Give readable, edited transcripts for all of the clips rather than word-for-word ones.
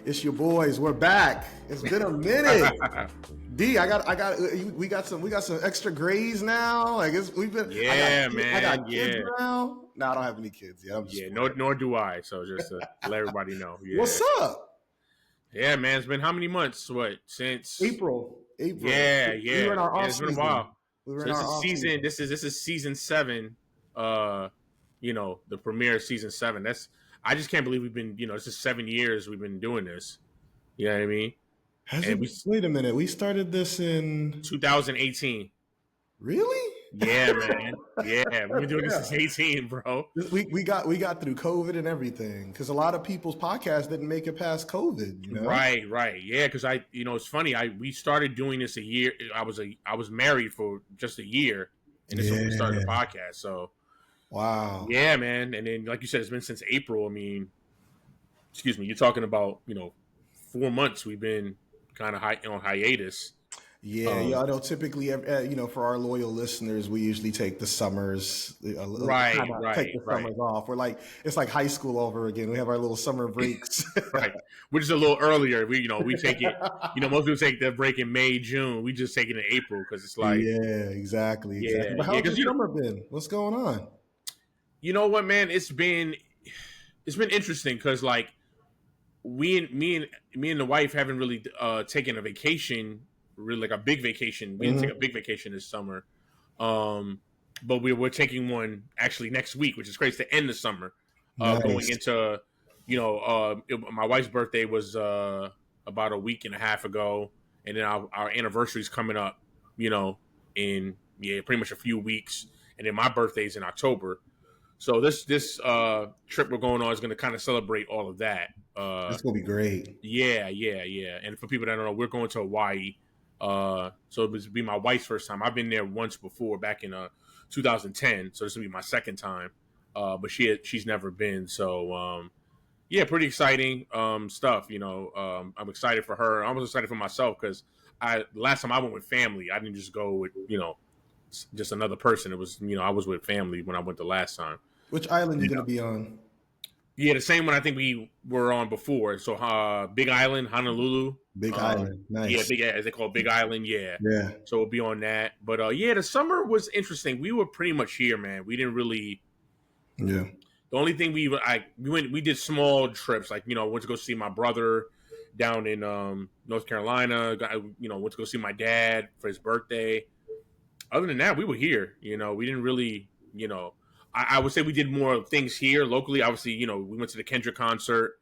It's your boys. We're back. It's been a minute. D, we got some extra grays now. Like we've been. Yeah, man. I got kids now. No, I don't have any kids yet. Nor do I. So just to let everybody know. Yeah. What's up? Yeah, man. It's been how many months? What, since April? Yeah. We were in our off It's been a while. Season. This is season 7. The premiere of season 7. I just can't believe we've been. This is 7 years we've been doing this. You know what I mean? Wait a minute. We started this in 2018. Really? Yeah, man. Yeah, we've been doing this since 18, bro. We got through COVID and everything because a lot of people's podcasts didn't make it past COVID. You know? Right. Yeah, because it's funny. We started doing this a year. I was married for just a year, and this is when we started the podcast. So, wow. Yeah, man. And then, like you said, it's been since April. I mean, excuse me. You're talking about 4 months. We've been kind of on hiatus. Yeah, I know. Typically, for our loyal listeners, we usually take the summers, take the summers off. It's like high school over again. We have our little summer breaks, right? Which is a little earlier. We take it. Most people take their break in May, June. We just take it in April because it's like exactly. But how's your summer been? What's going on? You know what, man? It's been interesting because like me and the wife haven't really taken a vacation. Really like a big vacation. We didn't take a big vacation this summer, but we're taking one actually next week, which is crazy to end the summer. Nice. Going into, my wife's birthday was about a week and a half ago, and then our anniversary's coming up, in pretty much a few weeks, and then my birthday's in October. So this trip we're going on is going to kind of celebrate all of that. It's going to be great. Yeah. And for people that don't know, we're going to Hawaii. So it would be my wife's first time. I've been there once before back in 2010. So this will be my second time. But she's never been. So pretty exciting stuff. I'm excited for her. I was excited for myself because last time I went with family. I didn't just go with just another person. It was I was with family when I went the last time. Which island are you going to be on? Yeah, the same one I think we were on before. So Big Island, Honolulu. Big Island, nice. Yeah, as they call it, Big Island, yeah. Yeah. So we'll be on that. But the summer was interesting. We were pretty much here, man. We didn't really. Yeah. The only thing we did small trips, like went to go see my brother down in North Carolina. Went to go see my dad for his birthday. Other than that, we were here. We didn't really, I would say we did more things here locally. Obviously, we went to the Kendrick concert.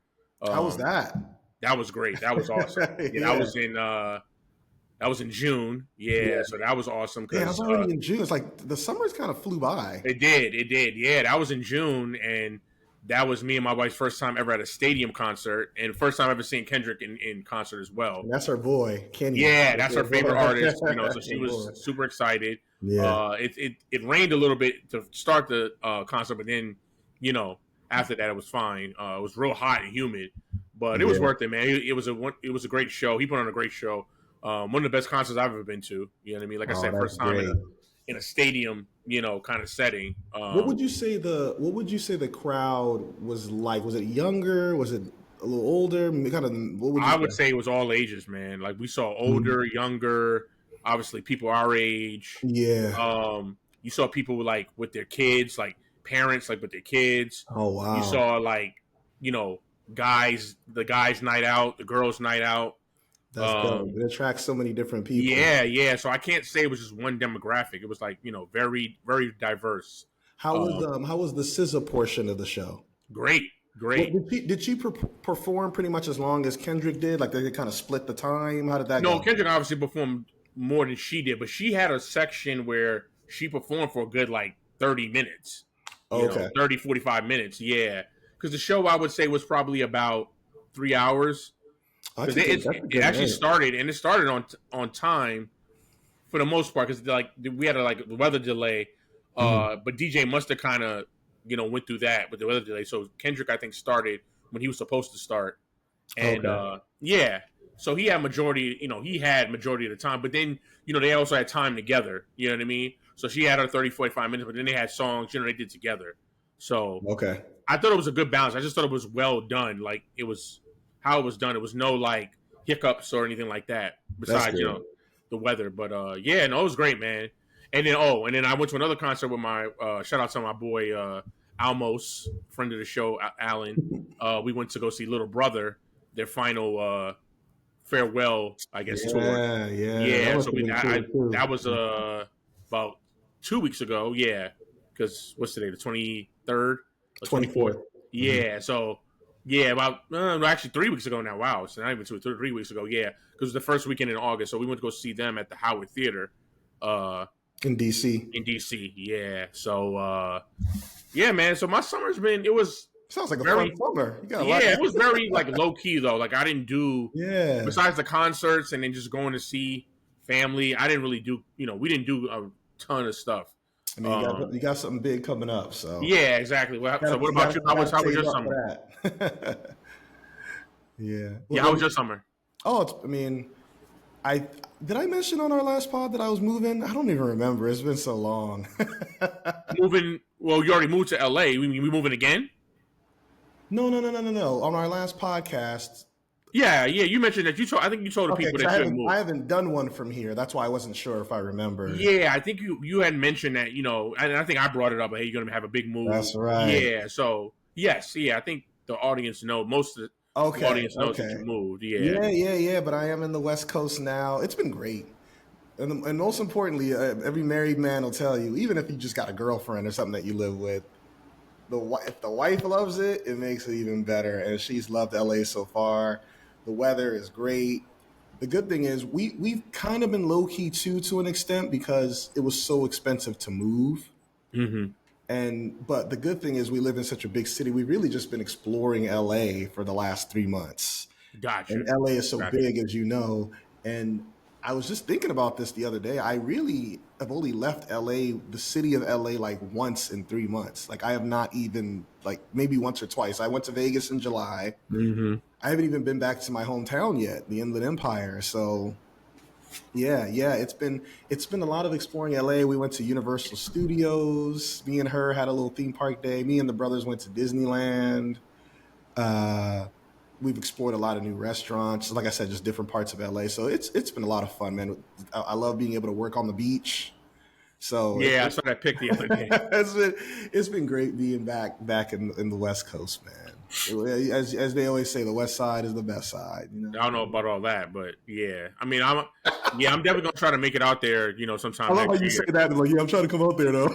How was that? That was great. That was awesome. That was in June. Yeah. So that was awesome. Yeah, it was already in June. It's like the summers kind of flew by. It did. Yeah, that was in June, and that was me and my wife's first time ever at a stadium concert, and first time ever seeing Kendrick in concert as well. And that's her boy, Kenny. Yeah, that's her favorite artist. So she was super excited. Yeah. It rained a little bit to start the concert, but then after that it was fine. It was real hot and humid, but it was worth it, man. It was a great show. He put on a great show. One of the best concerts I've ever been to. You know what I mean? Like I said, first time in a stadium, kind of setting. What would you say the crowd was like? Was it younger? Was it a little older? I would say it was all ages, man. Like we saw older, younger, obviously people our age. Yeah. You saw people with their kids, like parents, with their kids. Oh wow. You saw guys, the guys' night out, the girls' night out. That's dope. It attracts so many different people. Yeah. So I can't say it was just one demographic. It was very, very diverse. How was the SZA portion of the show? Great. Did she perform pretty much as long as Kendrick did? Like they kind of split the time? How did that go? No, Kendrick obviously performed more than she did, but she had a section where she performed for a good 30 minutes. Okay. 30, 45 minutes. Yeah. Because the show I would say was probably about 3 hours. It actually started on time for the most part because we had a weather delay, but DJ must have kind of went through that with the weather delay. So Kendrick I think started when he was supposed to start, and so he had majority of the time. But then they also had time together. You know what I mean? So she had her 30, 45 minutes, but then they had songs they did together. So okay, I thought it was a good balance. I just thought it was well done. Like it was. how it was done. It was no like hiccups or anything like that. Besides, the weather. But yeah, no, it was great, man. And then I went to another concert with my shout out to my boy Almos, friend of the show, Alan. We went to go see Little Brother, their final farewell, I guess, tour. Yeah. So that was about 2 weeks ago. Yeah, because what's today? The 23rd, 24th. Yeah. So yeah, about actually 3 weeks ago now. Wow, so not even 3 weeks ago. Yeah, because it was the first weekend in August. So we went to go see them at the Howard Theater. In DC. Yeah. So yeah, man. So my summer's been sounds like a fun summer. It was very like low key though. Like I didn't do besides the concerts and then just going to see family. I didn't really do we didn't do a ton of stuff. I mean, you got something big coming up, so yeah, exactly. So what about you? How was your summer? Yeah. Yeah, how was your summer? Oh, did I mention on our last pod that I was moving? I don't even remember. It's been so long. Moving? Well, you already moved to LA. We moving again? No. On our last podcast. Yeah. You mentioned that I think you told the people that you moved. I haven't done one from here. That's why I wasn't sure if I remember. Yeah, I think you had mentioned that, and I think I brought it up. Hey, you're going to have a big move. That's right. Yeah. So yes, I think the audience most of the audience knows that you moved. Yeah. But I am in the West Coast now. It's been great. And most importantly, every married man will tell you, even if you just got a girlfriend or something that you live with, if the wife loves it, it makes it even better. And she's loved LA so far. The weather is great. The good thing is we've kind of been low key too, to an extent, because it was so expensive to move. Mm-hmm. But the good thing is we live in such a big city. We've really just been exploring LA for the last 3 months. Gotcha. And LA is so big, as you know. And I was just thinking about this the other day. I really have only left LA, the city of LA, like once in 3 months. Like I have not even, like maybe once or twice. I went to Vegas in July. Mm-hmm. I haven't even been back to my hometown yet, the Inland Empire. So yeah, it's been a lot of exploring LA. We went to Universal Studios. Me and her had a little theme park day. Me and the brothers went to Disneyland. We've explored a lot of new restaurants. Like I said, just different parts of LA. So it's been a lot of fun, man. I love being able to work on the beach. So yeah, that's what I picked the other day. It's been great being back in the West Coast, man. As they always say, the West Side is the best side. I don't know about all that, but yeah. I mean, I'm definitely gonna try to make it out there. Sometime. I love how you say that. Like, I'm trying to come out there though.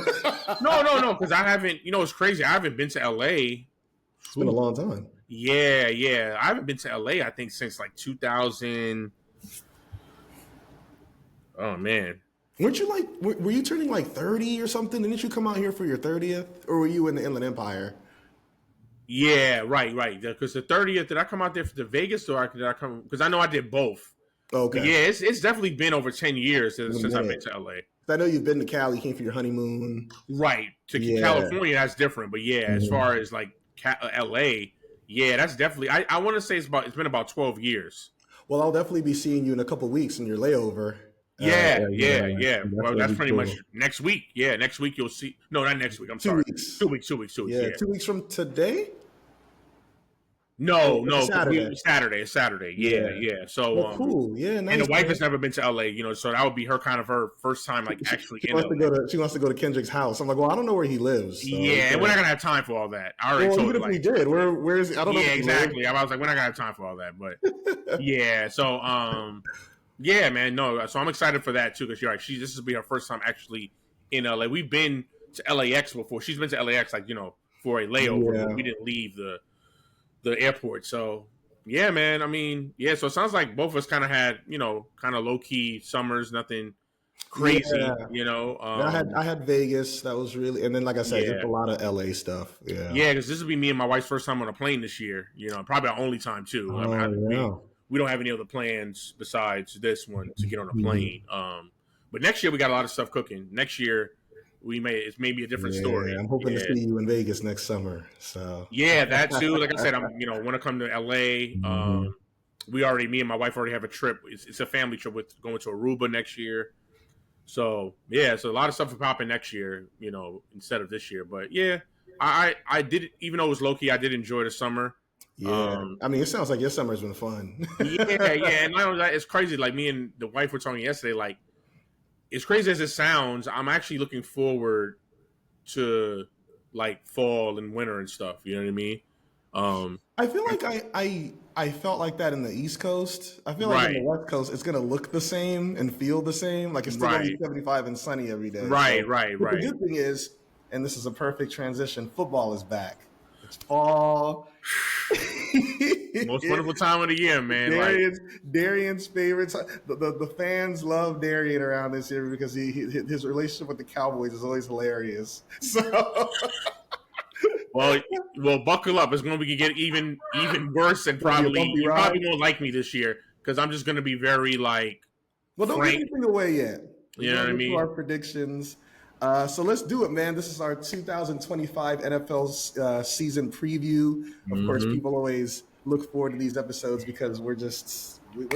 No, because I haven't. It's crazy. I haven't been to LA. It's been a long time. Yeah. I haven't been to LA, I think, since like 2000. Oh man. Were you turning like 30 or something? Didn't you come out here for your 30th? Or were you in the Inland Empire? Yeah, right. Because the 30th, did I come out there for the Vegas or did I come? Because I know I did both. Okay. But yeah, it's definitely been over 10 years since I've been to LA. I know you've been to Cali, came for your honeymoon. Right. To California, that's different. But yeah, as far as like LA, yeah, that's definitely. I want to say it's been about 12 years. Well, I'll definitely be seeing you in a couple of weeks in your layover. Yeah. Well, that's pretty much next week. Yeah, next week you'll see. No, not next week. I'm sorry. 2 weeks. 2 weeks. Yeah, 2 weeks from today. No, Saturday. Yeah. So cool. Yeah, nice. And the wife has never been to LA, so that would be her first time, like actually. She wants to go to Kendrick's house. I'm like, well, I don't know where he lives. So, and we're not gonna have time for all that. I already told even if we did, where is he? I don't know. Yeah, exactly. I was like, we're not gonna have time for all that, but yeah. So yeah, man. No, so I'm excited for that too because you're right. This will be her first time actually in LA. We've been to LAX before. She's been to LAX for a layover. Yeah. We didn't leave the airport. So yeah, man. I mean, yeah. So it sounds like both of us kind of had kind of low key summers, nothing crazy. Yeah. I had Vegas. That was really, and then like I said, just a lot of LA stuff. Yeah. Yeah, because this will be me and my wife's first time on a plane this year. Probably our only time too. We don't have any other plans besides this one to get on a plane. But next year we got a lot of stuff cooking. Next year it's maybe a different story. I'm hoping to see you in Vegas next summer. So yeah, that too. Like I said, I'm want to come to LA. Me and my wife already have a trip. It's a family trip with going to Aruba next year. So yeah, so a lot of stuff will pop in next year. Instead of this year. But yeah, I did, even though it was low key, I did enjoy the summer. Yeah. I mean, it sounds like your summer's been fun. Yeah, and not only that, it's crazy. Like me and the wife were talking yesterday. Like, as crazy as it sounds, I'm actually looking forward to like fall and winter and stuff. You know what I mean? Um, I feel like I felt like that in the East Coast. I feel like in the right, West Coast, it's gonna look the same and feel the same. Like it's still gonna be right, 75 and sunny every day. right, So, right, but the right. good thing is, and this is a perfect transition. Football is back. It's fall. Most wonderful time of the year, man. Like, Darian's favorites. The fans love Darian around this year because his relationship with the Cowboys is always hilarious. So well, buckle up. It's going to get even worse, and it's gonna be a bumpy you ride. probably won't like me this year because I'm just going to be very like Well, don't give frank. anything away yet. We're You know going what I to get to our mean? predictions. So let's do it, man. This is our 2025 NFL season preview. Of course, Mm-hmm. people always look forward to these episodes because we're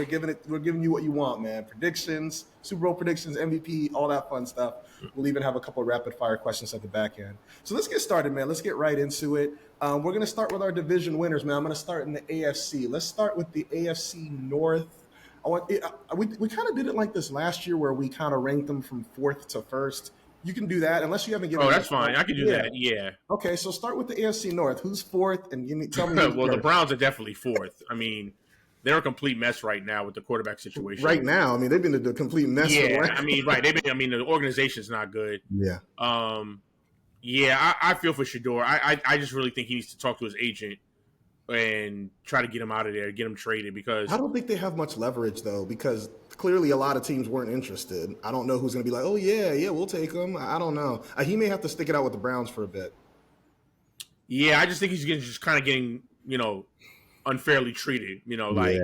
giving you what you want, man. Predictions, Super Bowl predictions, MVP, all that fun stuff. We'll even have a couple of rapid fire questions at the back end. So let's get started, man. Let's get right into it. We're going to start with our division winners, man. I'm going to start in the AFC. Let's start with the AFC North. We kind of did it like this last year where we kind of ranked them from fourth to first. You can do that unless you haven't given Oh, me that's fine. I can do yeah. that. Yeah. Okay, so start with the AFC North. Who's fourth? And tell me who's Well, the first. Browns are definitely fourth. I mean, they're a complete mess right now with the quarterback situation. Right now, I mean, they've been a complete mess. Yeah, I mean, right. I mean, the organization's not good. Yeah. Yeah, I feel for Shador. I just really think he needs to talk to his agent and try to get him out of there, get him traded because I don't think they have much leverage though, because clearly a lot of teams weren't interested. I don't know who's going to be like, oh yeah, we'll take him. I don't know. He may have to stick it out with the Browns for a bit. yeah, I just think he's just kind of getting unfairly treated. Like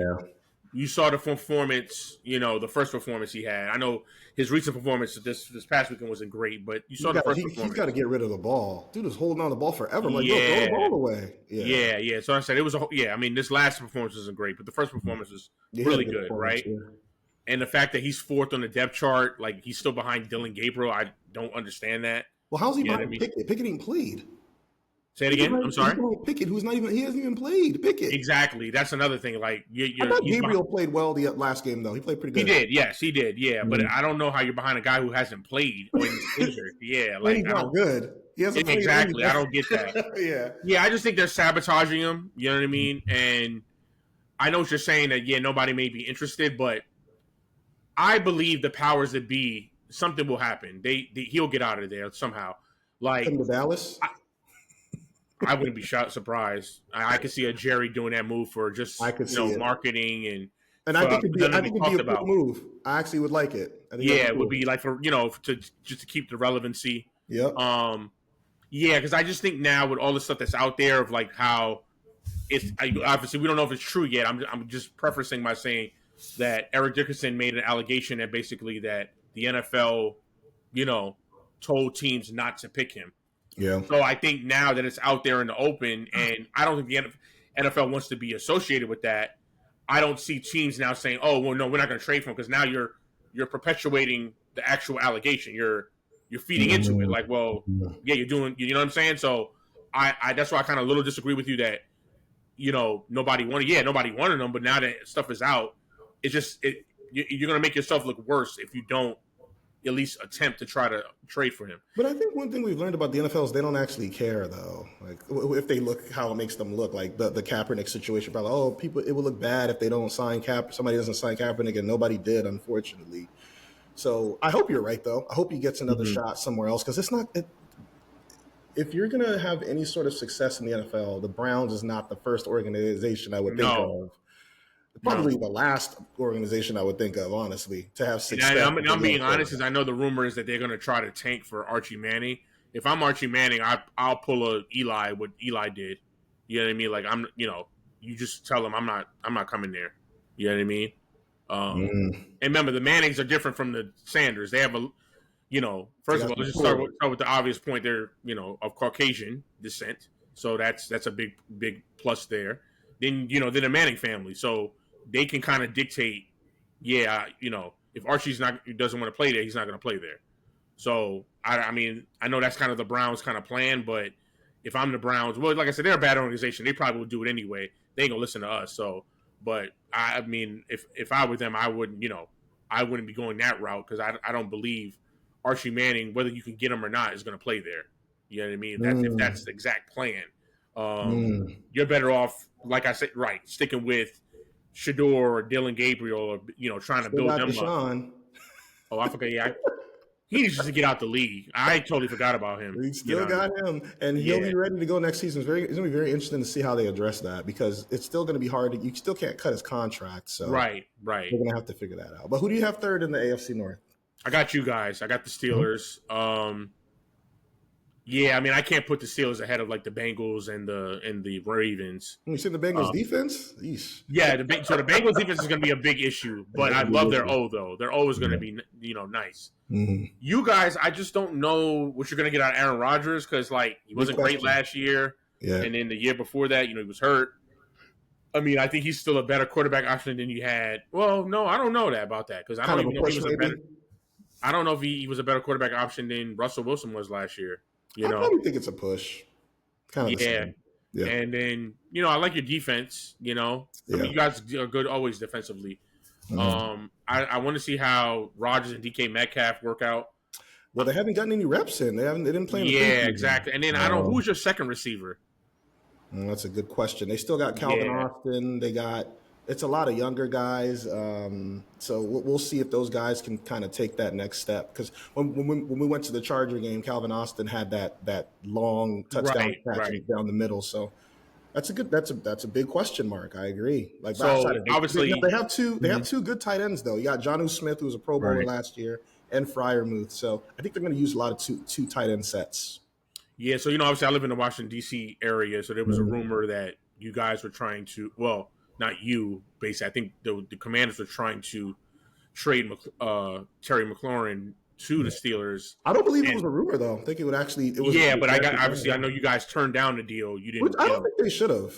you saw the performance, the first performance he had. I know his recent performance this past weekend wasn't great, but you saw the first performance. He's got to get rid of the ball. Dude is holding on the ball forever. I'm like, Yeah. yo, throw the ball away. Yeah. So I said it was I mean, this last performance wasn't great, but the first performance was really good, right? Yeah. And the fact that he's fourth on the depth chart, like he's still behind Dylan Gabriel, I don't understand that. Well, how's he You know behind what I mean? Pickett? Pickett ain't played. Say it again. I'm sorry. Pickett, he hasn't even played. Pickett. Exactly. That's another thing. Like I thought Gabriel played well the last game though. He played pretty good. He did. Yes, he did. Yeah, but I don't know how you're behind a guy who hasn't played when he's injured. Yeah, like he's not good. He hasn't played exactly. I don't get that. Yeah. I just think they're sabotaging him. You know what I mean? And I know what you're saying that nobody may be interested, but I believe the powers that be, something will happen. He'll get out of there somehow. Like come to Dallas. I wouldn't be surprised. I could see a Jerry doing that move for just marketing and I think it'd be a good move. I actually would like it. It would be like for just to keep the relevancy. Yeah. Yeah, because I just think now with all the stuff that's out there of like how obviously we don't know if it's true yet. I'm just prefacing by saying that Eric Dickerson made an allegation that basically that the NFL, told teams not to pick him. Yeah. So I think now that it's out there in the open, and I don't think the NFL wants to be associated with that. I don't see teams now saying, "Oh, well, no, we're not going to trade for him," because now you're perpetuating the actual allegation. You're feeding into it. Like, well, yeah, you're doing. You know what I'm saying? So I that's why I kind of a little disagree with you that nobody wanted. Yeah, nobody wanted them, but now that stuff is out, it's just you're going to make yourself look worse if you don't at least attempt to try to trade for him. But I think one thing we've learned about the NFL is they don't actually care, though. Like if they look how it makes them look, like the Kaepernick situation, probably it will look bad if they don't sign somebody doesn't sign Kaepernick, and nobody did, unfortunately. So I hope you're right, though. I hope he gets another shot somewhere else because it's not. If you're gonna have any sort of success in the NFL, the Browns is not the first organization I would think of. Probably the last organization I would think of, honestly, to have success. I'm being honest, because I know the rumor is that they're going to try to tank for Archie Manning. If I'm Archie Manning, I'll pull what Eli did. You know what I mean? Like you just tell him I'm not coming there. You know what I mean? And remember, the Mannings are different from the Sanders. They have first of all, let's just start with the obvious point. They're of Caucasian descent, so that's a big plus there. Then then the Manning family, so they can kind of dictate, if Archie's doesn't want to play there, he's not going to play there. So I mean, I know that's kind of the Browns' kind of plan, but if I'm the Browns, well, like I said, they're a bad organization. They probably would do it anyway. They ain't gonna listen to us. So, but I mean, if I were them, I wouldn't, I wouldn't be going that route because I don't believe Archie Manning, whether you can get him or not, is going to play there. You know what I mean? If that's the exact plan, you're better off, like I said, right, sticking with Shador or Dylan Gabriel, or trying to build them Deshaun. up. Oh, I forgot. Yeah, he needs to get out the league. I totally forgot about him. We still got him, and he'll be ready to go next season. It's going to be very interesting to see how they address that because it's still going to be hard. You still can't cut his contract, so right. We're going to have to figure that out. But who do you have third in the AFC North? I got you guys. I got the Steelers. Yeah, I mean, I can't put the Steelers ahead of like the Bengals and the Ravens. You see the Bengals defense? Yeesh. Yeah, so the Bengals defense is going to be a big issue, but I love their O though. Their O is going to be nice. Mm-hmm. You guys, I just don't know what you're going to get out of Aaron Rodgers because like he wasn't great last year, and then the year before that, he was hurt. I mean, I think he's still a better quarterback option than you had. Well, no, I don't know about that because I don't even know if he was a better. I don't know if he was a better quarterback option than Russell Wilson was last year. I probably think it's a push. Kind of yeah. And then, I like your defense, I mean, you guys are good always defensively. Mm-hmm. I want to see how Rodgers and DK Metcalf work out. Well, they haven't gotten any reps in. They didn't play in the exactly. And then who's your second receiver? That's a good question. They still got Calvin Austin. It's a lot of younger guys. So we'll see if those guys can kind of take that next step. Because when we went to the Charger game, Calvin Austin had that long touchdown catch down the middle. So that's a big question mark. I agree. Like obviously they have two good tight ends though. You got Jonnu Smith, who was a Pro Bowler last year, and Freiermuth. So I think they're going to use a lot of two tight end sets. Yeah. So obviously I live in the Washington D.C. area, so there was a rumor that you guys were trying to not you, basically. I think the Commanders were trying to trade Terry McLaurin to the Steelers. I don't believe it was a rumor, though. I think it would actually. It was but I know you guys turned down the deal. You didn't. I don't think they should have.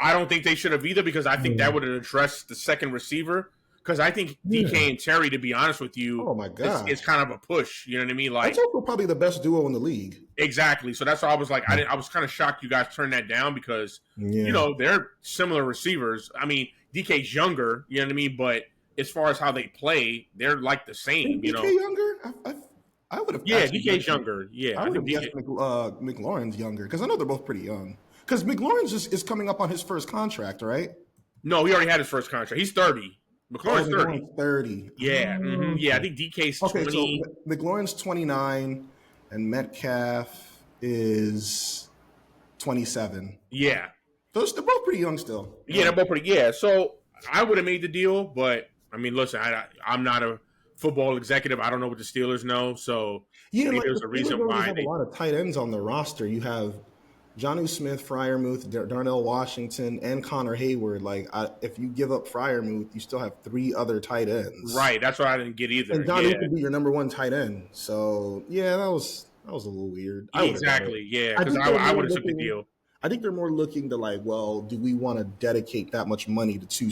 I don't think they should have either because I think that would have addressed the second receiver. Because I think DK and Terry, to be honest with you, oh my god, it's kind of a push. You know what I mean? Like that's also probably the best duo in the league. Exactly. So that's why I was like, I was kind of shocked you guys turned that down because they're similar receivers. I mean, DK's younger. You know what I mean? But as far as how they play, they're like the same. DK younger? I would have. Yeah, DK's younger. Yeah, I would have guessed McLaurin's younger because I know they're both pretty young. Because McLaurin's is coming up on his first contract, right? No, he already had his first contract. He's 30. McLaurin's 30. Yeah. Mm-hmm. Yeah, I think DK's 20. Okay, so McLaurin's 29 and Metcalf is 27. Yeah. They're both pretty young still. Yeah, they're both pretty. Yeah, so I would have made the deal, but I mean, listen, I'm not a football executive. I don't know what the Steelers know, so there's a reason why they have a lot of tight ends on the roster. You have Jonnu Smith, Freiermuth, Darnell Washington, and Connor Hayward. Like, if you give up Freiermuth, you still have 3 other tight ends. Right, that's what I didn't get either. And Jonnu could be your number 1 tight end. So that was a little weird. Exactly, because I would have took the deal. I think they're more looking to like, well, do we want to dedicate that much money to 2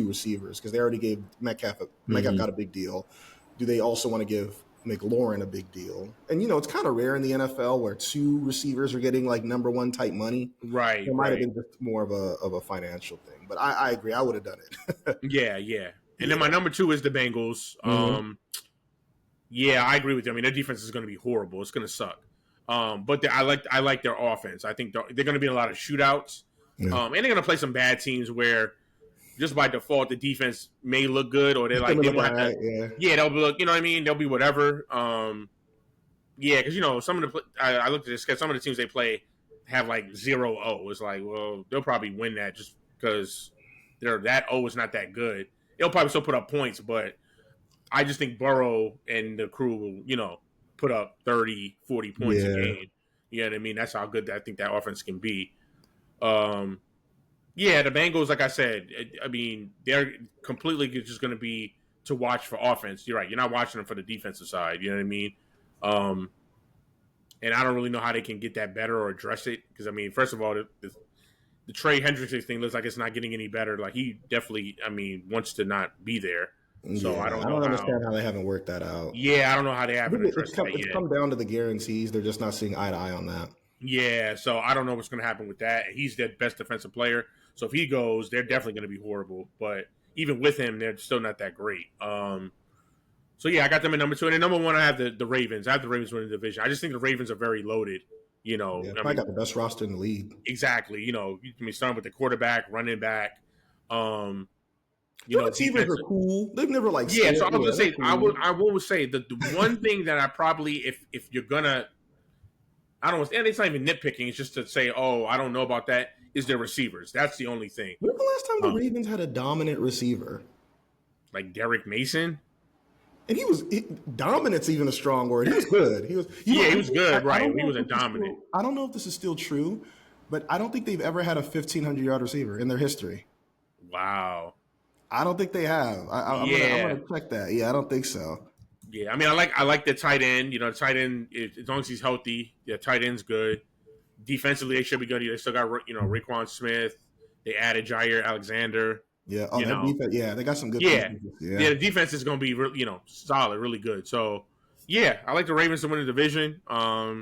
receivers? Because they already gave Metcalf got a big deal. Do they also want to give McLaurin a big deal? And it's kind of rare in the NFL where 2 receivers are getting like number 1 type money. Right. It might have been just more of a financial thing. But I agree. I would have done it. Yeah. And then my number 2 is the Bengals. I agree with you. I mean, their defense is going to be horrible. It's going to suck. But I like their offense. I think they're going to be in a lot of shootouts. And they're going to play some bad teams where just by default the defense may look good or they're like they'll look, you know what I mean? They'll be whatever. Because some of the I looked at this because some of the teams they play have like 0-0. It's like, well, they'll probably win that just because that O is not that good. They'll probably still put up points, but I just think Burrow and the crew will, put up 30, 40 points a game. You know what I mean? That's how good I think that offense can be. The Bengals, like I said, I mean, they're completely just going to be to watch for offense. You're right. You're not watching them for the defensive side. You know what I mean? And I don't really know how they can get that better or address it. Because, I mean, first of all, the Trey Hendrickson thing looks like it's not getting any better. Like, he definitely, wants to not be there. So I don't understand how they haven't worked that out. Yeah, I don't know how they haven't addressed that yet. It's come down to the guarantees. They're just not seeing eye to eye on that. Yeah, so I don't know what's going to happen with that. He's their best defensive player, so if he goes, they're definitely going to be horrible. But even with him, they're still not that great. So yeah, I got them at number 2, and then number 1, I have the Ravens. I have the Ravens winning the division. I just think the Ravens are very loaded. Yeah, I probably mean, got the best roster in the league. exactly. Starting with the quarterback, running back. Um, The receivers defense. are cool. They've never like Yeah, so scared. I was Yeah, gonna they're say, cool. I will say that the one thing that I probably, if you're gonna, I don't know, and it's not even nitpicking. It's just to say, oh, I don't know about that. Is their receivers? That's the only thing. When was the last time the Um, Ravens had a dominant receiver? like Derek Mason. And dominant's even a strong word. He was good. He was. Yeah, he was good, I right? don't He know if wasn't this is dominant. still, I don't know if this is still true, but I don't think they've ever had a 1,500-yard receiver in their history. Wow. I don't think they have. I'm Yeah. gonna check that. Yeah, I don't think so. Yeah. I mean, I like the tight end. Tight end, as long as he's healthy, yeah, tight end's good. Defensively, they should be good. They still got Raekwon Smith. They added Jair Alexander. Yeah. Oh, You that know, defense. Yeah, they got some good yeah, pieces. yeah. Yeah. The defense is going to be solid, really good. So yeah, I like the Ravens to win the division. I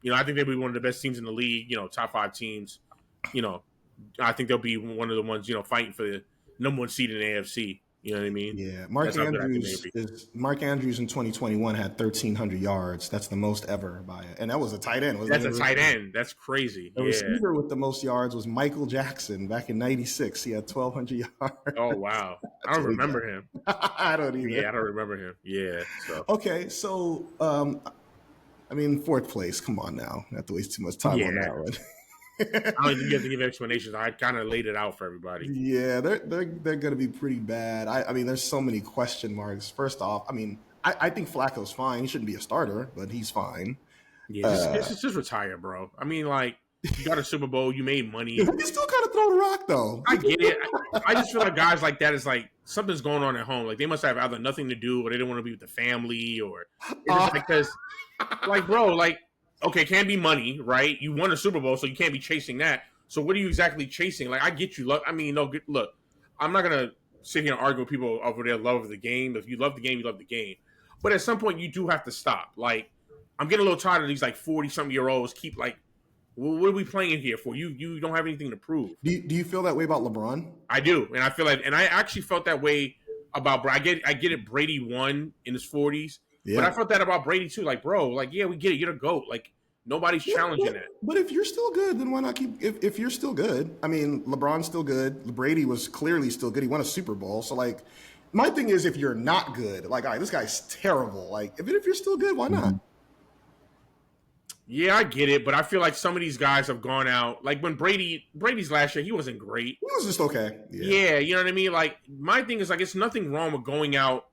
think they'll be one of the best teams in the league. Top 5 teams. You know, I think they'll be one of the ones fighting for the number 1 seed in the AFC. You know what I mean? Yeah. That's how good I think they'll be. Mark Andrews in 2021 had 1,300 yards. That's the most ever by it, and that was a tight end. That's a tight end. That's crazy. The Yeah. receiver with the most yards was Michael Jackson back in '96. He had 1,200 yards. Oh wow, I don't remember him. I don't either. Yeah, I don't remember him. Yeah. So Okay, so I mean, 4th place. Come on now, not to waste too much time on Yeah. that one. I don't even have to give explanations. I kind of laid it out for everybody. Yeah, they're going to be pretty bad. I mean, there's so many question marks. First off, I mean, I think Flacco's fine. He shouldn't be a starter, but he's fine. Yeah, just retire, bro. I mean, like, you got a Super Bowl, you made money. You still kind of throw the rock though. I get it. I just feel like guys like that is like something's going on at home. Like they must have either nothing to do, or they don't want to be with the family, or it's just because, like, bro, like, okay, can't be money, right? You won a Super Bowl, so you can't be chasing that. So what are you exactly chasing? Like, I get you. Look, I'm not gonna sit here and argue with people over their love of the game. If you love the game, you love the game. But at some point, you do have to stop. Like, I'm getting a little tired of these like 40-something-year-olds keep like, well, what are we playing here for? You don't have anything to prove. Do you feel that way about LeBron? I do, and I feel like, and I actually felt that way about. I get it. Brady won in his 40s, Yeah. but I felt that about Brady too. Like, bro, like, yeah, we get it. You're the GOAT. Like, nobody's challenging that. But if you're still good, then why not keep? If you're still good, I mean, LeBron's still good. Brady was clearly still good. He won a Super Bowl. So like, my thing is, if you're not good, like, all right, this guy's terrible. Like, if you're still good, why not? Yeah, I get it, but I feel like some of these guys have gone out. Like when Brady's last year, he wasn't great. He was just okay. Yeah, you know what I mean. Like my thing is like, it's nothing wrong with going out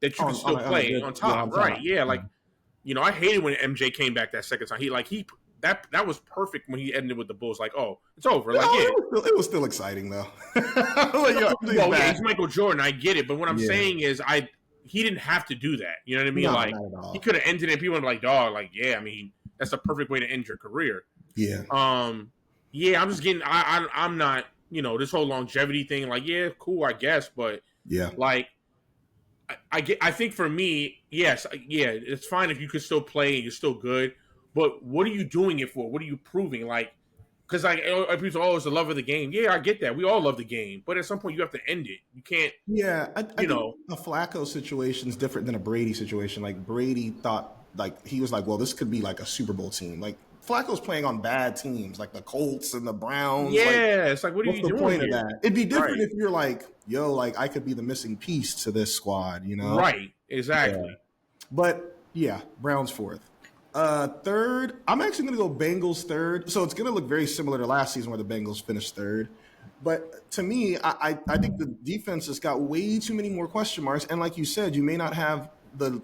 that you can still play on top, right? Yeah, like I hated when MJ came back that second time. That was perfect when he ended with the Bulls. Like, oh, it's over. Like, yeah, it was still exciting though. He's Michael Jordan. I get it, but what I'm saying is, he didn't have to do that. You know what I mean? No, like, not at all. he could have ended it. People would be like, dog, like, yeah, I mean, that's a perfect way to end your career. Yeah. Yeah, I'm just getting. I'm not. This whole longevity thing. Like, yeah, cool, I guess, but yeah, like, I think for me, yes, yeah, it's fine if you could still play and you're still good. But what are you doing it for? What are you proving? Like, because like people, it's the love of the game. Yeah, I get that. We all love the game, but at some point you have to end it. You can't. Yeah, I think a Flacco situation is different than a Brady situation. Like Brady thought, like he was like, well, this could be like a Super Bowl team. Like Flacco's playing on bad teams, like the Colts and the Browns. Yeah, like, it's like, what are you doing? What's the point here? of that? It'd be different if you're like, yo, like I could be the missing piece to this squad, Right, exactly. Yeah. But yeah, Browns 4th. 3rd, I'm actually going to go Bengals 3rd. So it's going to look very similar to last season where the Bengals finished 3rd. But to me, I think the defense has got way too many more question marks. And like you said, you may not have the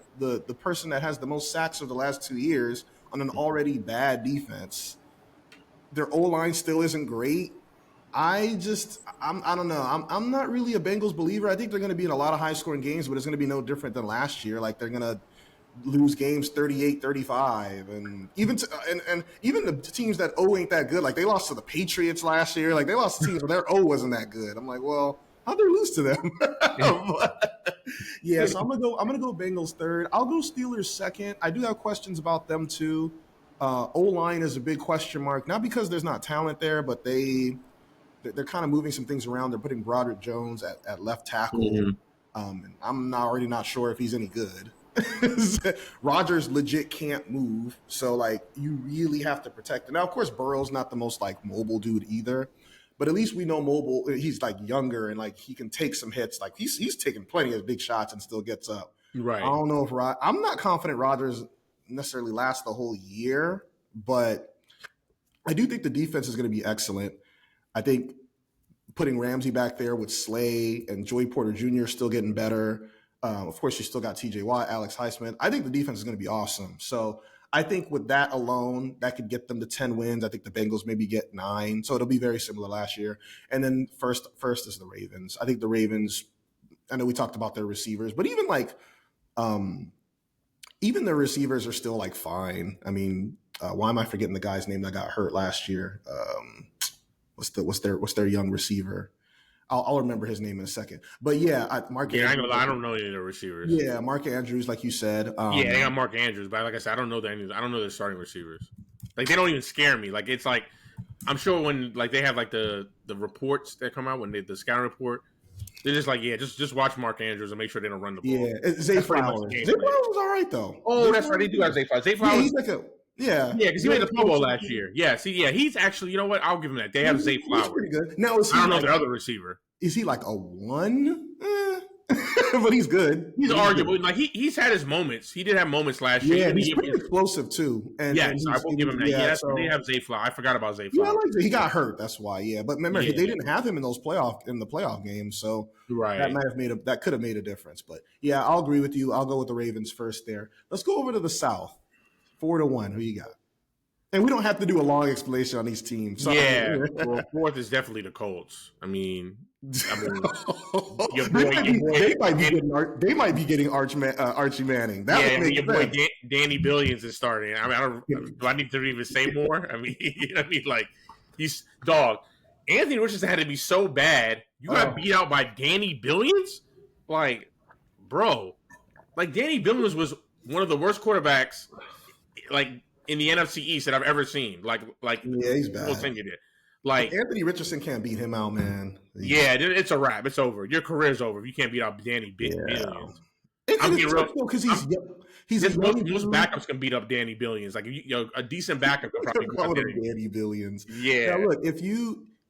person that has the most sacks of the last 2 years on an already bad defense. Their O-line still isn't great. I don't know. I'm not really a Bengals believer. I think they're going to be in a lot of high-scoring games, but it's going to be no different than last year. Like they're going to lose games 38-35, and even even the teams that O ain't that good. Like they lost to the Patriots last year. Like they lost to teams where their O wasn't that good. I'm like, well, how'd they lose to them? Yeah, so I'm gonna go Bengals 3rd. I'll go Steelers 2nd. I do have questions about them too. O-line is a big question mark, not because there's not talent there, but they're kind of moving some things around. They're putting Broderick Jones at left tackle. Mm-hmm. And I'm already not sure if he's any good. Rodgers legit can't move, so like you really have to protect him. Now, of course, Burrow's not the most like mobile dude either, but at least we know mobile. He's like younger and like he can take some hits. Like he's taking plenty of big shots and still gets up. Right. I don't know if I'm not confident Rodgers necessarily lasts the whole year, but I do think the defense is going to be excellent. I think putting Ramsey back there with Slay and Joey Porter Jr. still getting better. Of course, you still got TJ Watt, Alex Highsmith. I think the defense is going to be awesome. So I think with that alone, that could get them to 10 wins. I think the Bengals maybe get 9. So it'll be very similar last year. And then first is the Ravens. I think the Ravens, I know we talked about their receivers, but even like even their receivers are still like fine. I mean, why am I forgetting the guy's name that got hurt last year? What's their young receiver? I'll remember his name in a second. But yeah, Mark. Yeah, Andrews, I don't know any of the receivers. Yeah, Mark Andrews, like you said. Yeah, they got Mark Andrews, but like I said, I don't know their starting receivers. Like they don't even scare me. Like it's like I'm sure when like they have like the reports that come out when the scouting report, they're just like, yeah, just watch Mark Andrews and make sure they don't run the ball. Yeah, Zay Flowers. Zay Flowers was all right though. Oh, that's right. They do have Zay Flowers. Zay Flowers. Yeah, he's like because he made the Pro Bowl last year. Yeah, see, yeah, he's actually, you know what? I'll give him that. They have Zay Flowers. He's pretty good. Now, I don't know the other receiver. Is he like a 1? But he's good. He's arguable. Good. Like he's had his moments. He did have moments last year. Yeah, he's pretty explosive too. And yes, I will give him that. Yeah, so, they have Zay Flowers. I forgot about Zay Flowers. Yeah, he got hurt. That's why. Yeah, but remember they didn't have him in the playoff games, so that could have made a difference. But yeah, I'll agree with you. I'll go with the Ravens first there. Let's go over to the South. 4-1. Who you got? And we don't have to do a long explanation on these teams. So, yeah, well, fourth is definitely the Colts. I mean they might be getting Archie Manning. Your boy Danny Billions is starting. I mean, do I need to even say more? I mean, like he's dog. Anthony Richardson had to be so bad. You got beat out by Danny Billions, like, bro. Like Danny Billions was one of the worst quarterbacks, like in the NFC East that I've ever seen. Like yeah, he's bad. Like Anthony Richardson can't beat him out, man. Yeah, it's a wrap. It's over. Your career's over if you can't beat out Danny Billions. I'm getting real because he's most backups can beat up Danny Billions. Like a decent backup can probably beat up Danny Billions. Yeah. Now look,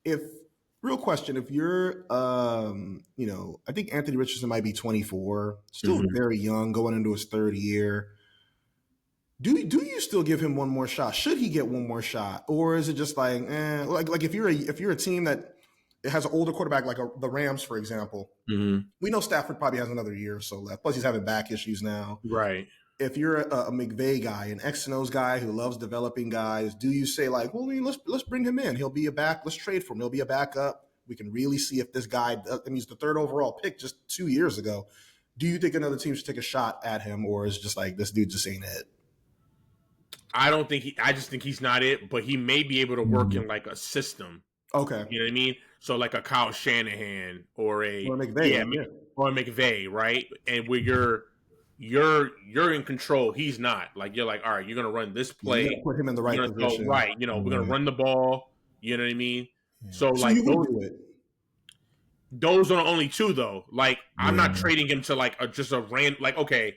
if real question, if you're I think Anthony Richardson might be 24, still very young, going into his third year. Do you still give him one more shot? Should he get one more shot, or is it just like if you're a team that has an older quarterback like the Rams, for example? Mm-hmm. We know Stafford probably has another year or so left. Plus, he's having back issues now. Right. If you're a McVay guy, an X and O's guy who loves developing guys, do you say like, well, let's bring him in? He'll be a back. Let's trade for him. He'll be a backup. We can really see if this guy. He's the third overall pick just 2 years ago. Do you think another team should take a shot at him, or is it just like this dude just ain't it? I don't think I just think he's not it, but he may be able to work in like a system. Okay. You know what I mean? So like a Kyle Shanahan or a McVay, or a McVay, right? And where you're in control, he's not. Like you're like, all right, you're gonna run this play. You put him in the right position. Right. We're gonna run the ball. You know what I mean? Yeah. So like those are the only two though. Like I'm not trading him to like just a random like okay.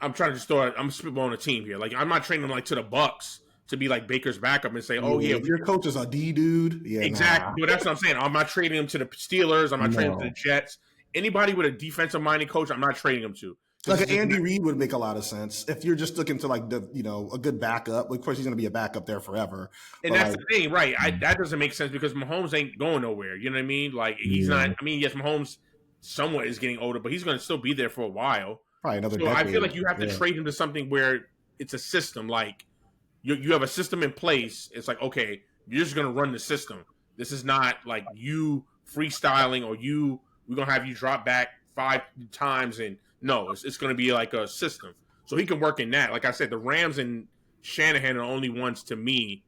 I'm trying to just I'm spitballing a team here. Like I'm not trading him like to the Bucks to be like Baker's backup and say, if your coach is a D dude, exactly. But that's what I'm saying. I'm not trading him to the Steelers. I'm not trading him to the Jets. Anybody with a defensive minded coach, I'm not trading him to. Like an Andy Reid would make a lot of sense if you're just looking to like a good backup. Of course, he's going to be a backup there forever. And that's the thing, right? That doesn't make sense because Mahomes ain't going nowhere. You know what I mean? Like he's not. I mean, yes, Mahomes somewhat is getting older, but he's going to still be there for a while. Probably another decade. I feel like you have to trade him to something where it's a system. Like you have a system in place. It's like, okay, you're just going to run the system. This is not like you freestyling or we're going to have you drop back 5 times. And no, it's going to be like a system. So he can work in that. Like I said, the Rams and Shanahan are the only ones to me,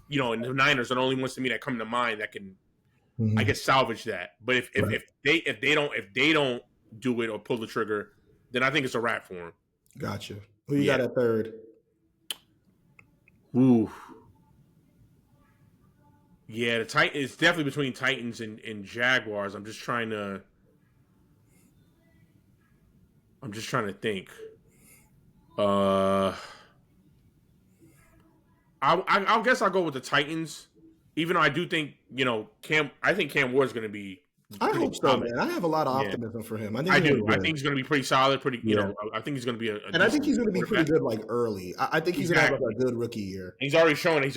and the Niners are the only ones to me that come to mind that can, I guess, salvage that. But if they don't do it or pull the trigger, then I think it's a wrap for him. Gotcha. Who you got at third? Ooh. Yeah, the Titan. It's definitely between Titans and Jaguars. I'm just trying to think. Uh, I'll guess I'll go with the Titans, even though I do think Cam. I think Cam Ward's going to be I pretty hope so, solid. man. I have a lot of Yeah, optimism for him. I think I he's gonna be do. I good. think he's going to be pretty solid. Pretty, Yeah. I think he's going to be a And I think decent he's going to be pretty quarterback. good like early. I think he's going to have like a good rookie year. He's already shown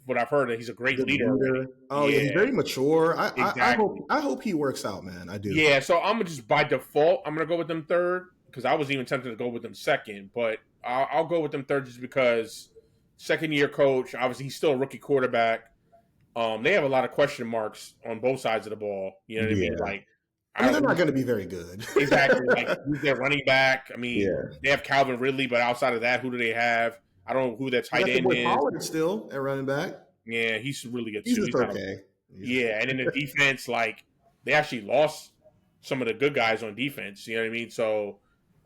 what I've heard that he's a great Good leader. leader. Oh yeah, he's Yeah, very mature. exactly. I hope he works out, man. I do. Yeah, so I'm gonna just by default I'm gonna go with them third because I was even tempted to go with them second, but I'll go with them third just because second year coach. Obviously, he's still a rookie quarterback. They have a lot of question marks on both sides of the ball. You know what I mean? Yeah. Like, I mean, they're not going to be very good. exactly. Like, who's their running back? I mean, Yeah. they have Calvin Ridley, but outside of that, who do they have? I don't know who their You tight got the end boy is. Pollard still at running back. Yeah, he's really good He's too. just okay. Yeah, and in the defense, like they actually lost some of the good guys on defense. You know what I mean? So,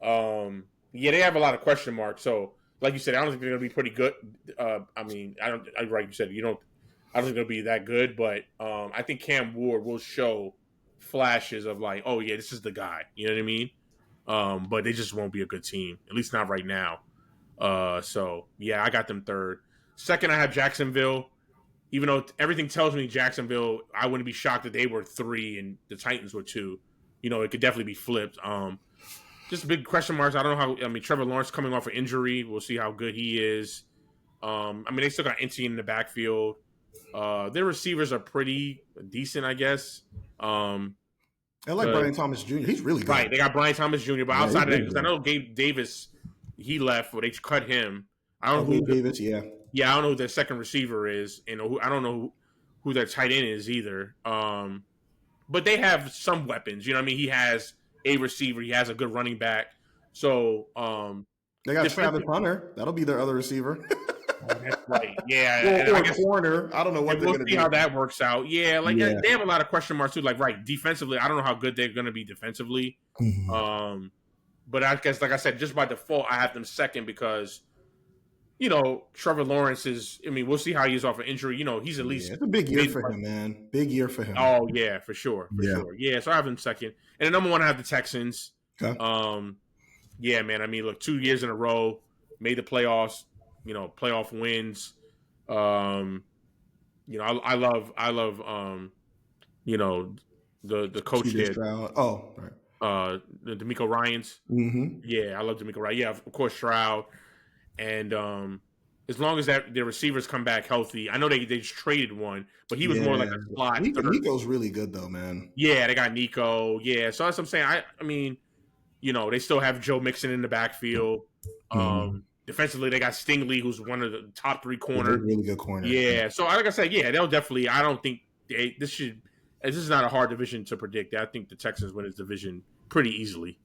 yeah, they have a lot of question marks. So, like you said, I don't think they're going to be pretty good. I mean, I don't. Like you said, you don't. I don't think they'll be that good, but I think Cam Ward will show flashes of like, oh yeah, this is the guy. You know what I mean? But they just won't be a good team, at least not right now. So yeah, I got them third. Second, I have Jacksonville. Even though everything tells me Jacksonville, I wouldn't be shocked if they were 3 and the Titans were 2. You know, it could definitely be flipped. Just big question marks. I don't know how. I mean, Trevor Lawrence coming off an injury. We'll see how good he is. I mean, they still got NT in the backfield. Their receivers are pretty decent, I guess. I like Brian Thomas Jr. He's really good. Right, they got Brian Thomas Jr. But outside of that, because I know Gabe Davis, he left, or they cut him. I don't know who Davis, yeah. Yeah, I don't know who their second receiver is, and I don't know who their tight end is either. But they have some weapons. You know what I mean? He has a receiver. He has a good running back. So they got Travis Hunter. That'll be their other receiver. That's right. Yeah. Or corner. I don't know what they're going to do. We'll see how that works out. Yeah, like they have a lot of question marks too. Like, right, defensively, I don't know how good they're going to be defensively. Mm-hmm. But I guess, like I said, just by default, I have them second because, you know, Trevor Lawrence is. I mean, we'll see how he is off an injury. You know, he's at least. It's a big year for him, man. Big year for him. Oh yeah, for sure, sure. Yeah, so I have them second, and the number one I have the Texans. Okay. Yeah, man. I mean, look, 2 years in a row, made the playoffs. You know, playoff wins. You know, I love. You know, the coach there. Oh, right. The DeMeco Ryans. Mm-hmm. Yeah, I love DeMeco Ryan. Yeah, of course, Stroud. And as long as their receivers come back healthy, I know they just traded one, but he was more like a slot. Nico's really good though, man. Yeah, they got Nico. Yeah, so that's what I'm saying. I mean, you know, they still have Joe Mixon in the backfield. Defensively, they got Stingley, who's one of the top 3 corners. Really good corner. Yeah, so like I said, yeah, they'll definitely. I don't think this is not a hard division to predict. I think the Texans win this division pretty easily.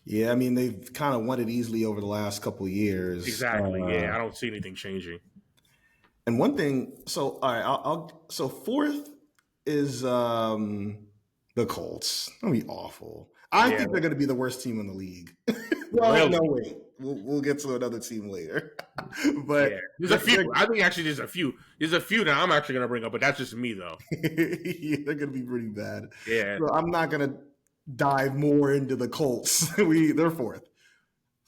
Yeah, I mean, they've kind of won it easily over the last couple of years. Exactly. Yeah, I don't see anything changing. And one thing, so all right, so fourth is the Colts. That'll be awful. I think they're going to be the worst team in the league. Well, really? No, wait. We'll get to another team later. But there's a few. I think actually there's a few. There's a few that I'm actually going to bring up, but that's just me though. Yeah, they're going to be pretty bad. Yeah. So I'm not going to dive more into the Colts. They're fourth.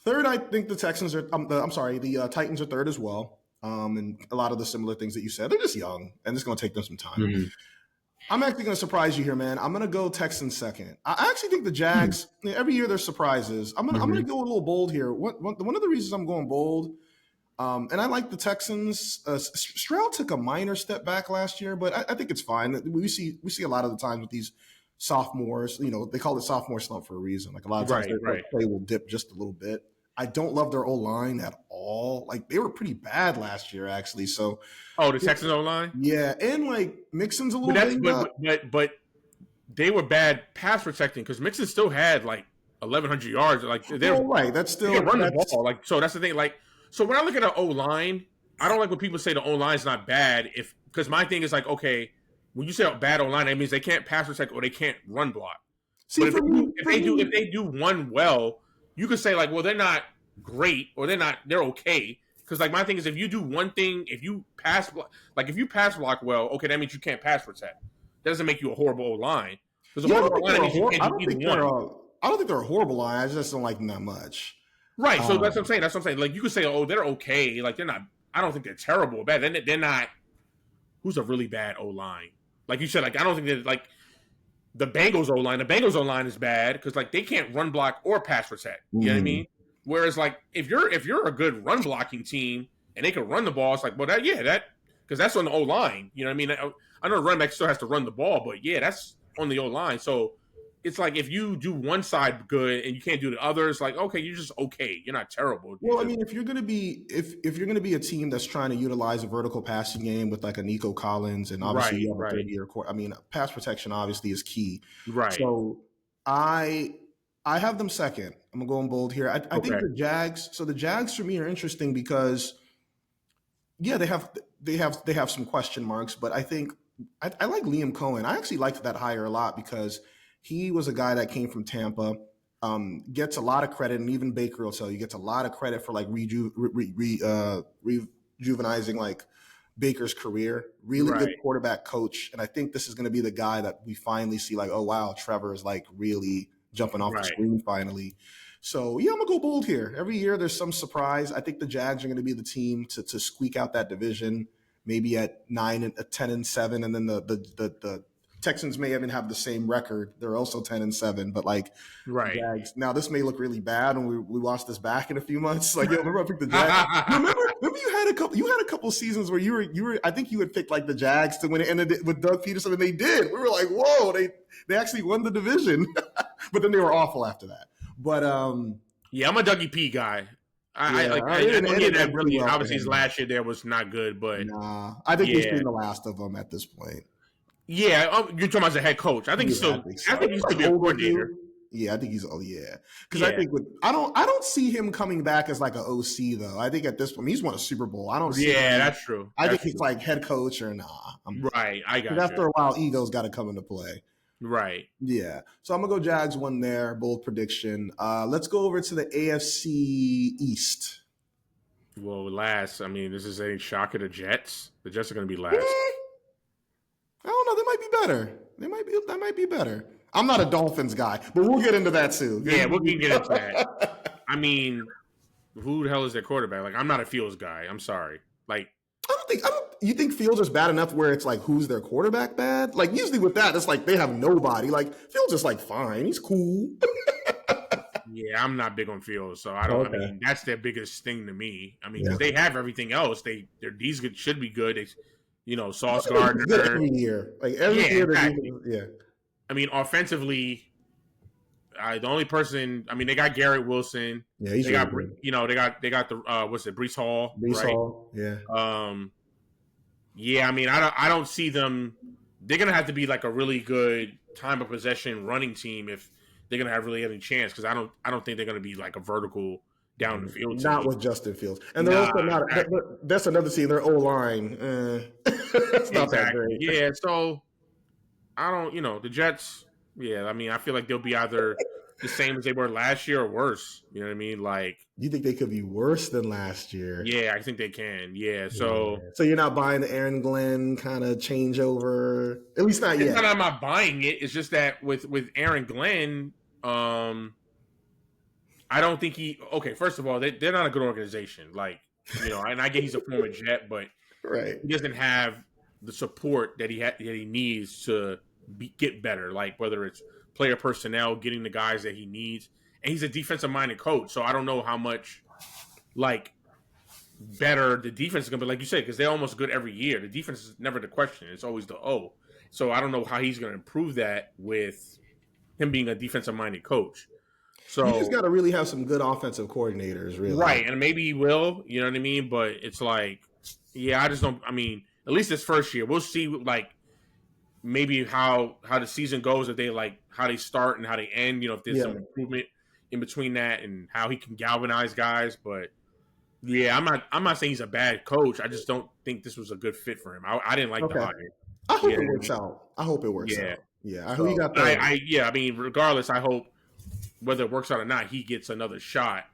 Third, I think the Texans are. The Titans are third as well. And a lot of the similar things that you said. They're just young, and it's going to take them some time. Mm-hmm. I'm actually going to surprise you here, man. I'm going to go Texans second. I actually think the Jags. Every year there's surprises. I'm going to go a little bold here. One of the reasons I'm going bold, and I like the Texans. Stroud took a minor step back last year, but I think it's fine. We see a lot of the times with these sophomores, you know, they call it sophomore slump for a reason. Like a lot of times their play will dip just a little bit. I don't love their O-line at all. Like they were pretty bad last year, actually. So, the Texans O-line, yeah, and like Mixon's a little but they were bad pass protecting because Mixon still had like 1,100 yards. Like they're right. That's still run the ball. Like so, that's the thing. Like so, when I look at an O-line, I don't like when people say the O-line is not bad. Because my thing is like, okay, when you say a bad O-line, that means they can't pass protect or they can't run block. See, but if they do one well, you could say like, well, they're not great or they're okay. Because like my thing is, if you do one thing, if you pass block, like if you pass block well, okay, that means you can't pass protect. That doesn't make you a horrible O line. Because a Yeah, I don't horrible think O line they're a means you hor- can't I do don't either think they're one. a, I don't think they're a horrible line. I just don't like them that much. Right. So that's what I'm Um, saying. That's what I'm saying. Like you could say, oh, they're okay. Like they're not. I don't think they're terrible or bad. They're not. Who's a really bad O line? Like you said, like I don't think that like the Bengals O line. The Bengals O line is bad because like they can't run block or pass protect. You know what I mhm. mean? Whereas like if you're a good run blocking team and they can run the ball, it's like well that because that's on the O line. You know what I mean? I know the running back still has to run the ball, but yeah, that's on the O line. So it's like if you do one side good and you can't do the other, it's like okay, you're just okay. You're not terrible. You Well, I just mean, if you're gonna be a team that's trying to utilize a vertical passing game with like a Nico Collins, and obviously right, you have a right, 30-year core. I mean, pass protection obviously is key. right. So I I have them second. I'm gonna go in bold here. I think Okay, the Jags. So the Jags for me are interesting because yeah, they have some question marks, but I think I like Liam Cohen. I actually liked that hire a lot because he was a guy that came from Tampa, gets a lot of credit, and even Baker will tell you gets a lot of credit for like rejuvenizing like Baker's career. Really good right, quarterback coach, and I think this is going to be the guy that we finally see like, oh wow, Trevor is like really jumping off the right, screen finally. So yeah, I'm gonna go bold here. Every year there's some surprise. I think the Jags are gonna be the team to squeak out that division, maybe at 10-7, and then the Texans may even have the same record. They're also 10-7, but like the right. Jags. Now this may look really bad when we watch this back in a few months. Like, yo, remember I picked the Jags. Remember you had a couple seasons where you were I think you had picked like the Jags to win it, and with Doug Peterson, and they did. We were like, whoa, they actually won the division, but then they were awful after that. But Yeah, I'm a Dougie P guy. I yeah, like. I it know he didn't had end really well for obviously his him. last year there was not good, but Nah, I think we've yeah, seen the last of them at this point. yeah. You're talking about as a head coach. I think he's Yeah, I still. think I so. think He's he's still like be a older coordinator. too. Yeah, I think he's yeah. Because I Yeah, think I don't see him coming back as like an OC though. I think at this point he's won a Super Bowl. I don't see yeah. him. That's true. I think That's he's true. like head coach or nah. Right. I 'Cause got you. after a while, ego's got to come into play. Right. Yeah. So I'm gonna go Jags one there. Bold prediction. Let's go over to the AFC East. Well, last. I mean, this is a shock of the Jets. The Jets are going to be last. I don't know. They might be better. That might be better. I'm not a Dolphins guy, but we'll get into that soon. Yeah, we can get into that. I mean, who the hell is their quarterback? Like, I'm not a Fields guy. I'm sorry. Like, You think Fields is bad enough where it's like who's their quarterback bad? Like usually with that, it's like they have nobody. Like Fields is like fine, he's cool. yeah, I'm not big on Fields, so I don't. I Okay. mean, that's their biggest thing to me. I mean, Yeah. because they have everything else. Their D's should be good. They, Sauce It's good Gardner. every year. Like every Yeah, year exactly. yeah. I mean, offensively, the only person. I mean, they got Garrett Wilson. Yeah, he's They really got good. they got the what's it, Brees Hall, Brees right? Hall, yeah. Yeah, I mean, I don't see them. They're gonna have to be like a really good time of possession running team if they're gonna have really any chance. Because I don't think they're gonna be like a vertical down the field Not team. with Justin Fields. And they're Nah, also not exactly. that's another team, their O line. It's not that Exactly. great. Yeah. So I don't. The Jets. Yeah. I mean, I feel like they'll be either the same as they were last year or worse. You know what I mean? Like, You think they could be worse than last year? yeah, I think they can. Yeah. Yeah. So So you're not buying the Aaron Glenn kind of changeover, at least not it's yet. not I'm not buying it. It's just that with Aaron Glenn, I don't think he. Okay, first of all, they're not a good organization. Like, and I get he's a former Jet, but Right. he doesn't have the support that he needs to get better. Like whether it's player personnel, getting the guys that he needs, and he's a defensive minded coach. So I don't know how much like better the defense is going to be. Like you said, because they're almost good every year. The defense is never the question; it's always the O. So I don't know how he's going to improve that with him being a defensive minded coach. You just So got to really have some good offensive coordinators, really. right, and maybe he will. You know what I mean? But it's like, yeah, I just don't. I mean, at least this first year, we'll see. Like maybe how the season goes, if they like how they start and how they end. If there's Yeah. some improvement in between that and how he can galvanize guys. But yeah, I'm not saying he's a bad coach. I just don't think this was a good fit for him. I didn't like the Okay. hire. I hope Yeah, it works out. I hope it works yeah. out. Yeah. Who you So got there? I mean, regardless, I hope whether it works out or not, he gets another shot.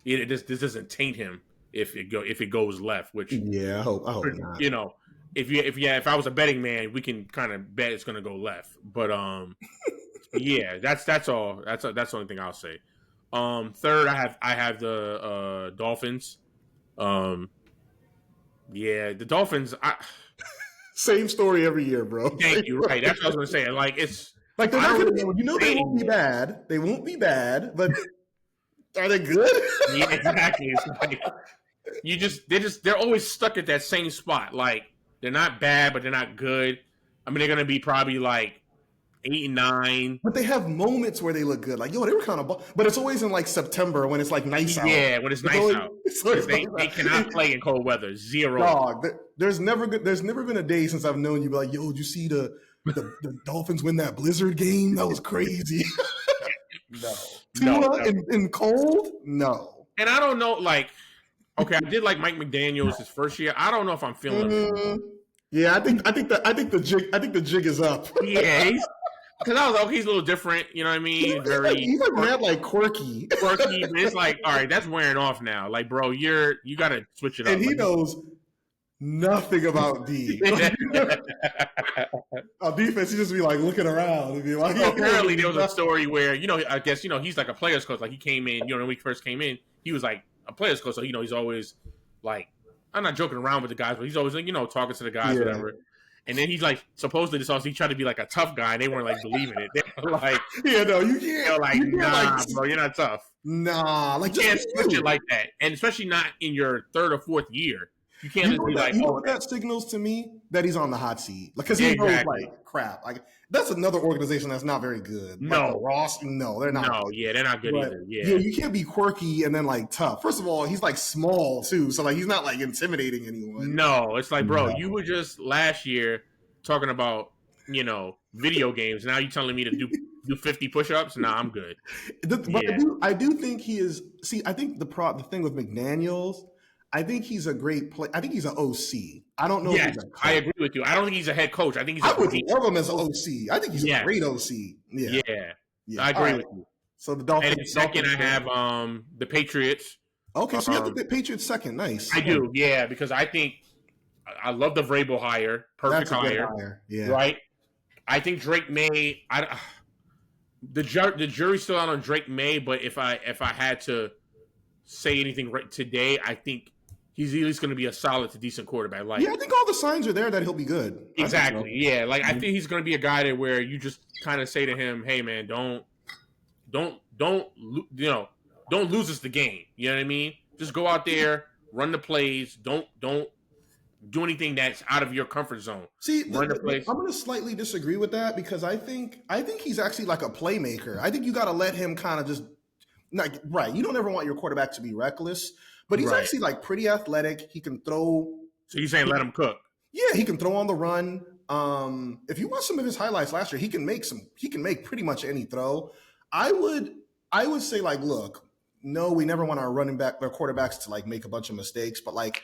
This doesn't taint him if it goes left. Which Yeah, I hope not. you know, if I was a betting man, we can kind of bet it's going to go left. But yeah, that's all. That's the only thing I'll say. Third, I have the Dolphins. Yeah, the Dolphins. Same story every year, bro. Thank you. Right, that's what I was going to say. Like it's like they're not gonna, you know, they won't be bad. They won't be bad, but are they good? Yeah, exactly. It's like they're always stuck at that same spot. Like they're not bad, but they're not good. I mean, they're going to be probably like 8 and 9. But they have moments where they look good. Like, yo, they were kind of, but it's always in like September when it's like nice out. Yeah, when it's nice out. They cannot play in cold weather. Zero. Dog, there's never been a day since I've known you be like, yo, did you see the Dolphins win that Blizzard game? That was crazy. No. Tua in cold? No. And I don't know, like, okay, I did like Mike McDaniels his first year. I don't know if I'm feeling it. Yeah, I think the jig is up. Yeah, because I was like, okay, he's a little different, you know what I mean? He's like mad, like quirky. But it's like, all right, that's wearing off now. Like, bro, you got to switch it up. And he knows nothing about D. On defense, he just be like looking around and be like. So apparently, there was a story where I guess he's like a player's coach. Like he came in, when he first came in, he was like a player's coach. So he's always like, I'm not joking around with the guys, but he's always like talking to the guys, whatever. And then he's like, supposedly this also he tried to be like a tough guy, and they weren't like believing it. They were like, yeah, no, you can't. They're like, nah, bro, you're not tough. Nah, like you can't switch it like that, and especially not in your third or fourth year. You can't just be like, oh, that signals to me that he's on the hot seat because he knows like crap. Like that's another organization that's not very good. No, like Ross, no, they're not. No, yeah, they're not good either. Yeah, you can't be quirky and then like tough. First of all, he's like small too, so like he's not like intimidating anyone. No, it's like, bro, you were just last year talking about video games. Now you telling me to do 50 push-ups? Nah, I'm good. But I do think he is. See, I think the thing with McDaniels. I think he's a great player. I think he's an OC. I don't know. Yes, I agree with you. I don't think he's a head coach. I think he's. I would love him as an OC. I think he's a great OC. Yeah, I agree with you. So the Dolphins. And second, I have the Patriots. Okay, so you have the Patriots second. Nice. I do, yeah, because I think I love the Vrabel hire. Perfect hire. Yeah. Right. I think Drake May. The jury's still out on Drake May, but if I had to say anything right today, I think he's at least going to be a solid to decent quarterback. Like, I think all the signs are there that he'll be good. Exactly. Yeah. Like I think he's going to be a guy that where you just kind of say to him, "Hey, man, don't lose us the game." You know what I mean? Just go out there, run the plays. Don't do anything that's out of your comfort zone. See, I'm going to slightly disagree with that because I think he's actually like a playmaker. I think you got to let him kind of just right. You don't ever want your quarterback to be reckless. But he's actually like pretty athletic. He can throw. So you're saying let him cook? Yeah, he can throw on the run. If you watch some of his highlights last year, he can make pretty much any throw. I would say like, look, no, we never want our quarterbacks to like make a bunch of mistakes, but like,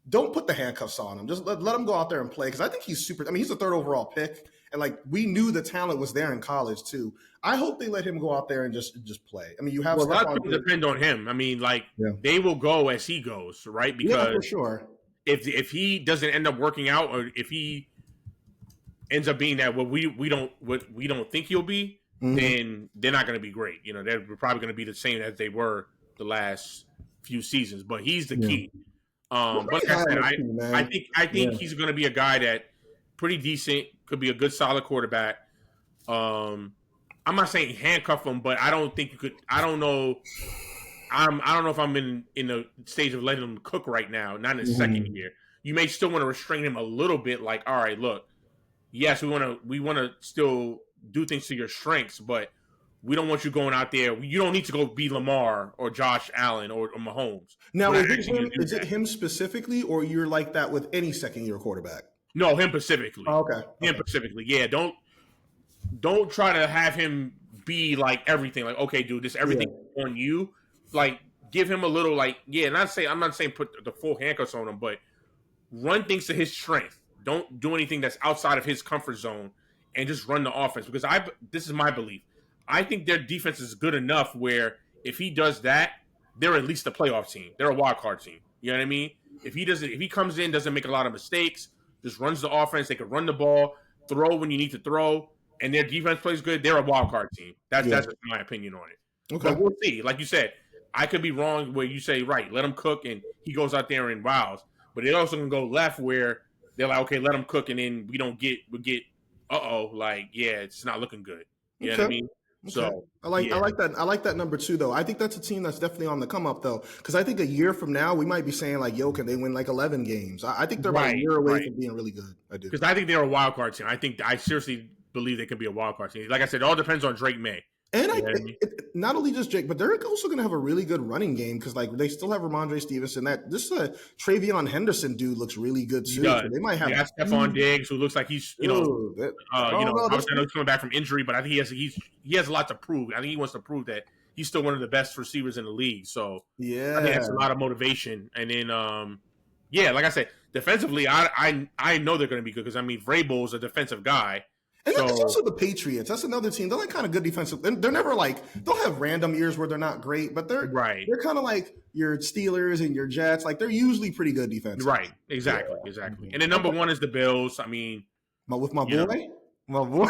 don't put the handcuffs on him. Just let him go out there and play because I think he's super. I mean, he's the third overall pick, and like we knew the talent was there in college too. I hope they let him go out there and just play. I mean, you have a lot of people depend on him. I mean, like they will go as he goes, right? Because for sure, if he doesn't end up working out, or if he ends up being that what we don't think he'll be, then they're not going to be great. They're probably going to be the same as they were the last few seasons. But he's the key. But like I said, I think he's going to be a guy that pretty decent, could be a good solid quarterback. I'm not saying handcuff him, but I don't think you could. I don't know. I don't know if I'm in the stage of letting him cook right now. Not in his second year. You may still want to restrain him a little bit. Like, all right, look, yes, we want to still do things to your strengths, but we don't want you going out there. You don't need to go be Lamar or Josh Allen or Mahomes. Now, is it him specifically, or you're like that with any second-year quarterback? No, him specifically. Oh, okay. Him specifically. Yeah, don't try to have him be like everything. Like, okay, dude, this everything on you. Like, give him a little like, I'm not saying put the full handcuffs on him, but run things to his strength. Don't do anything that's outside of his comfort zone, and just run the offense. Because this is my belief. I think their defense is good enough where if he does that, they're at least a playoff team. They're a wild card team. You know what I mean? If he comes in, doesn't make a lot of mistakes, just runs the offense, they can run the ball, throw when you need to throw, and their defense plays good, they're a wild card team. That's just my opinion on it. Okay. But we'll see. Like you said, I could be wrong where you say, right, let him cook and he goes out there and wows. But it also can go left where they're like, okay, let him cook, and then we like, yeah, it's not looking good. You know what I mean? Okay. So I like that number 2 though. I think that's a team that's definitely on the come up though, because I think a year from now we might be saying like, yo, can they win like 11 games? I think they're about a year away from being really good. I do, because I think they're a wild card team. I seriously believe they can be a wild card team. Like I said, it all depends on Drake May. And not only just Jake, but they're also going to have a really good running game because like they still have Ramondre Stevenson. This Travion Henderson dude looks really good too. So they might have Stephon Diggs, who looks like he's obviously I know he's coming back from injury, but I think he has a lot to prove. I think he wants to prove that he's still one of the best receivers in the league. So I think that's a lot of motivation. And then like I said, defensively, I know they're going to be good because I mean Vrabel's a defensive guy. And it's also the Patriots. That's another team. They're like kind of good defensive. They're never like they'll have random years where they're not great, but they're kind of like your Steelers and your Jets. Like they're usually pretty good defense. Right. Exactly. And then number 1 is the Bills. I mean, with my boy.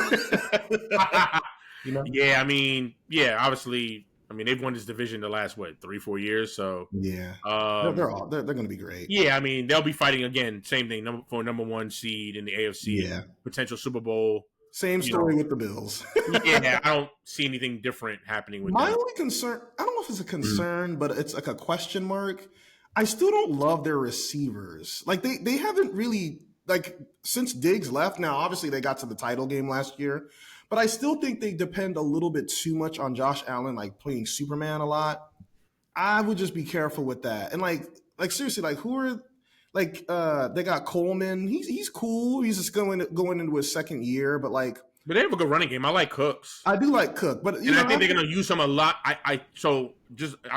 Yeah. I mean, obviously. I mean, they've won this division the last 3-4 years. So they're going to be great. Yeah, I mean, they'll be fighting again. Same thing for number 1 seed in the AFC. Yeah, potential Super Bowl. Same story with the Bills. Yeah, I don't see anything different happening with my them. only concern. I don't know if it's a concern, but it's like a question mark. I still don't love their receivers. Like they haven't really like since Diggs left. Now, obviously, they got to the title game last year. But I still think they depend a little bit too much on Josh Allen, like playing Superman a lot. I would just be careful with that. And like seriously, like who are like they got Coleman. He's cool. He's just going into his second year, but they have a good running game. I like Cooks. I do like Cook, but I think they're gonna use him a lot. I've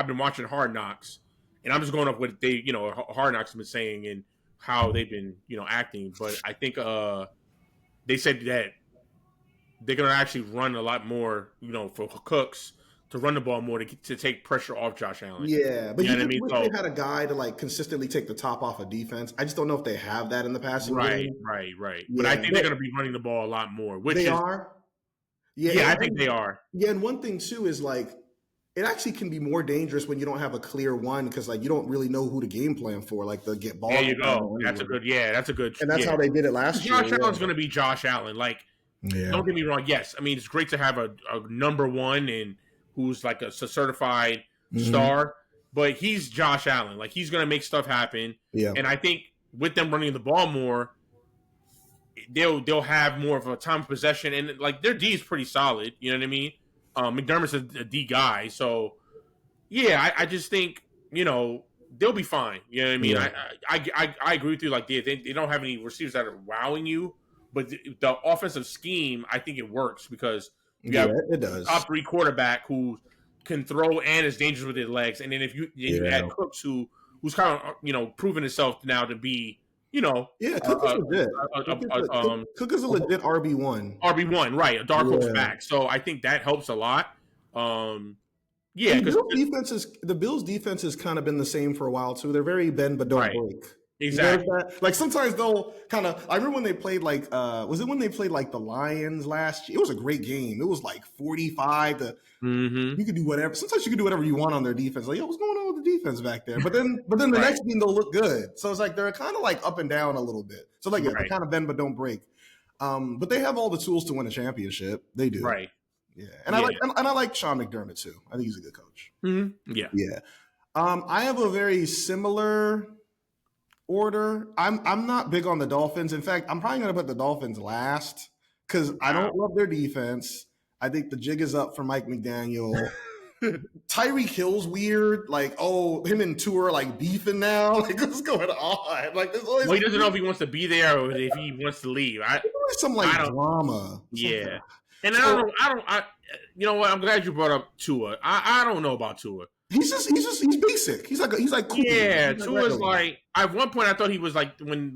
been watching Hard Knocks, and I'm just going up with Hard Knocks have been saying and how they've been acting. But I think they said that they're going to actually run a lot more, for Cooks to run the ball more to take pressure off Josh Allen. Yeah, but wish they had a guy to consistently take the top off of defense. I just don't know if they have that in the passing game. Right. Yeah, but I think they're going to be running the ball a lot more. Are? Yeah, I think they are. Yeah, and one thing too is it actually can be more dangerous when you don't have a clear one because you don't really know who to game plan for, the get ball. There you go. That's a good. And that's how they did it last year. Josh Allen's going to be Josh Allen. Don't get me wrong. Yes, I mean it's great to have a number 1 and who's like a certified star, but he's Josh Allen. He's going to make stuff happen. Yeah. And I think with them running the ball more, they'll have more of a time of possession, and their D is pretty solid. You know what I mean? McDermott's a D guy, so yeah, I just think they'll be fine. You know what I mean? Yeah. I agree with you. They don't have any receivers that are wowing you. But the offensive scheme, I think it works because you have it does. Top 3 quarterback who can throw and is dangerous with his legs, and then if you add Cooks who's kind of proven himself now to be Cook is legit. Cook is a legit RB1. RB1, right? A dark horse back. So I think that helps a lot. Because the Bills' defense has kind of been the same for a while too. They're very bend but don't break. Exactly. Sometimes they'll kind of. I remember when they played was it when they played the Lions last year? It was a great game. It was 45 to. Mm-hmm. You could do whatever. Sometimes you can do whatever you want on their defense. What's going on with the defense back there? But then the next game they'll look good. So it's they're kind of up and down a little bit. So they kind of bend but don't break. But they have all the tools to win a championship. They do. Right. Yeah, and I like Sean McDermott too. I think he's a good coach. Mm-hmm. Yeah. Yeah. I have a very similar order. I'm not big on the Dolphins. In fact, I'm probably going to put the Dolphins last because I don't love their defense. I think the jig is up for Mike McDaniel. Tyreek Hill's weird. Him and Tua are beefing now. What's going on? There's always he doesn't know if he wants to be there or if he wants to leave. There's some drama. Yeah. And you know what? I'm glad you brought up Tua. I don't know about Tua. He's basic. He's cool. Yeah, Tua's at one point I thought he was when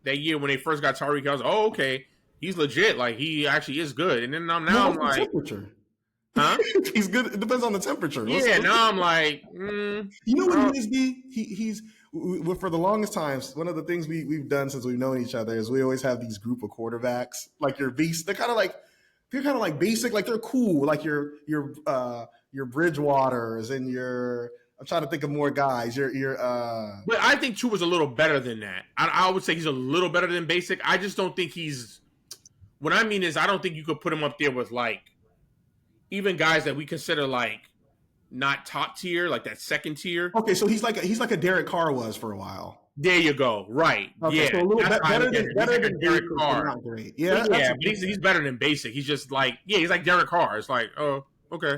that year when they first got Tyreek, I was okay, he's legit. He actually is good. And then I'm temperature. Huh? He's good. It depends on the temperature. Yeah, now I'm you know what he is, D? He's for the longest times, one of the things we've done since we've known each other is we always have these group of quarterbacks. Like your beast, they're kind of like basic, like they're cool, like your Bridgewaters and your. I'm trying to think of more guys. But I think Tua was a little better than that. I would say he's a little better than basic. I just don't think he's. What I mean is, I don't think you could put him up there with like even guys that we consider like not top tier, like that second tier. Okay, so he's like a Derek Carr was for a while. There you go. Right. Okay, yeah. so a little better than Derek Carr. Not great. Yeah, but he's better than basic. He's just like he's like Derek Carr. It's like, oh, okay.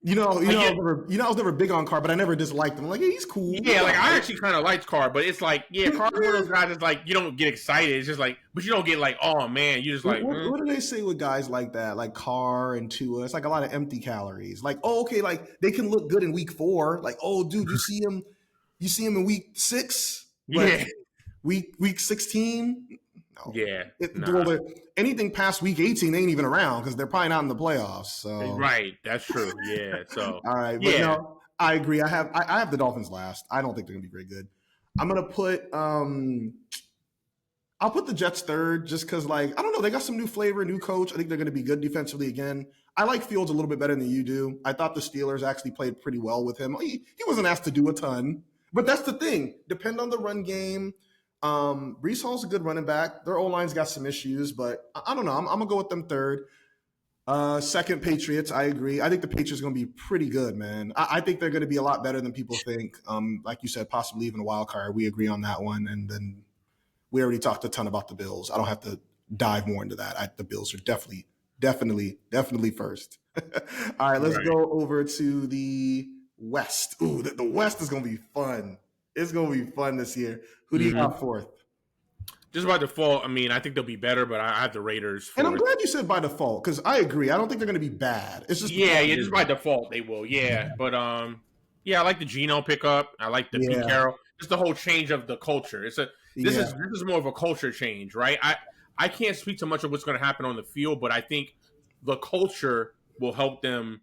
I was never big on Carr, but I never disliked him. Like, yeah, he's cool. Yeah, like I actually kind of liked Carr, but it's like, Carr's one of those guys that's like you don't get excited. It's just like, but you don't get like, oh man, you just like. What do they say with guys like that, like Carr and Tua? It's like a lot of empty calories. Like, oh, okay, like they can look good in week 4. Like, oh, dude, you see him in week 6. Yeah. Week 16. No. Yeah. Anything past week 18 ain't even around because they're probably not in the playoffs. So right, that's true. Yeah. So all right, but no, I agree. I have the Dolphins last. I don't think they're gonna be very good. I'm gonna put I'll put the Jets third just because like I don't know, they got some new flavor, new coach. I think they're gonna be good defensively again. I like Fields a little bit better than you do. I thought the Steelers actually played pretty well with him. He wasn't asked to do a ton, but that's the thing. Depend on the run game. Brees Hall's a good running back. Their O-line's got some issues, but I don't know. I'm gonna go with them third. Second, Patriots. I agree. I think the Patriots are gonna be pretty good, man. I think they're gonna be a lot better than people think. Like you said, possibly even a wild card. We agree on that one. And then we already talked a ton about the Bills. I don't have to dive more into that. The Bills are definitely first. All right, let's go over to the West. Ooh, the West is gonna be fun. It's going to be fun this year. Who do you got fourth? Just by default, I mean, I think they'll be better, but I have the Raiders fourth. And I'm glad you said by default because I agree. I don't think they're going to be bad. It's just just by default they will. Yeah, but I like the Geno pickup. I like the Pete Carroll. Just the whole change of the culture. This is more of a culture change, right? I can't speak to much of what's going to happen on the field, but I think the culture will help them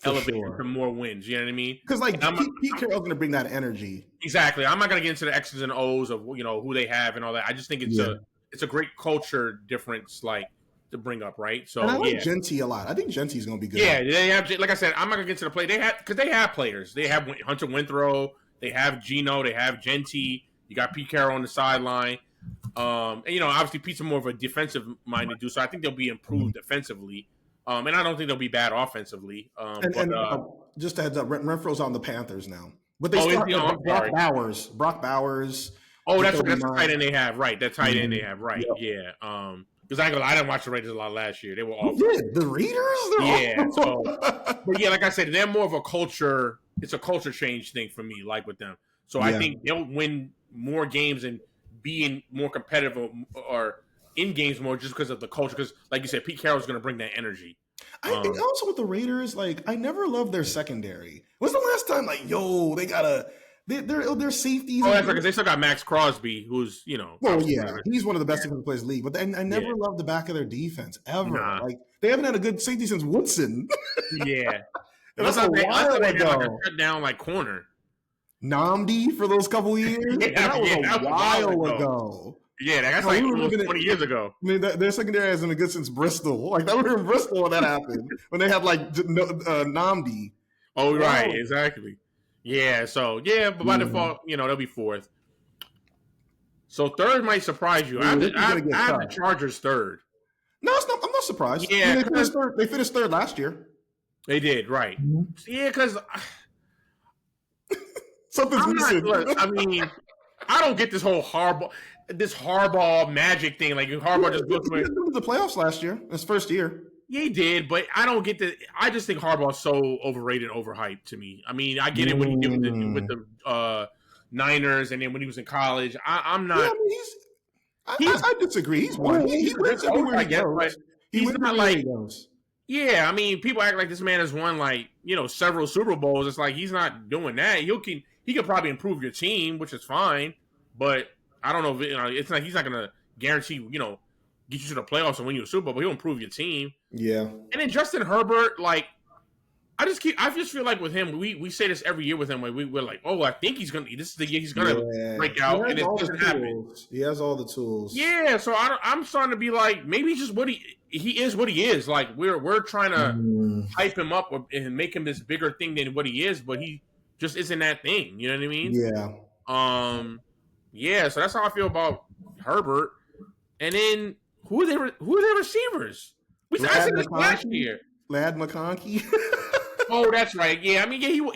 elevate to more wins. You know what I mean? Because like Pete Carroll's going to bring that energy. Exactly. I'm not going to get into the X's and O's of who they have and all that. I just think it's a great culture difference, like to bring up, right? So and I like Genty a lot. I think Genty's going to be good. Yeah, they have. Like I said, I'm not going to get into the play. They have players. They have Hunter Winthrow. They have Geno. They have Genty. You got Pete Carroll on the sideline. And obviously Pete's more of a defensive minded dude, so I think they'll be improved defensively. And I don't think they'll be bad offensively. Just a heads up, Renfro's on the Panthers now. But they still have Brock Bowers. Oh, that's the tight end they have, right. That tight end they have, right. Yep. Yeah. Because I didn't watch the Raiders a lot last year. They were awful. You did? The Raiders? But yeah, like I said, they're more of a culture. It's a culture change thing for me, like with them. So I think they'll win more games and be more competitive or in games more just because of the culture. Because, like you said, Pete Carroll's going to bring that energy. I think also with the Raiders, like I never loved their secondary. When's the last time, their safeties? Oh, that's right, because they still got Max Crosby, who's Well, yeah, he's one of the best defensive players in the league. But I never loved the back of their defense ever. Nah. Like they haven't had a good safety since Woodson. Yeah, that's a while ago. Like a cut down like corner. Namdi for those couple years. That was a while ago. Yeah, that's like almost 20 years ago. I mean, their secondary hasn't been good since Bristol. Like, that was in Bristol when that happened. When they had, like, Namdi. Oh, right. Wow. Exactly. Yeah, so, but by default, they'll be fourth. So, third might surprise you. I have the Chargers third. No, I'm not surprised. Yeah. I mean, they finished third last year. They did, right. Mm-hmm. Yeah, because... Something's missing. I mean, I don't get this whole Harbaugh magic thing. Like Harbaugh just goes to the playoffs last year. His first year. Yeah, he did, but I don't get the. I just think Harbaugh's so overrated, overhyped to me. I mean, I get it when he did with the Niners, and then when he was in college. I'm not. Yeah, I disagree. He's won. He wins everywhere he goes. He's not like. Yeah, I mean, people act like this man has won several Super Bowls. It's like he's not doing that. He could probably improve your team, which is fine, but I don't know if it's like he's not going to guarantee, get you to the playoffs and win you a Super Bowl, but he'll improve your team. Yeah. And then Justin Herbert, I I just feel like with him, we say this every year with him. Like we're like, oh, I think this is the year he's gonna break out, and it doesn't happen. He has all the tools. Yeah, so I'm starting to be like, maybe just what he is what he is. Like we're trying to hype him up and make him this bigger thing than what he is, but he just isn't that thing. You know what I mean? Yeah. Yeah. So that's how I feel about Herbert. And then who are their receivers? I said this last year. Ladd McConkey. Oh, that's right. Yeah, I mean, yeah, you know what?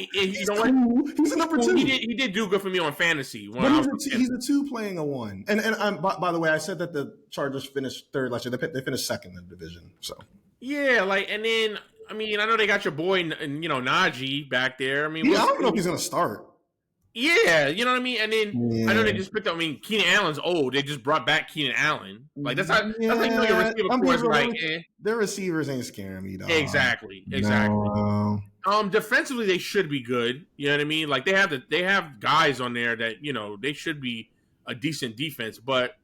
He's a number 2. He did do good for me on fantasy. But he's a 2 playing a 1. And by the way, I said that the Chargers finished 3rd last year. They finished 2nd in the division. So yeah, like, and then I mean, I know they got your boy, Najee back there. I mean, I don't know if he's gonna start. Yeah, you know what I mean. And then I know they just picked up. I mean, Keenan Allen's old. They just brought back Keenan Allen. Like that's how you know your receiver core is like. Their receivers ain't scaring me, dog. Exactly. No. Defensively they should be good. You know what I mean? Like they have guys on there that they should be a decent defense. But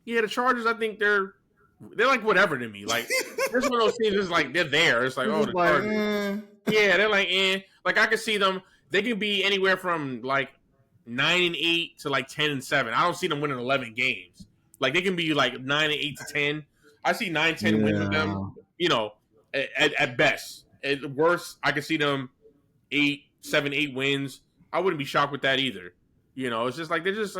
yeah, the Chargers, I think they're like whatever to me. Like this one of those teams is like they're there. It's like the Chargers. Yeah, they're like Like I can see them. They can be anywhere from like 9-8 to like 10-7. I don't see them winning 11 games. Like they can be like 9-8 to 10. I see 9-10 wins with them. At best. At worst, I could see them 7-8 wins. I wouldn't be shocked with that either. It's just like they're just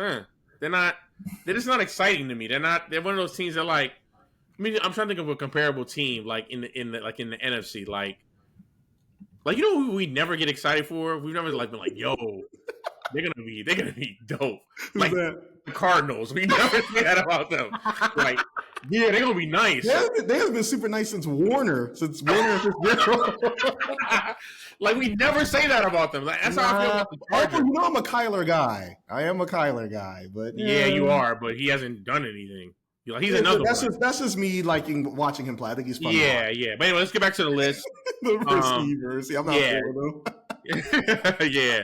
just not exciting to me. They're one of those teams that like. I mean, I'm trying to think of a comparable team like in the NFC like who we never get excited for. We've never been like, yo, they're gonna be dope. Like the Cardinals, we never say that about them. Like, yeah, they're gonna be nice. They have been super nice since Warner. Like we never say that about them. Like, that's how I feel about the Chargers. I'm a Kyler guy. I am a Kyler guy, but yeah, you are. But he hasn't done anything. He's another. That's just me liking watching him play. I think he's fun. Yeah, yeah. But anyway, let's get back to the list. The receivers. I'm not them. Yeah.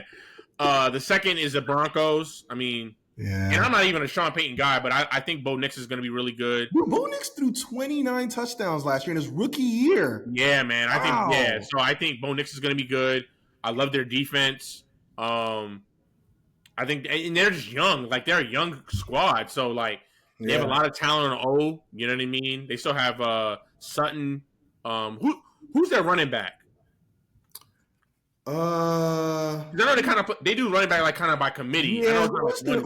The second is the Broncos. I mean, and I'm not even a Sean Payton guy, but I think Bo Nix is going to be really good. Dude, Bo Nix threw 29 touchdowns last year in his rookie year. Yeah, man. So I think Bo Nix is going to be good. I love their defense. I think, and they're just young. Like they're a young squad, so like. They have a lot of talent on O. You know what I mean? They still have Sutton. Who's their running back? I know they do running back like kind of by committee. Yeah, who's their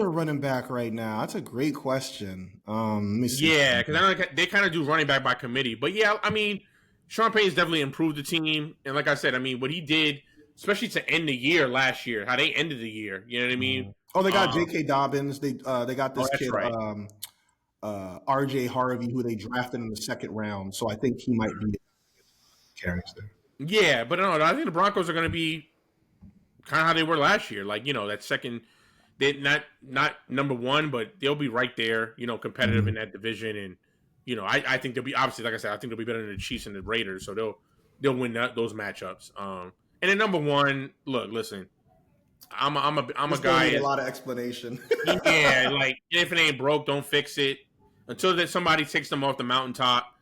running back right now? That's a great question. Let me see. Yeah, because I know they kind of do running back by committee. But yeah, I mean, Sean Payton's definitely improved the team, and like I said, I mean, what he did, especially to end the year last year, how they ended the year. You know what I mean? Oh, they got J.K. Dobbins. They got this kid, right. R.J. Harvey, who they drafted in the 2nd round. So I think he might be carries there. Yeah, but no, I think the Broncos are going to be kind of how they were last year. Like that second, they not number 1, but they'll be right there. Competitive in that division, and I think they'll be obviously, like I said, I think they'll be better than the Chiefs and the Raiders. So they'll win those matchups. And then number 1, listen. I'm a guy. A lot of explanation. Yeah, like if it ain't broke, don't fix it. Until that somebody takes them off the mountaintop,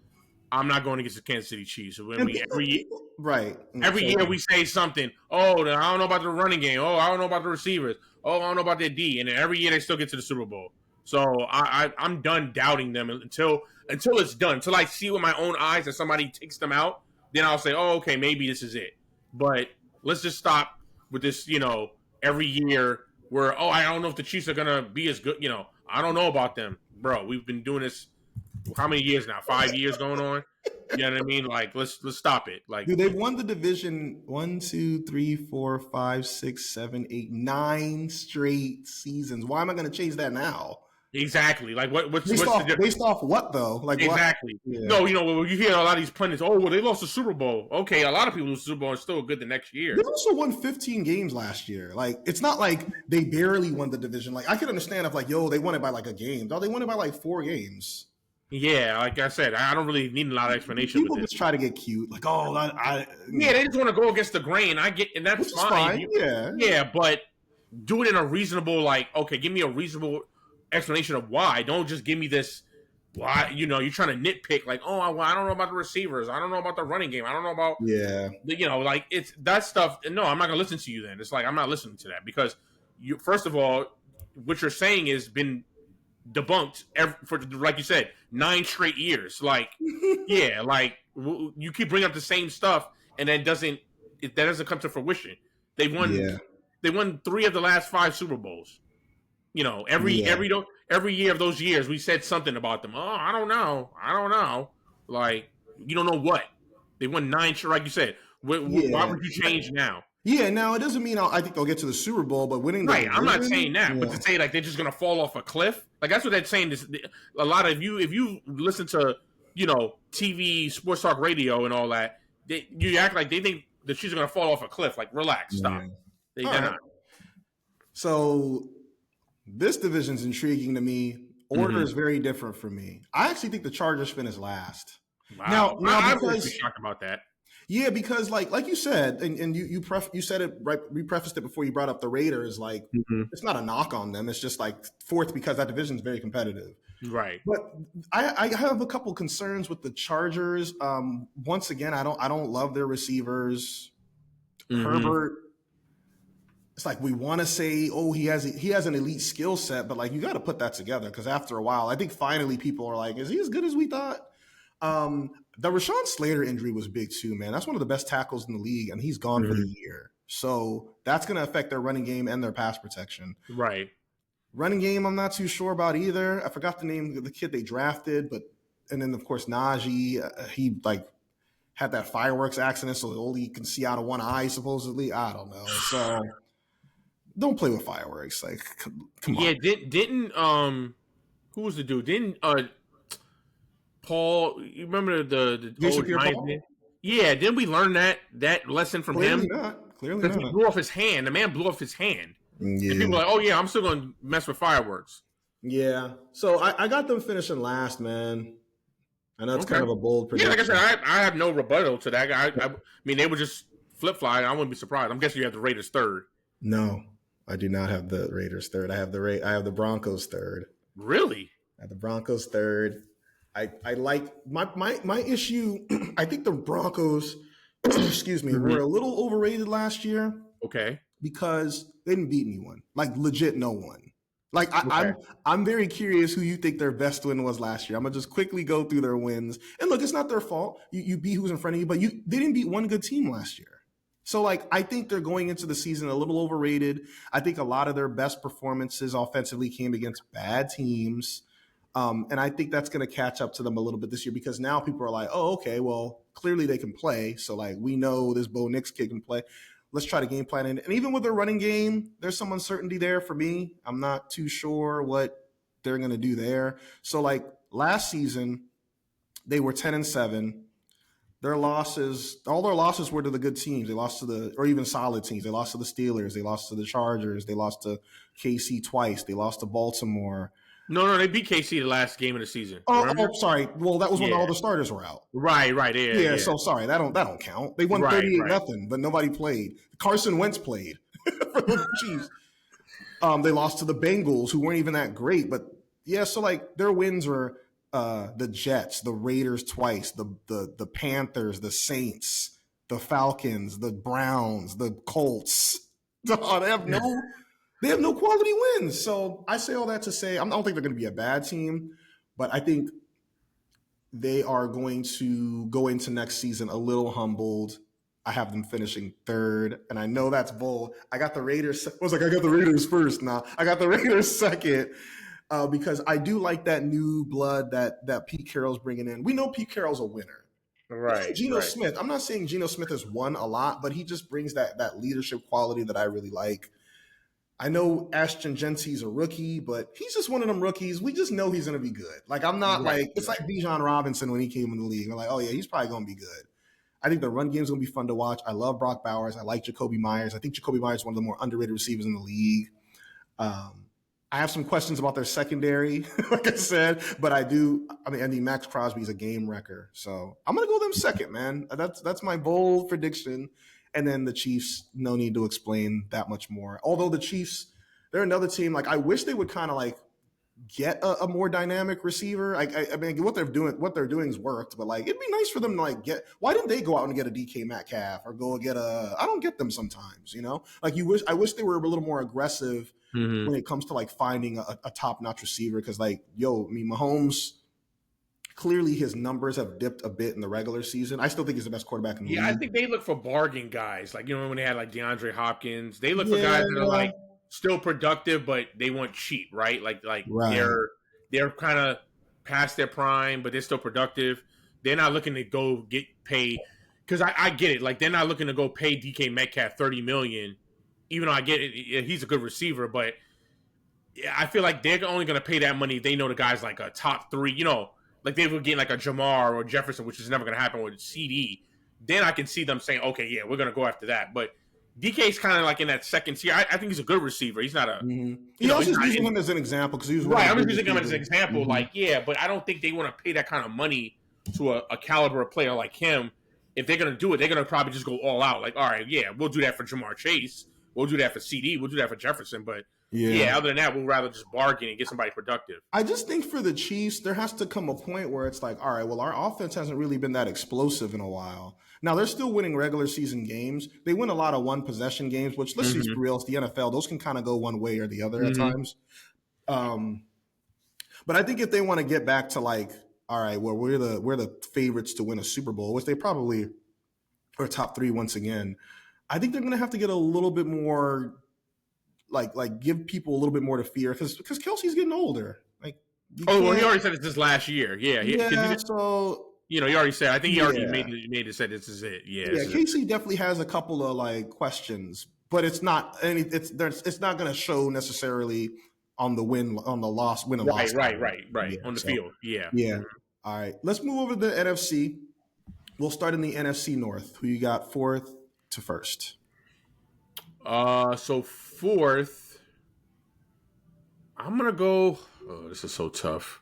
I'm not going against the Kansas City Chiefs. Every year we say something. Oh, I don't know about the running game. Oh, I don't know about the receivers. Oh, I don't know about their D. And then every year they still get to the Super Bowl. So I'm done doubting them until it's done. Until I see with my own eyes that somebody takes them out, then I'll say, oh, okay, maybe this is it. But let's just stop with this. Every year where I don't know if the Chiefs are gonna be as good. I don't know about them, bro. We've been doing this how many years now? 5 years going on. You know what I mean? Like let's stop it. Like, dude, they've won the division 1, 2, 3, 4, 5, 6, 7, 8, 9 straight seasons. Why am I gonna change that now? Exactly. Like what's the difference? Based off what though? Like exactly. What? Yeah. No, you hear a lot of these pundits. Oh, well, they lost the Super Bowl. Okay, a lot of people lose the Super Bowl and still good the next year. They also won 15 games last year. Like it's not like they barely won the division. Like I could understand if like they won it by like a game. No, they won it by like 4 games. Yeah, like I said, I don't really need a lot of explanation. People just try to get cute, like they just want to go against the grain. I get, and that's fine. Yeah, but do it in a reasonable, like, okay, give me a reasonable explanation of why. Don't just give me this why, you're trying to nitpick like, oh, well, I don't know about the receivers, I don't know about the running game, I don't know about Yeah, like it's that stuff. No, I'm not gonna listen to you. Then it's like I'm not listening to that because you. First of all, what you're saying has been debunked for, like you said, 9 straight years. Like, yeah, like you keep bringing up the same stuff, and then that doesn't come to fruition. They won. yeah, They won 3 of the last 5 Super Bowls. Every yeah, every year of those years, we said something about them. Oh, I don't know. I don't know. Like, you don't know what they won 9. Like you said, why yeah. would you change now? Yeah, now it doesn't mean I think they'll get to the Super Bowl, but winning the Right, I'm not division, saying that, but yeah, to say like they're just gonna fall off a cliff, like that's what they're saying. This a lot of you, if you listen to TV, sports talk radio, and all that, you act like they think that she's gonna fall off a cliff. Like, relax, stop. yeah. All They're right. not. So this division's intriguing to me. Order Mm-hmm. is very different for me. I actually think the Chargers finish last. Now, Wow, now I wouldn't be because shocked about that. yeah, because like you said, and you said it right. We prefaced it before you brought up the Raiders. Like, Mm-hmm. it's not a knock on them. It's just like fourth because that division is very competitive. Right. But I have a couple concerns with the Chargers. Once again, I don't love their receivers. Mm-hmm. Herbert. It's like we want to say, oh, he has an elite skill set, but like you got to put that together because after a while, I think finally people are like, is he as good as we thought? The Rashawn Slater injury was big too, man. That's one of the best tackles in the league, and he's gone for the year. So that's going to affect their running game and their pass protection. Right. Running game, I'm not too sure about either. I forgot the name of the kid they drafted, and then of course Najee, he like had that fireworks accident, so only he can see out of one eye supposedly. I don't know. So don't play with fireworks. Like, come on. Yeah. Didn't who was the dude? Didn't Paul? You remember the Jason old Pierre-Paul? Giants man? Yeah. Didn't we learn that lesson from Clearly him? not. Clearly Because he not. blew off his hand. The man blew off his hand. And Yeah. people are like, oh, yeah, I'm still going to mess with fireworks. Yeah. So I got them finishing last, man. I know it's kind of a bold Yeah, prediction. like I said, I have no rebuttal to that. I mean, they would just flip-fly. I wouldn't be surprised. I'm guessing you have the Raiders third. No, I do not have the Raiders third. I have the Broncos third. Really? I have the Broncos third. I like my issue. I think the Broncos, excuse me, were a little overrated last year. Okay. Because they didn't beat anyone, like legit no one. Like I'm very curious who you think their best win was last year. I'm gonna just quickly go through their wins. And look, it's not their fault. You beat who's in front of you, but they didn't beat one good team last year. So like I think they're going into the season a little overrated. I think a lot of their best performances offensively came against bad teams. And I think that's going to catch up to them a little bit this year because now people are like, oh, okay, well, clearly they can play. So like we know this Bo Nix kid can play. Let's try to game plan it. And even with their running game, there's some uncertainty there for me. I'm not too sure what they're going to do there. So like last season, they were 10-7. All their losses were to the good teams. They lost to or even solid teams. They lost to the Steelers. They lost to the Chargers. They lost to KC twice. They lost to Baltimore. No, they beat KC the last game of the season. Oh, sorry. Well, that was when all the starters were out. Right. Yeah. So sorry, that don't count. They won 38-0, but nobody played. Carson Wentz played for the Chiefs. They lost to the Bengals, who weren't even that great. But yeah, so like their wins were the Jets, the Raiders twice, the Panthers, the Saints, the Falcons, the Browns, the Colts. They have no quality wins. So I say all that to say I don't think they're going to be a bad team, but I think they are going to go into next season a little humbled. I have them finishing third, and I know that's bold. I got the Raiders. I was like, I got the Raiders first. Now I got the Raiders second because I do like that new blood that Pete Carroll's bringing in. We know Pete Carroll's a winner. Right. Geno Smith. I'm not saying Geno Smith has won a lot, but he just brings that leadership quality that I really like. I know Ashton Gentry's a rookie, but he's just one of them rookies. We just know he's going to be good. Like, I'm not it's like Bijan Robinson when he came in the league. We're like, oh, yeah, he's probably going to be good. I think the run game is going to be fun to watch. I love Brock Bowers. I like Jacoby Myers. I think Jacoby Myers is one of the more underrated receivers in the league. I have some questions about their secondary, like I said, but and Max Crosby is a game wrecker. So I'm going to go them second, man. That's my bold prediction. And then the Chiefs, no need to explain that much more. Although the Chiefs, they're another team. Like I wish they would kind of like get a more dynamic receiver. I mean, what they're doing's worked, but like it'd be nice for them to like get. Why didn't they go out and get a DK Metcalf or go get a? I don't get them sometimes. Like I wish they were a little more aggressive Mm-hmm. when it comes to like finding a top notch receiver. Because like, I mean, Mahomes. Clearly, his numbers have dipped a bit in the regular season. I still think he's the best quarterback in the Yeah, I league. think they look for bargain guys. Like, when they had like DeAndre Hopkins, they look for Yeah, guys that are like still productive, but they want cheap, right? Like right. they're kind of past their prime, but they're still productive. They're not looking to go get paid because I get it. Like they're not looking to go pay DK Metcalf $30 million, even though I get it. He's a good receiver, but I feel like they're only going to pay that money if they know the guy's like a top three. Like they would get like a Jamar or Jefferson, which is never going to happen with CD. Then I can see them saying, okay, yeah, we're going to go after that. But DK's kind of like in that second tier. I think he's a good receiver. He's not a. Mm-hmm. I was just using him as an example because he was right. I'm just using him as an example. Mm-hmm. Like, yeah, but I don't think they want to pay that kind of money to a caliber of player like him. If they're going to do it, they're going to probably just go all out. Like, all right, yeah, we'll do that for Jamar Chase. We'll do that for CD. We'll do that for Jefferson. But yeah, other than that, we'll rather just bargain and get somebody productive. I just think for the Chiefs, there has to come a point where it's like, all right, well, our offense hasn't really been that explosive in a while. Now, they're still winning regular season games. They win a lot of one-possession games, which, let's be real, it's the NFL. Those can kind of go one way or the other at times. But I think if they want to get back to like, all right, well, we're the favorites to win a Super Bowl, which they probably are top three once again, I think they're going to have to get a little bit more like give people a little bit more to fear because Kelsey's getting older. Like, well, he already said it's this last year. Yeah. So he already said. I think he already made it said this is it. Yeah. Casey definitely has a couple of like questions, but it's not it's not going to show necessarily on the win on the loss win and loss. Right. On the field. Yeah. Yeah. All right. Let's move over to the NFC. We'll start in the NFC North. Who you got fourth to first? So fourth, I'm gonna go. Oh, this is so tough.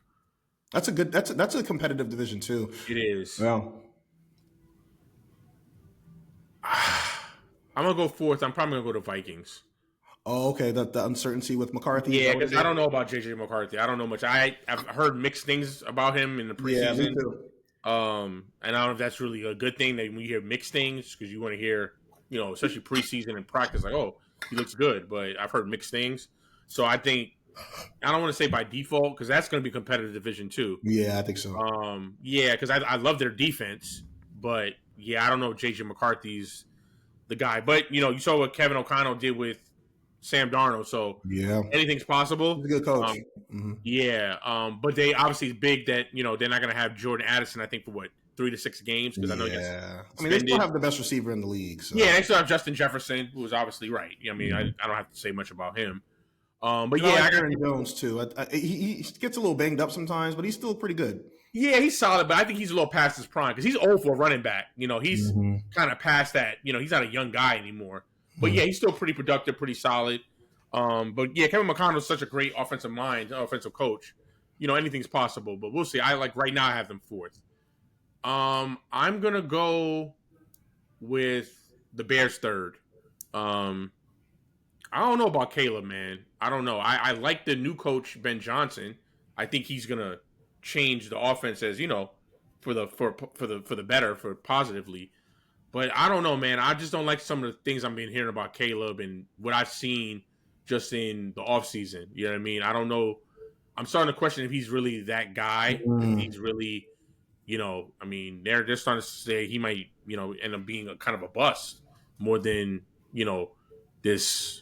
That's a competitive division too. It is. Well, I'm gonna go fourth. I'm probably gonna go to Vikings. Oh, okay. The uncertainty with McCarthy. Yeah, because I don't know about JJ McCarthy. I don't know much. I've heard mixed things about him in the preseason. Yeah, me too. And I don't know if that's really a good thing that when you hear mixed things because you want to hear, especially preseason and practice, like, oh, he looks good, but I've heard mixed things. So I think I don't want to say by default because that's going to be competitive division too. Yeah, I think so. Yeah, because I love their defense, but yeah, I don't know if JJ McCarthy's the guy. But you saw what Kevin O'Connell did with Sam Darnold, so yeah, anything's possible. He's a good coach. Yeah, but they obviously big that they're not going to have Jordan Addison. I think for 3 to 6 games because I know. Yeah, I mean they still have the best receiver in the league. So. Yeah, they still have Justin Jefferson, who was obviously right. I mean, I don't have to say much about him. But yeah, I got Aaron Jones too. He gets a little banged up sometimes, but he's still pretty good. Yeah, he's solid, but I think he's a little past his prime because he's old for a running back. He's kind of past that. He's not a young guy anymore. But yeah, he's still pretty productive, pretty solid. But yeah, Kevin McConnell is such a great offensive coach. Anything's possible, but we'll see. Right now I have them fourth. I'm gonna go with the Bears third. I don't know about Caleb, man. I don't know. I like the new coach Ben Johnson. I think he's gonna change the offense as for the better, for positively. But I don't know, man. I just don't like some of the things I'm hearing about Caleb and what I've seen just in the offseason. You know what I mean? I don't know. I'm starting to question if he's really that guy. If he's really, I mean, they're starting to say he might, end up being a kind of a bust more than, this,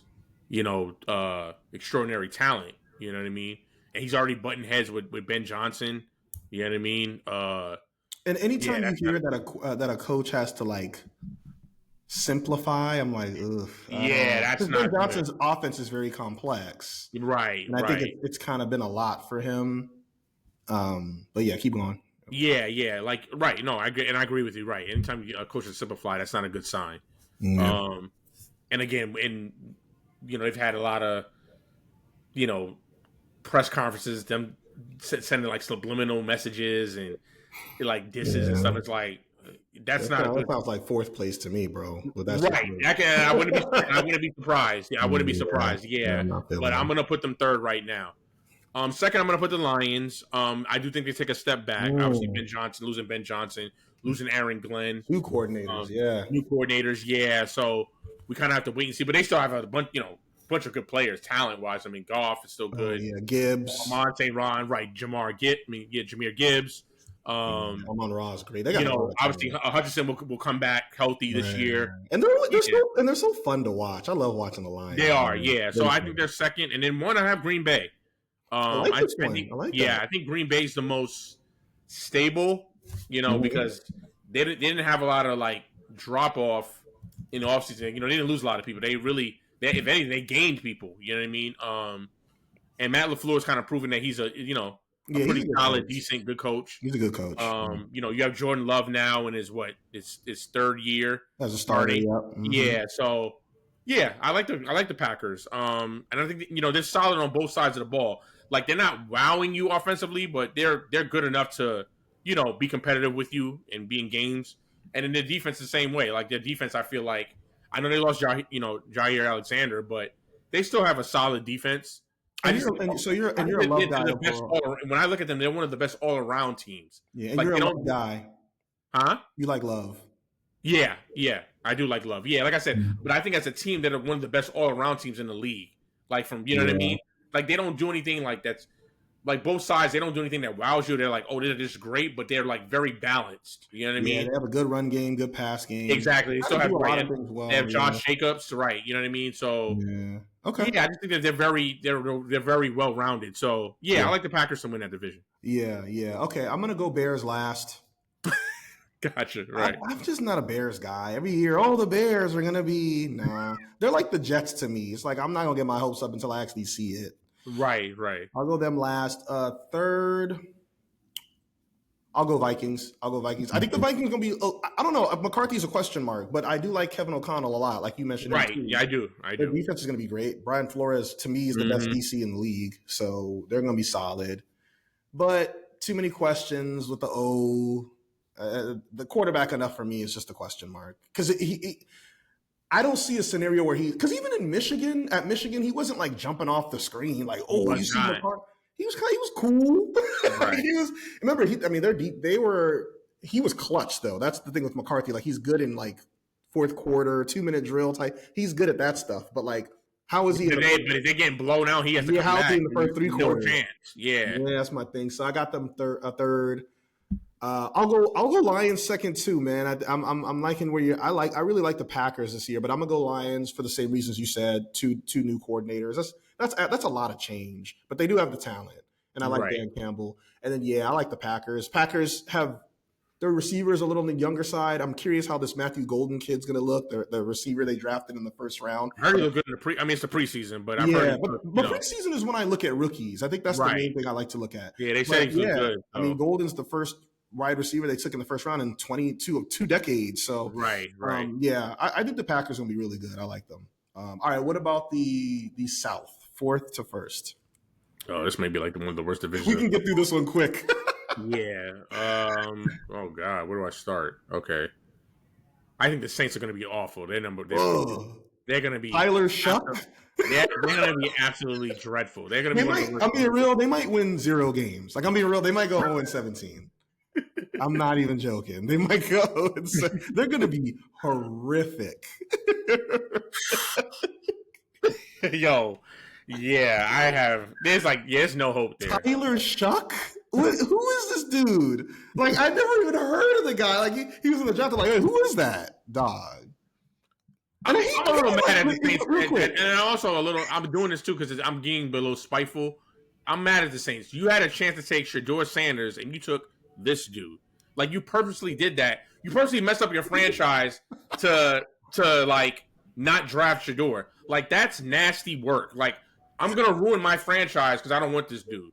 extraordinary talent. You know what I mean? And he's already butting heads with Ben Johnson. You know what I mean? And anytime you hear that a coach has to like simplify, I'm like, ugh. Yeah, that's not. Ben Johnson's offense is very complex, right? And I think it's kind of been a lot for him. But yeah, keep going. Yeah, like right. No, I agree with you. Right, anytime a coach is simplify, that's not a good sign. Yeah. And again, they've had a lot of, press conferences, them sending like subliminal messages and like disses and stuff. It's like that's not. That sounds like fourth place to me, bro. But that's right. I wouldn't be surprised. Yeah, I wouldn't be surprised. Yeah, but I'm gonna put them third right now. Second, I'm going to put the Lions. I do think they take a step back. Obviously, losing Ben Johnson, losing Aaron Glenn, Two coordinators, yeah. new coordinators, yeah. So we kind of have to wait and see. But they still have a bunch of good players, talent wise. I mean, Goff is still good. Yeah, Gibbs, Monte Ron, right? Jameer Gibbs. Amon-Ra is great. They got obviously Hutchinson will come back healthy this year, and they're so fun to watch. I love watching the Lions. They are, yeah. So I think they're second, and then one I have Green Bay. I think Green Bay is the most stable, because they didn't have a lot of like drop off in the offseason. They didn't lose a lot of people. If anything, they gained people. You know what I mean? And Matt LaFleur is kind of proving that he's a pretty solid, decent, good coach. He's a good coach. You have Jordan Love now in his third year as a starter. Yeah. So yeah, I like the Packers. And I think they're solid on both sides of the ball. Like they're not wowing you offensively, but they're good enough to be competitive with you and be in games. And in their defense, the same way. Like their defense, I feel like I know they lost Jair Alexander, but they still have a solid defense. You're a love guy. When I look at them, they're one of the best all around teams. Yeah, and you're a love guy. Huh? You like Love. Yeah, I do like Love. Yeah, like I said, but I think as a team, they're one of the best all around teams in the league. Like what I mean? Like they don't do anything like that's like both sides. They don't do anything that wows you. They're like, oh, they're just great, but they're like very balanced. You know what I mean? Yeah, they have a good run game, good pass game. Exactly. They still have a lot of things well. They have Josh Jacobs, right? You know what I mean? So okay. Yeah, I just think that they're very well rounded. So I like the Packers to win that division. Yeah. Okay, I'm gonna go Bears last. Gotcha. Right. I'm just not a Bears guy. Every year, the Bears are gonna be They're like the Jets to me. It's like I'm not gonna get my hopes up until I actually see it. Right. I'll go them last. Third, I'll go Vikings. I think the Vikings gonna be. I don't know. McCarthy's a question mark, but I do like Kevin O'Connell a lot, like you mentioned. Right. Yeah, I do. Their defense is gonna be great. Brian Flores to me is the best DC in the league, so they're gonna be solid. But too many questions with the O. The quarterback enough for me is just a question mark because I don't see a scenario where because even in Michigan, he wasn't like jumping off the screen like, you see McCarthy. He was cool. Right. He was clutch though. That's the thing with McCarthy. Like he's good in like fourth quarter, 2-minute drill type. He's good at that stuff. But like, how is he? But if they're getting blown out, he has to come back. In the first 3 quarters. No chance. Yeah, that's my thing. So I got them third. I'll go Lions second too, man. I'm liking where you're. I really like the Packers this year, but I'm gonna go Lions for the same reasons you said. Two new coordinators. That's a lot of change, but they do have the talent, and I like Dan Campbell. And then I like the Packers. Packers have their receivers a little on the younger side. I'm curious how this Matthew Golden kid's gonna look. The receiver they drafted in the first round. I heard he looked good in it's the preseason, but but preseason is when I look at rookies. I think that's the main thing I like to look at. Yeah, they say he's good. I mean, Golden's the first wide receiver they took in the first round in 2 decades. So right. I think the Packers are gonna be really good. I like them. All right, what about the South, fourth to first? Oh, this may be like one of the worst divisions. We can get through this one quick. Yeah. Oh God, where do I start? Okay. I think the Saints are going to be awful. They're going to be Tyler Shuck. They're going to be absolutely dreadful. They're going to be. I'm being real. They might win 0 games. Like I'm being real. They might go 0-17. I'm not even joking. They might go. They're going to be horrific. Yo, yeah, I have. There's no hope there. Tyler Shuck? Who is this dude? Like, I never even heard of the guy. Like, he was in the draft. I'm like, hey, who is that dog? I'm a little mad at the Saints, and also I'm doing this too because I'm getting a little spiteful. I'm mad at the Saints. You had a chance to take Shedeur Sanders, and you took this dude. Like, you purposely did that. You purposely messed up your franchise to like not draft Shedeur. Like, that's nasty work. Like, I'm gonna ruin my franchise because I don't want this dude.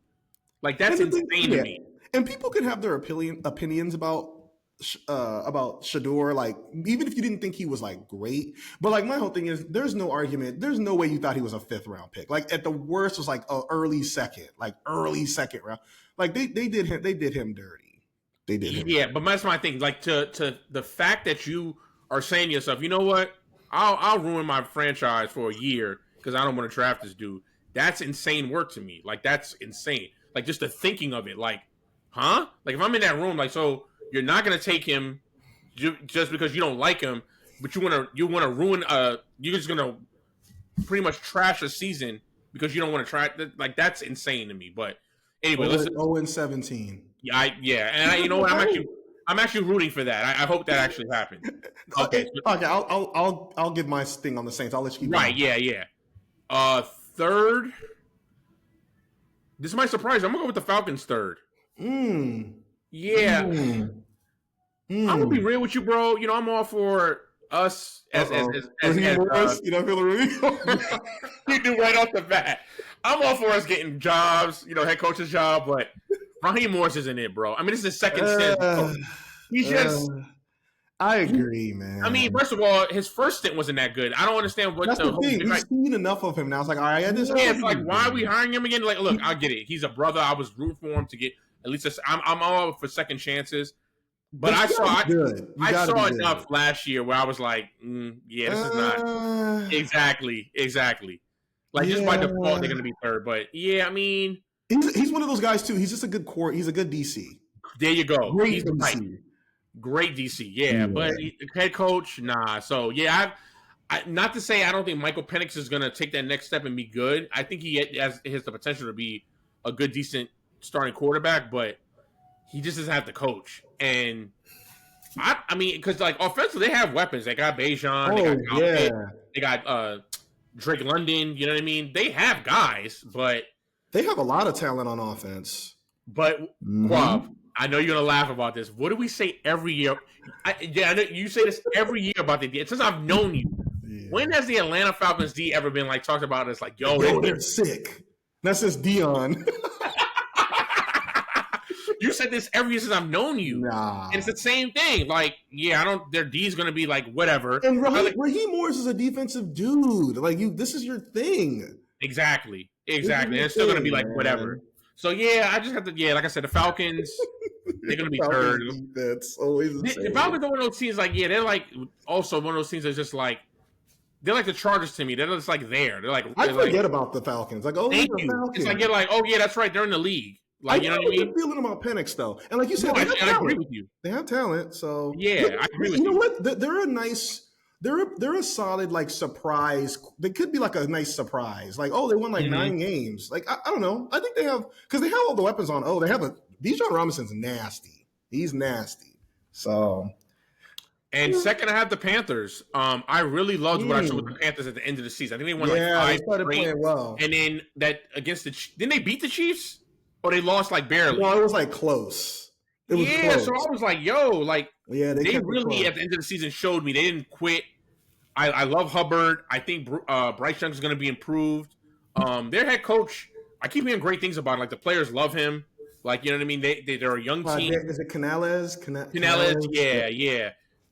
Like, that's insane to me. And people can have their opinions about Shedeur, like, even if you didn't think he was like great, but like my whole thing is there's no argument. There's no way you thought he was a 5th round pick. Like at the worst was like early second round. Like they did him dirty. They did him. Yeah, but that's my thing. Like to the fact that you are saying to yourself, you know what? I'll ruin my franchise for a year because I don't want to draft this dude. That's insane work to me. Like that's insane. Like just the thinking of it. Like, huh? Like if I'm in that room, like so you're not gonna take him just because you don't like him, but you wanna ruin you're just gonna pretty much trash a season because you don't want to try. Like that's insane to me. But anyway, listen. 0-17. And you know what? I'm actually rooting for that. I hope that actually happens. Okay. Okay. I'll give my sting on the Saints. I'll let you keep going. Yeah. Third. This might surprise you. I'm gonna go with the Falcons third. Yeah. I'm gonna be real with you, bro. You know, I'm all for us as you don't feel the Rudy? You do right off the bat. I'm all for us getting jobs, you know, head coach's job, but Raheem Morris isn't it, bro. I mean, this is his second stint. He's just. I agree, man. I mean, first of all, his first stint wasn't that good. I don't understand what that's the thing. We've seen enough of him now. It's like, all right, it's like, why are we hiring him again? Like, look, I get it. He's a brother. I was rooting for him to get at least. I'm all for second chances. But I saw enough last year where I was like, yeah, this is not exactly. Like just by default, they're going to be third. But yeah, I mean, he's one of those guys too. He's just a good core. He's a good DC. There you go. Great DC. Great DC. Yeah, but head coach, nah. So yeah, I not to say I don't think Michael Penix is going to take that next step and be good. I think he has the potential to be a good, decent starting quarterback, but he just doesn't have the coach. And I mean, because like offensively, they have weapons. They got Bijan. They got Drake London. You know what I mean? They have guys, but they have a lot of talent on offense. But Kwab, I know you're gonna laugh about this. What do we say every year? I know you say this every year about the D. Since I've known you, when has the Atlanta Falcons D ever been like talked about as like, yo, they're sick? That's just Dion. You said this every year since I've known you. Nah. And it's the same thing. Like, their D's going to be like, whatever. And Raheem Morris is a defensive dude. Like, this is your thing. Exactly. And it's still going to be like, whatever. So, yeah, I just have to, like I said, the Falcons, they're going to be third. That's always the Falcons are one of those teams, like, they're like, also one of those teams that's just like, they're like the Chargers to me. They're just like there. They're like, I forget about the Falcons. Like, thank you. Falcons. It's like, you're like, oh, yeah, that's right. They're in the league. Like, you know what I mean? Feeling about Penix though, and like you said, I agree with you. They have talent, so yeah, I agree with you. You know what? They're a nice. They're a solid like surprise. They could be like a nice surprise. Like, oh, they won like 9 games. Like, I don't know. I think they have because they have all the weapons on. Oh, they have Bijan Robinson's nasty. He's nasty. So. And second, I have the Panthers. I really loved what I saw with the Panthers at the end of the season. I think they won like 5 they started playing well. And then that against didn't they beat the Chiefs? Or they lost like barely. No, it was like close. It was close. So I was like, yo, like they really at the end of the season showed me they didn't quit. I love Hubbard. I think Bryce Young is going to be improved. Their head coach, I keep hearing great things about him. Like the players love him. Like, you know what I mean? They're a young team. Is it Canales? Canales, yeah.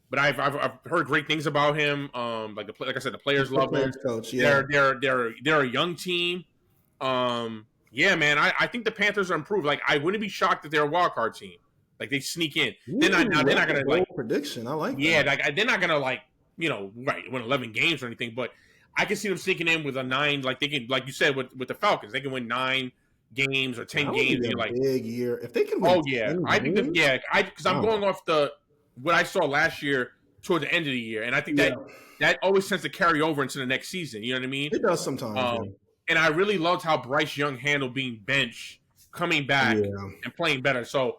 But I've heard great things about him. Like I said, the players love him. Coach, They're a young team. Yeah, man, I think the Panthers are improved. Like, I wouldn't be shocked if they're a wild card team. Like, they sneak in. They're not gonna like prediction. I like that. Yeah, like they're not gonna like win 11 games or anything. But I can see them sneaking in with a 9. Like they can, like you said with the Falcons, they can win 9 games or 10 games. Be a like big year if they can. Win I think because I'm going off what I saw last year toward the end of the year, and I think that always tends to carry over into the next season. You know what I mean? It does sometimes. And I really loved how Bryce Young handled being benched, coming back, and playing better. So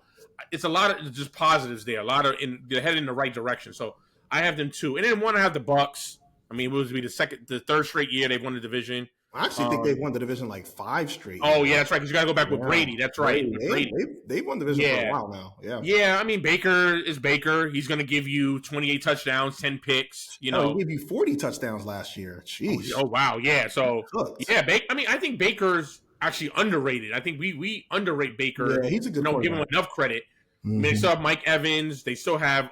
it's a lot of just positives there. A lot of they're heading in the right direction. So I have them too. And then one, I have the Bucks. I mean, it would be the third straight year they've won the division. I actually think they've won the division like 5 straight. Oh, yeah, that's right. Because you got to go back with Brady. That's right. They've won the division for a while now. Yeah. Yeah, I mean, Baker is Baker. He's going to give you 28 touchdowns, 10 picks. You know, he gave you 40 touchdowns last year. Jeez. Oh wow. Yeah. So I think Baker's actually underrated. I think we underrate Baker. Yeah, he's a good player. Give him enough credit. I mean, they still have Mike Evans. They still have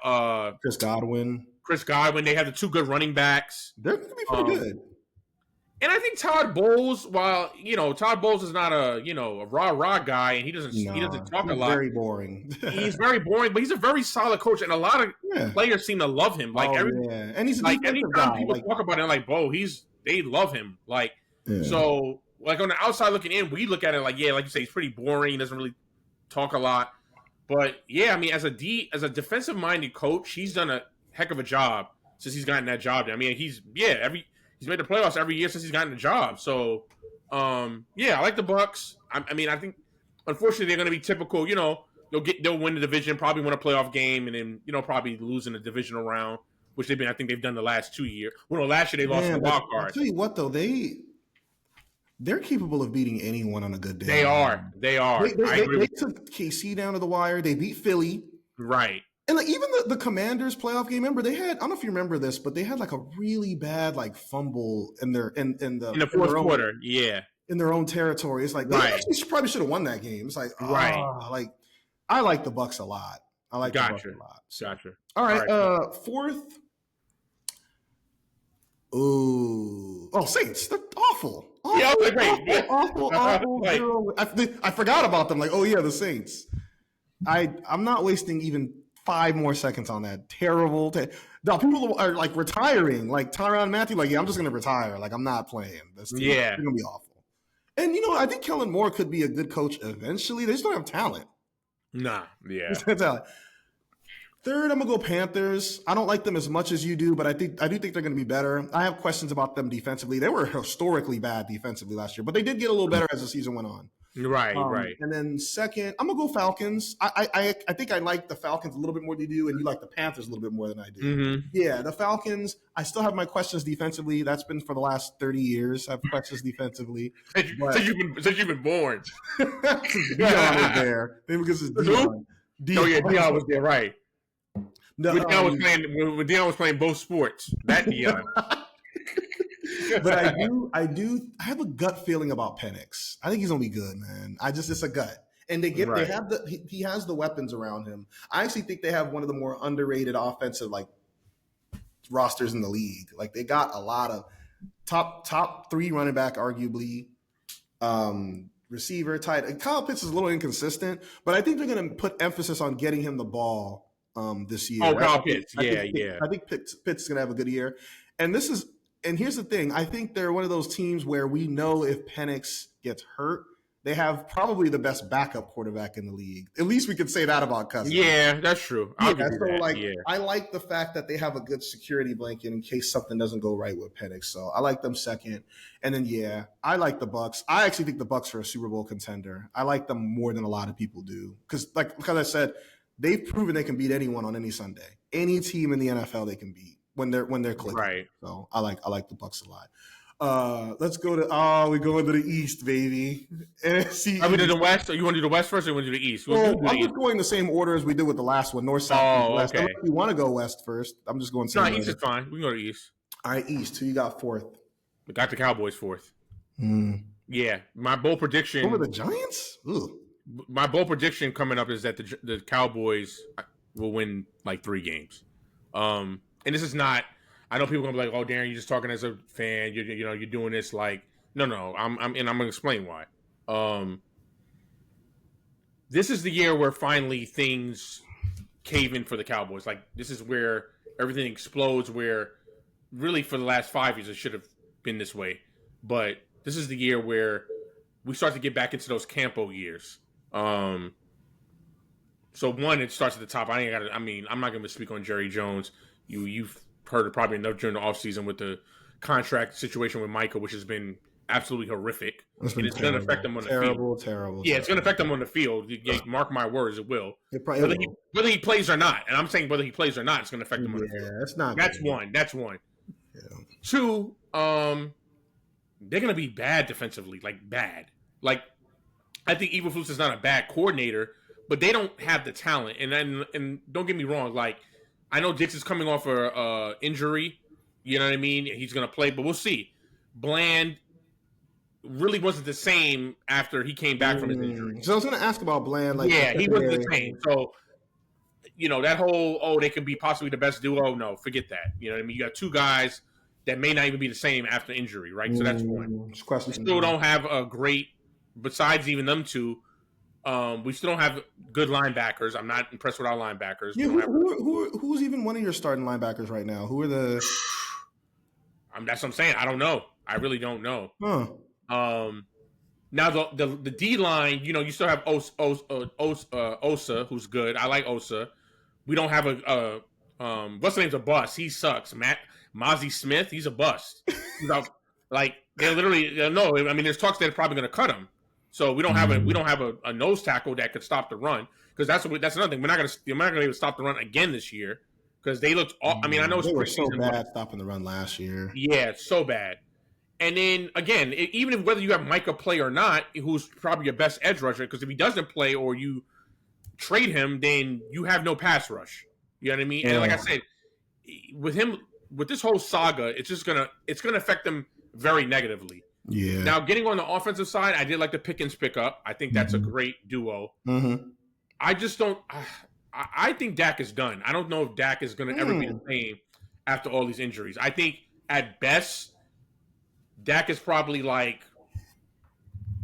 Chris Godwin. They have the 2 good running backs. They're going to be pretty good. And I think Todd Bowles, while Todd Bowles is not a rah guy, and he doesn't talk a lot. Very boring. He's very boring, but he's a very solid coach, and a lot of players seem to love him. Like and he's a like defensive anytime guy. people talk about it, like Bo, they love him. Like so, like on the outside looking in, we look at it like, yeah, like you say, he's pretty boring. He doesn't really talk a lot. But yeah, I mean, as a defensive minded coach, he's done a heck of a job since he's gotten that job. I mean, he's made the playoffs every year since he's gotten the job. So yeah, I like the Bucks. I mean, I think unfortunately they're going to be typical. You know, they'll win the division, probably win a playoff game, and then probably lose in the divisional round, which I think they've done the last 2 years. Well, no, last year they lost in the wild card. I'll tell you what though, they're capable of beating anyone on a good day. They are. They took KC down to the wire. They beat Philly. Right. And like even the Commanders playoff game, remember they had, I don't know if you remember this, but they had like a really bad like fumble in the fourth quarter. Yeah. In their own territory. It's like they actually probably should have won that game. It's like like I like the Bucks a lot. I like the Bucks a lot. Gotcha. All right. Fourth. Ooh. Oh, Saints. They're awful. Yeah, awful. I forgot about them. Like, oh yeah, the Saints. I'm not wasting even 5 more seconds on that. Terrible. No, people are like retiring. Like Tyrann Mathieu, like, yeah, I'm just gonna retire. Like, I'm not playing. It's gonna be awful. And I think Kellen Moore could be a good coach eventually. They just don't have talent. Nah, yeah. Third, I'm gonna go Panthers. I don't like them as much as you do, but I do think they're gonna be better. I have questions about them defensively. They were historically bad defensively last year, but they did get a little better as the season went on. Right. And then second, I'm gonna go Falcons. I think I like the Falcons a little bit more than you do, and you like the Panthers a little bit more than I do. Mm-hmm. Yeah, the Falcons. I still have my questions defensively. That's been for the last 30 years. I have questions defensively. Since you've been born. Dion was there. Maybe because it's Dion. Oh yeah, Dion was there, right? No, when Dion was playing both sports. That Dion. But I have a gut feeling about Penix. I think he's gonna be good, man. It's a gut. And he has the weapons around him. I actually think they have one of the more underrated offensive like rosters in the league. Like they got a lot of top 3 running back, arguably, receiver, tight. Kyle Pitts is a little inconsistent, but I think they're gonna put emphasis on getting him the ball this year. Oh, Kyle Pitts. I think Pitts is gonna have a good year. And here's the thing. I think they're one of those teams where we know if Penix gets hurt, they have probably the best backup quarterback in the league. At least we could say that about Cousins. Yeah, that's true. I like the fact that they have a good security blanket in case something doesn't go right with Penix. So I like them second. And then, I like the Bucks. I actually think the Bucks are a Super Bowl contender. I like them more than a lot of people do. Because I said, they've proven they can beat anyone on any Sunday. Any team in the NFL they can beat when they're clicking. Right. So I like the Bucks a lot. Let's go to we're going to the East, baby. NFC. Are we to the West? Or you want to do the West first, or you want to do the East? I'm just going the same order as we did with the last one, North, South, West. Okay. If you want to go West first, I'm just going. No, East is fine. We can go to East. All right, East. Who you got fourth? We got the Cowboys fourth. Yeah, my bold prediction over the Giants. Ooh. My bold prediction coming up is that the Cowboys will win like 3 games. And this is not. I know people are gonna be like, "Oh, Darren, you're just talking as a fan. You're doing this like." No. I'm gonna explain why. This is the year where finally things cave in for the Cowboys. Like this is where everything explodes. Where really for the last 5 years it should have been this way, but this is the year where we start to get back into those Campo years. So one, it starts at the top. I'm not gonna speak on Jerry Jones. You've heard it probably enough during the offseason with the contract situation with Michael, which has been absolutely horrific. It's going to affect them on the field. Terrible. Yeah, it's going to affect them on the field. Mark my words, it will. Whether he plays or not. And I'm saying whether he plays or not, it's going to affect them on the field. That's one. Yeah. 2, they're going to be bad defensively, like bad. Like, I think Eberflus is not a bad coordinator, but they don't have the talent. And don't get me wrong, like, I know Dix is coming off a injury. You know what I mean? He's going to play, but we'll see. Bland really wasn't the same after he came back from his injury. So I was going to ask about Bland. He wasn't the same. So, that whole, they could be possibly the best duo. No, forget that. You know what I mean? You got 2 guys that may not even be the same after injury, right? So that's one. We still don't have a great, besides even them 2, we still don't have good linebackers. I'm not impressed with our linebackers. Yeah, who's even one of your starting linebackers right now? Who are the? That's what I'm saying. I don't know. I really don't know. Huh. Now the D line, you still have Osa, who's good. I like Osa. We don't have what's the name's a bust. He sucks. Mozzie Smith, he's a bust. He's out, like they literally no. I mean, there's talks they're probably going to cut him. So we don't have a nose tackle that could stop the run because that's another thing. We're not going to be able to stop the run again this year because they looked. I mean, I know it's they were so preseason, bad stopping the run last year. Yeah, it's so bad. And then again, even if whether you have Micah play or not, who's probably your best edge rusher, because if he doesn't play or you trade him, then you have no pass rush. You know what I mean? Yeah. And like I said, with this whole saga, it's gonna affect them very negatively. Yeah. Now, getting on the offensive side, I did like the Pickens pickup. I think that's a great duo. Mm-hmm. I just don't. I think Dak is done. I don't know if Dak is going to ever be the same after all these injuries. I think at best, Dak is probably like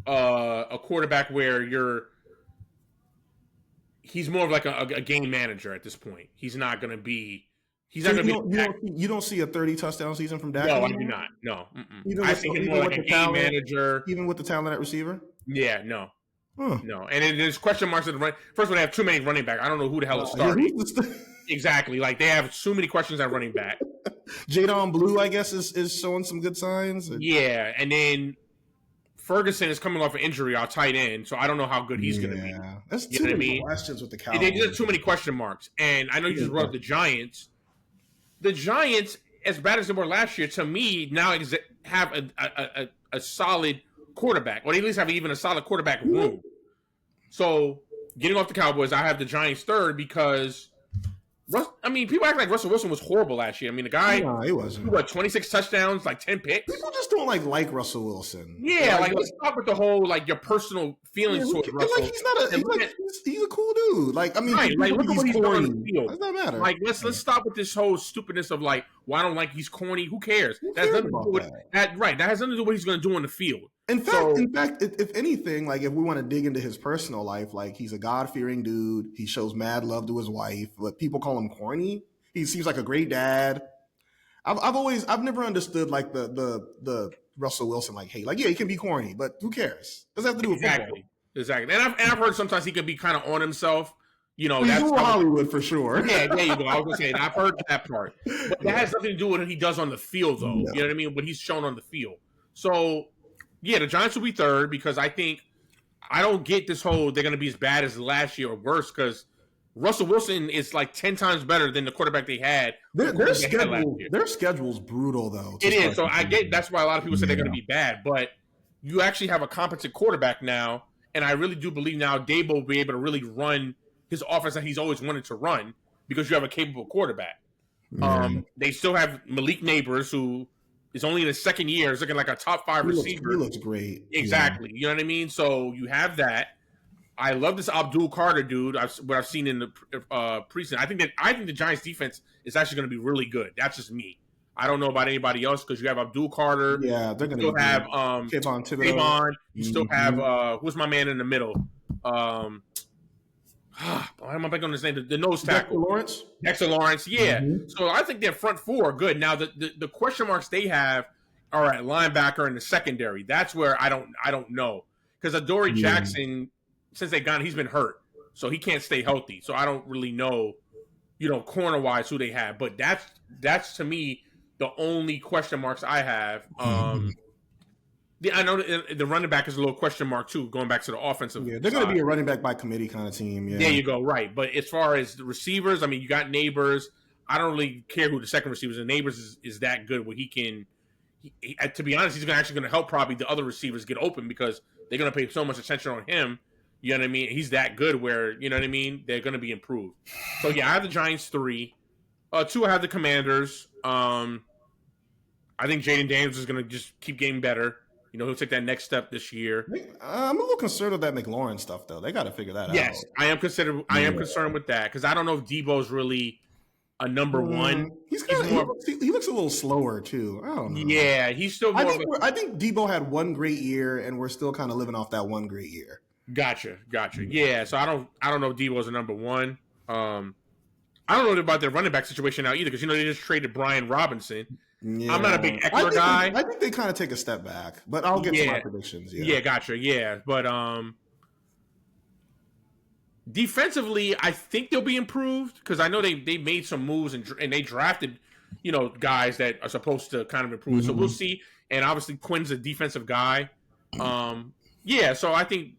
a quarterback where he's more of like a game manager at this point. He's not going to be. He's not going to be. You don't see a 30 touchdown season from Dak? No, I do not. No, I see him more like a game manager, even with the talent at receiver. Yeah, no. Huh. No, and there's question marks at the run. First of all, they have too many running back. I don't know who the hell is starting. Exactly, like they have too many questions at running back. Jadon Blue, I guess, is showing some good signs. Yeah, and then Ferguson is coming off an injury, our tight end, so I don't know how good he's going to be. Yeah, that's too many questions with the Cowboys. They just have too many question marks, and I know you just brought up the Giants. The Giants, as bad as they were last year, to me now have a solid quarterback, or they at least have even a solid quarterback room. So, getting off the Cowboys, I have the Giants third because, people act like Russell Wilson was horrible last year. I mean, the guy, he wasn't. 26 touchdowns, like 10 picks. People just don't like Russell Wilson. Yeah, like let's stop with the whole your personal feelings towards Russell. He's a cool dude. Like, I mean, right, look at what he's doing on the field. Does that matter? Like, let's stop with this whole stupidness of well, I don't like he's corny. Who cares? That has nothing to do with that. Right, that has nothing to do with what he's going to do on the field. In fact, if anything, if we want to dig into his personal life, he's a God-fearing dude. He shows mad love to his wife, but people call him corny. He seems like a great dad. I've never understood the Russell Wilson hate. Yeah, he can be corny, but who cares? Doesn't have to do with football. Exactly. And I've heard sometimes he can be kind of on himself. That's Hollywood for sure. Yeah, there you go. I was gonna say I've heard that part, but that has nothing to do with what he does on the field, though. No. You know what I mean? What he's shown on the field. So. Yeah, the Giants will be third because I don't get this whole they're going to be as bad as last year or worse because Russell Wilson is 10 times better than the quarterback they had. Their schedule's brutal, though. It is. So I get that's why a lot of people say they're going to be bad. But you actually have a competent quarterback now, and I really do believe now Dabo will be able to really run his offense that he's always wanted to run because you have a capable quarterback. They still have Malik Neighbors, who is only in his second year. He's looking like a top 5 receiver. He looks great. Exactly. Yeah. You know what I mean? So you have that. I love this Abdul Carter dude. What I've seen in the preseason. I think the Giants defense is actually going to be really good. That's just me. I don't know about anybody else because you have Abdul Carter. Yeah, they're going to have Kayvon Thibodeau. You still have who's my man in the middle? Why am I blanking on his name? The nose tackle. Dexter Lawrence. Yeah. Mm-hmm. So I think their front four are good. Now the question marks they have are at linebacker and the secondary. That's where I don't know because Adoree Jackson, since they got him, he's been hurt, so he can't stay healthy. So I don't really know, corner wise who they have. But that's to me the only question marks I have. I know the running back is a little question mark too. Going back to the offensive, they're going to be a running back by committee kind of team. Yeah, there you go. Right, but as far as the receivers, you got Neighbors. I don't really care who the second receiver is. And Neighbors is that good where he can. To be honest, he's actually going to help probably the other receivers get open because they're going to pay so much attention on him. You know what I mean? He's that good where you know what I mean. They're going to be improved. So yeah, I have the Giants 3. 2, I have the Commanders. I think Jaden Daniels is going to just keep getting better. He'll take that next step this year. I'm a little concerned with that McLaurin stuff, though. They got to figure that out. Yes, I am concerned with that because I don't know if Debo's really a number one. He looks a little slower too. I don't know. Yeah, he's still. I think Debo had one great year, and we're still kind of living off that one great year. Gotcha. Yeah, so I don't know if Debo's a number one. I don't know about their running back situation now either because they just traded Brian Robinson. I'm not a Yeah, big Eckler guy. I think they kind of take a step back, but I'll get to my Yeah, predictions. Yeah. yeah, gotcha. Yeah, but defensively, I think they'll be improved because I know they made some moves and they drafted, guys that are supposed to kind of improve. So we'll Hmm. see. And obviously Quinn's a defensive guy. Um, yeah, so I think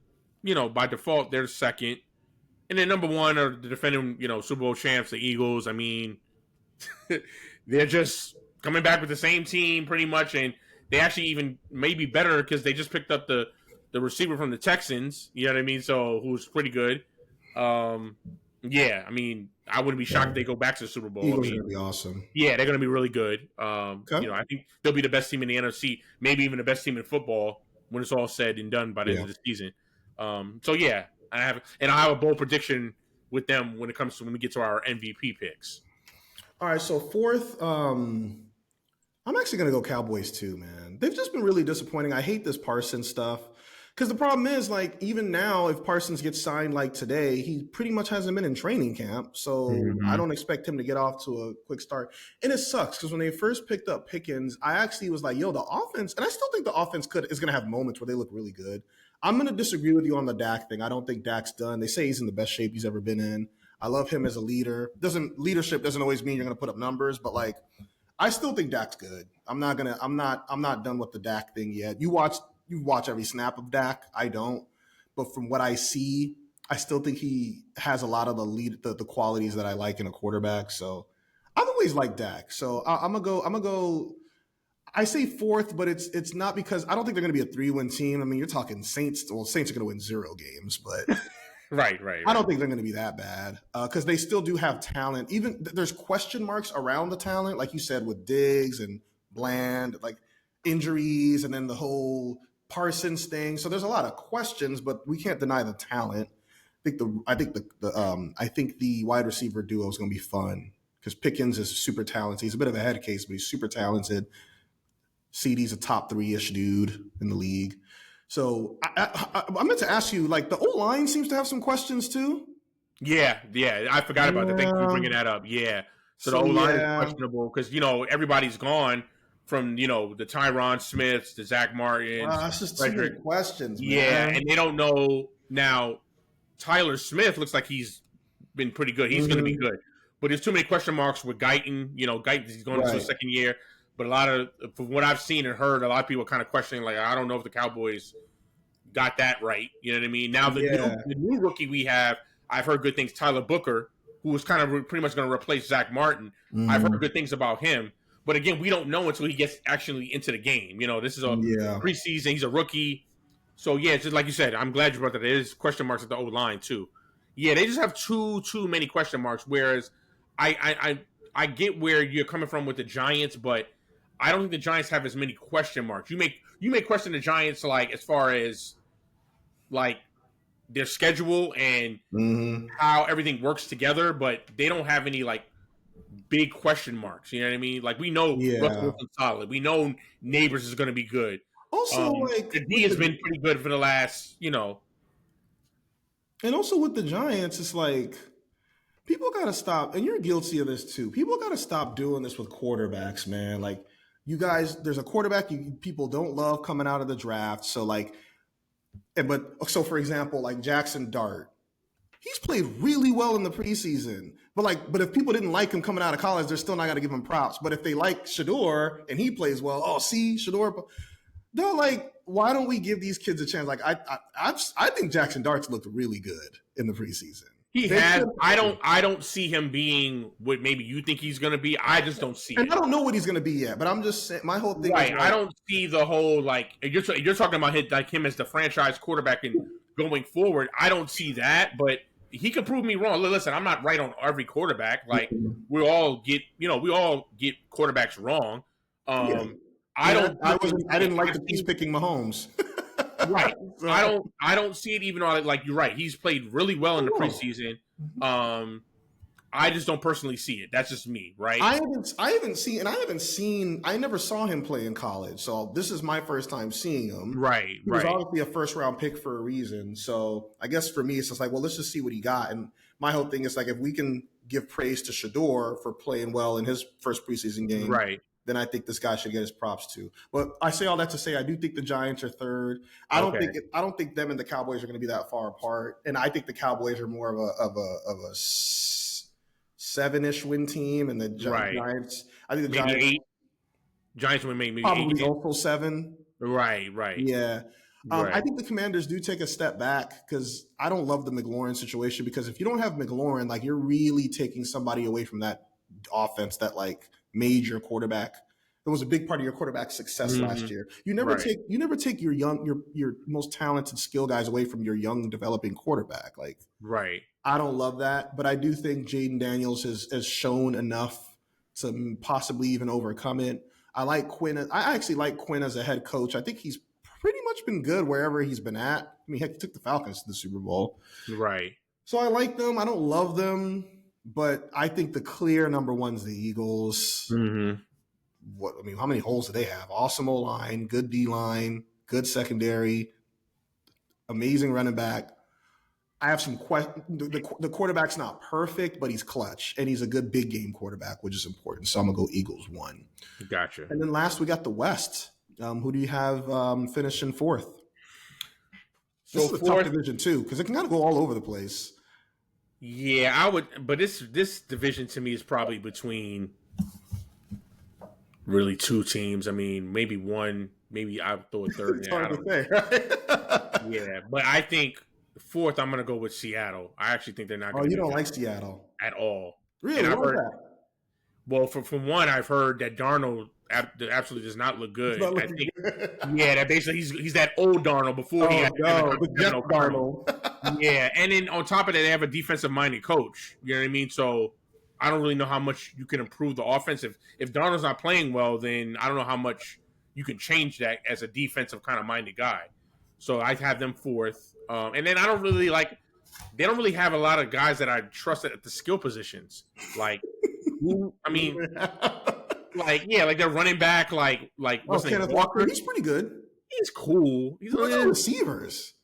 by default they're second, and then number one are the defending Super Bowl champs, the Eagles. I mean, they're just coming back with the same team pretty much, and they actually even maybe better because they just picked up the receiver from the Texans. You know what I mean? So who's pretty good. Um, yeah, I mean, I wouldn't be shocked Yeah. if they go back to the Super Bowl. I Eagles are mean, gonna be awesome. yeah, they're going to be really good. Okay. I think they'll be the best team in the NFC, maybe even the best team in football when it's all said and done by the end Yeah. of the season. So yeah, I have a bold prediction with them when it comes to when we get to our MVP picks. All right. So fourth, I'm actually gonna go Cowboys too, man. They've just been really disappointing. I hate this Parsons stuff. Because the problem is, like, even now, if Parsons gets signed like today, he pretty much hasn't been in training camp. So I Mm-hmm. don't expect him to get off to a quick start. And it sucks because when they first picked up Pickens, I actually was like, yo, the offense, and I still think the offense is going to have moments where they look really good. I'm going to disagree with you on the Dak thing. I don't think Dak's done. They say he's in the best shape he's ever been in. I love him as a leader. Leadership doesn't always mean you're going to put up numbers, but like I still think Dak's good. I'm not done with the Dak thing yet. You watch every snap of Dak. I don't. But from what I see, I still think he has a lot of the qualities that I like in a quarterback. So I've always liked Dak. So I'm gonna go. I say fourth, but it's not because I don't think they're gonna be a 3-win team. I mean, you're talking Saints. Well, Saints are gonna win 0 games, but Right. I don't think they're going to be that bad because they still do have talent. Even there's question marks around the talent, like you said, with Diggs and Bland, like injuries, and then the whole Parsons thing. So there's a lot of questions, but we can't deny the talent. I think the wide receiver duo is going to be fun because Pickens is super talented. He's a bit of a head case, but he's super talented. CD's a top 3-ish dude in the league. So I meant to ask you, like the O line seems to have some questions too. Yeah, I forgot about that. Thank you for Yeah. bringing that up. Yeah, so the O So line is yeah, questionable because everybody's gone from the Tyron Smiths, the Zach Martins, it's just too many Frederick. questions, Yeah, man. and they don't know now. Tyler Smith looks like he's been pretty good. He's going to be Hmm. good, but there's too many question marks with Guyton. Guyton he's going into his Right. second year, but a lot of from what I've seen and heard, a lot of people are kind of questioning. Like, I don't know if the Cowboys got that right. You know what I mean? Now Yeah. the new rookie we have, I've heard good things. Tyler Booker, who was kind of pretty much going to replace Zach Martin. I've heard Hmm. good things about him, but again, we don't know until he gets actually into the game. This is a Yeah. preseason. He's a rookie, so yeah, just like you said, I'm glad you brought that. There is question marks at the O line too. Yeah, they just have too many question marks. Whereas I get where you're coming from with the Giants, but I don't think the Giants have as many question marks. You may question the Giants like as far as like their schedule and Hmm. how everything works together, but they don't have any like big question marks. You know what I mean? Like we know Russell Yeah. Wilson's solid. We know Neighbors is going to be good. Also, like The D with has the been pretty good for the last. and also with the Giants, it's like people got to stop, and you're guilty of this too. People got to stop doing this with quarterbacks, man. Like you guys, there's a quarterback people don't love coming out of the draft. So like, for example, like Jackson Dart, he's played really well in the preseason. But if people didn't like him coming out of college, they're still not going to give him props. But if they like Shador and he plays well, oh, see Shador, they're like, why don't we give these kids a chance? Like I think Jackson Dart's looked really good in the preseason. He They has. could, I don't see him being what maybe you think he's going to be. I just don't see and it. I don't know what he's going to be yet. But I'm just saying, my whole thing is Right. I like, don't see the whole like you're talking about him as the franchise quarterback and going forward. I don't see that, but he could prove me wrong. Listen, I'm not right on every quarterback. Like we all get quarterbacks wrong. yeah. I I mean, don't I didn't like I've the piece seen, picking Mahomes. right. I So, don't I don't see it even on like you're right. He's played really well in the preseason. I just don't personally see it. That's just me, right? I never saw him play in college. So this is my first time seeing him. Right, He was right. obviously a first round pick for a reason. So I guess for me, it's just like, well, let's just see what he got. And my whole thing is like, if we can give praise to Shador for playing well in his first preseason game, Right. then I think this guy should get his props too. But I say all that to say I do think the Giants are third. I don't think them and the Cowboys are going to be that far apart, and I think the Cowboys are more of a 7-ish win team, and the Giants. I think the maybe Giants 8. Giants would maybe probably 8. also 7. Right. Yeah. I think the Commanders do take a step back because I don't love the McLaurin situation, because if you don't have McLaurin, like, you're really taking somebody away from that offense that like made your quarterback. It was a big part of your quarterback's success last year. You never take your most talented skill guys away from your young developing quarterback. Like, I don't love that, but I do think Jaden Daniels has shown enough to possibly even overcome it. I like Quinn. I actually like Quinn as a head coach. I think he's pretty much been good wherever he's been at. I mean, heck, he took the Falcons to the Super Bowl. Right. So I like them. I don't love them, but I think the clear number one's the Eagles. Mm-hmm. How many holes do they have? Awesome O-line, good D-line, good secondary, amazing running back. I have some questions. The quarterback's not perfect, but he's clutch, and he's a good big game quarterback, which is important. So I'm going to go Eagles 1. Gotcha. And then last, we got the West. Who do you have finishing fourth? This is a tough division too, because it can kind of go all over the place. Yeah, I would, but this division to me is probably between really 2 teams. I mean, maybe one, maybe I'll throw a third. It's hard to say, right? Yeah, but I think fourth, I'm going to go with Seattle. I actually think they're not going to. Oh, you don't like Seattle at all? Really? What's that? Well, from one, I've heard that Darnold absolutely does not look good. I think, yeah, that basically he's that old Darnold before he had Darnold. Yeah, and then on top of that, they have a defensive-minded coach. You know what I mean? So I don't really know how much you can improve the offense. If Darnold's not playing well, then I don't know how much you can change that as a defensive kind of minded guy. So I have them fourth, and then I don't really like. They don't really have a lot of guys that I trust at the skill positions. Like, I mean, like they're running back. Like what's Kenneth Walker? He's pretty good. He's cool. He's on receivers.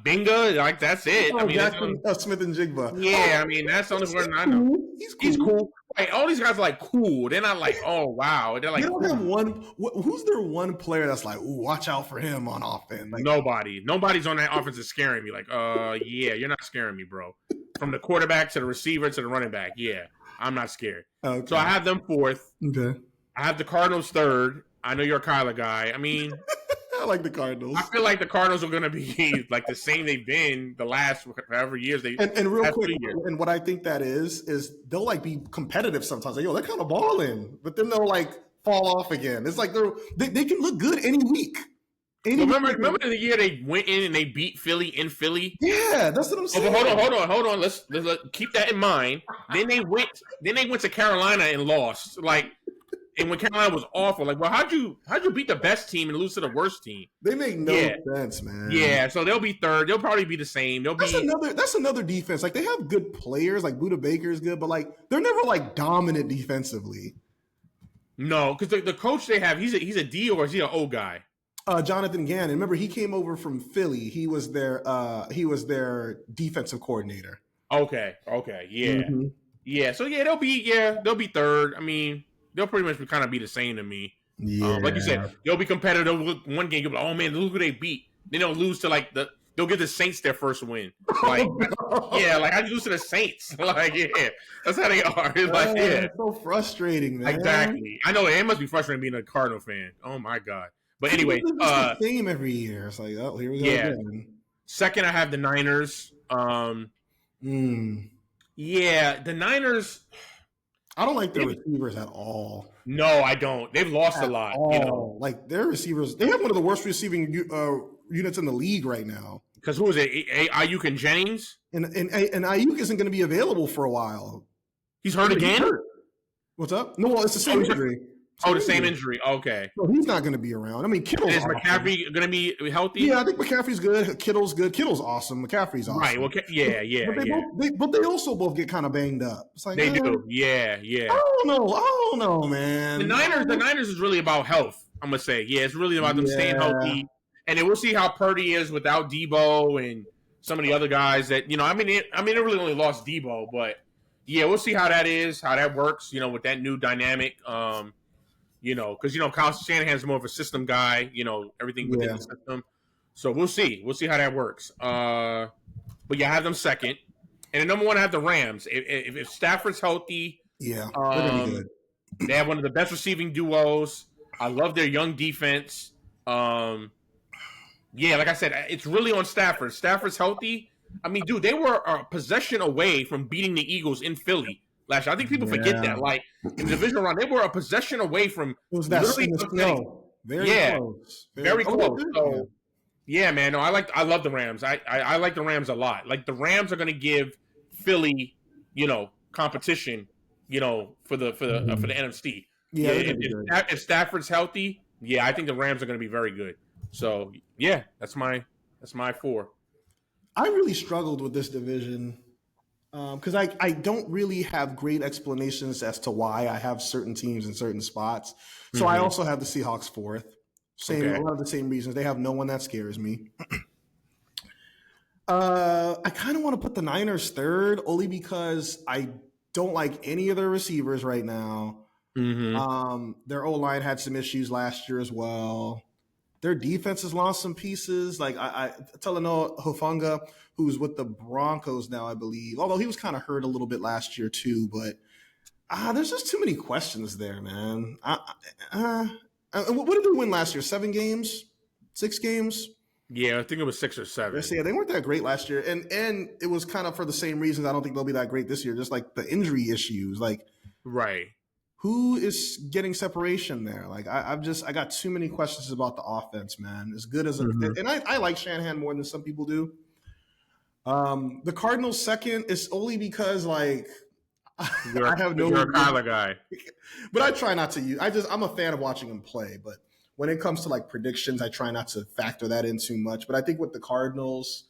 Binga, like that's it. I mean, Jackson, Smith and Jigba. Yeah, I mean that's the only word I know. He's cool. Like, all these guys are like cool. They're not like, oh wow. They're like, they don't have one. Who's their one player that's like, ooh, watch out for him on offense? Like, nobody's on that offense is scaring me. Like, yeah, you're not scaring me, bro. From the quarterback to the receiver to the running back, yeah, I'm not scared. Okay. So I have them fourth. Okay. I have the Cardinals third. I know you're a Kyler guy. I mean. I like the Cardinals. I feel like the Cardinals are going to be like the same they've been the last however years they. And real quick, and what I think that is they'll like be competitive sometimes. Like, yo, they're kind of balling, but then they'll like fall off again. It's like they can look good any week. Remember the year they went in and they beat Philly in Philly? Yeah, that's what I'm saying. Hold on. Let's keep that in mind. Then they went to Carolina and lost. Like. And when Carolina was awful, like, well, how'd you beat the best team and lose to the worst team? They make no sense, man. Yeah, so they'll be third. They'll probably be the same. That's another defense. Like, they have good players. Like, Budda Baker is good, but like they're never like dominant defensively. No, because the coach they have, he's a D or is he an O guy? Jonathan Gannon. Remember, he came over from Philly. He was their defensive coordinator. Okay, yeah, yeah. So they'll be third. I mean. They'll pretty much kind of be the same to me. Yeah. Like you said, they'll be competitive. One game, you'll be like, oh, man, look who they beat. Then they'll lose to, like, they'll give the Saints their first win. Like, yeah, like, how'd you lose to the Saints? Like, yeah, that's how they are. It's like, yeah. It's so frustrating, man. Exactly. I know it must be frustrating being a Cardinal fan. Oh, my God. But anyway. It's the same every year. It's like, oh, here we go again. Second, I have the Niners. Yeah, the Niners... I don't like their receivers at all. No, I don't. They've lost a lot. You know, like their receivers, they have one of the worst receiving units in the league right now. Because who is it? Ayuk and Jennings, and Ayuk isn't going to be available for a while. He's hurt again. What's up? No, it's the same injury. The same injury. Okay. So he's not going to be around. I mean, Kittle's is McCaffrey going to be healthy? Yeah, I think McCaffrey's good. Kittle's good. Kittle's awesome. McCaffrey's awesome. Right. Well, But they also both get kind of banged up. It's like they do. Yeah. I don't know, man. The Niners is really about health. I'm gonna say, it's really about them staying healthy, and then we'll see how Purdy is without Debo and some of the other guys that I mean, they really only lost Debo, but Yeah, we'll see how that is, how that works. With that new dynamic. Because Kyle Shanahan's more of a system guy. Everything within Yeah, the system. So we'll see. We'll see how that works. But yeah, I have them second, and the number one I have the Rams. If Stafford's healthy, yeah, they're gonna be um, good. they have one of the best receiving duos. I love their young defense. Yeah, like I said, it's really on Stafford. Stafford's healthy. I mean, dude, they were a possession away from beating the Eagles in Philly last year. I think people forget Yeah, that. Like in the divisional round, they were a possession away from it was that literally in the upsetting. snow. Very Yeah, close. very close. Yeah. So yeah, man. No, I love the Rams. I like the Rams a lot. Like the Rams are going to give Philly, competition, for the NFC. Yeah, Yeah, they're if, gonna be good. if Stafford's healthy, yeah, I think the Rams are going to be very good. So yeah, that's my four. I really struggled with this division because I don't really have great explanations as to why I have certain teams in certain spots. So I Mm-hmm. also have the Seahawks fourth. Same, a Okay. lot of the same reasons. They have no one that scares me. I kind of want to put the Niners third, only because I don't like any of their receivers right now. Mm-hmm. Their O line had some issues last year as well. Their defense has lost some pieces. Like I Talanoa Hufanga, who's with the Broncos now, I believe. Although he was kind of hurt a little bit last year too. But there's just too many questions there, man. What did they win last year? 7 games, 6 games. Yeah, I think it was 6 or Yes, 7. yeah, they weren't that great last year, and it was kind of for the same reasons. I don't think they'll be that great this year. Just like the injury issues, like Right. who is getting separation there? Like I got too many questions about the offense, man. As good as Mm-hmm. and I like Shanahan more than some people do. The Cardinals second is only because like I have no, You're a Kyler guy. but I try not to use. I'm a fan of watching him play, but when it comes to like predictions, I try not to factor that in too much. But I think with the Cardinals,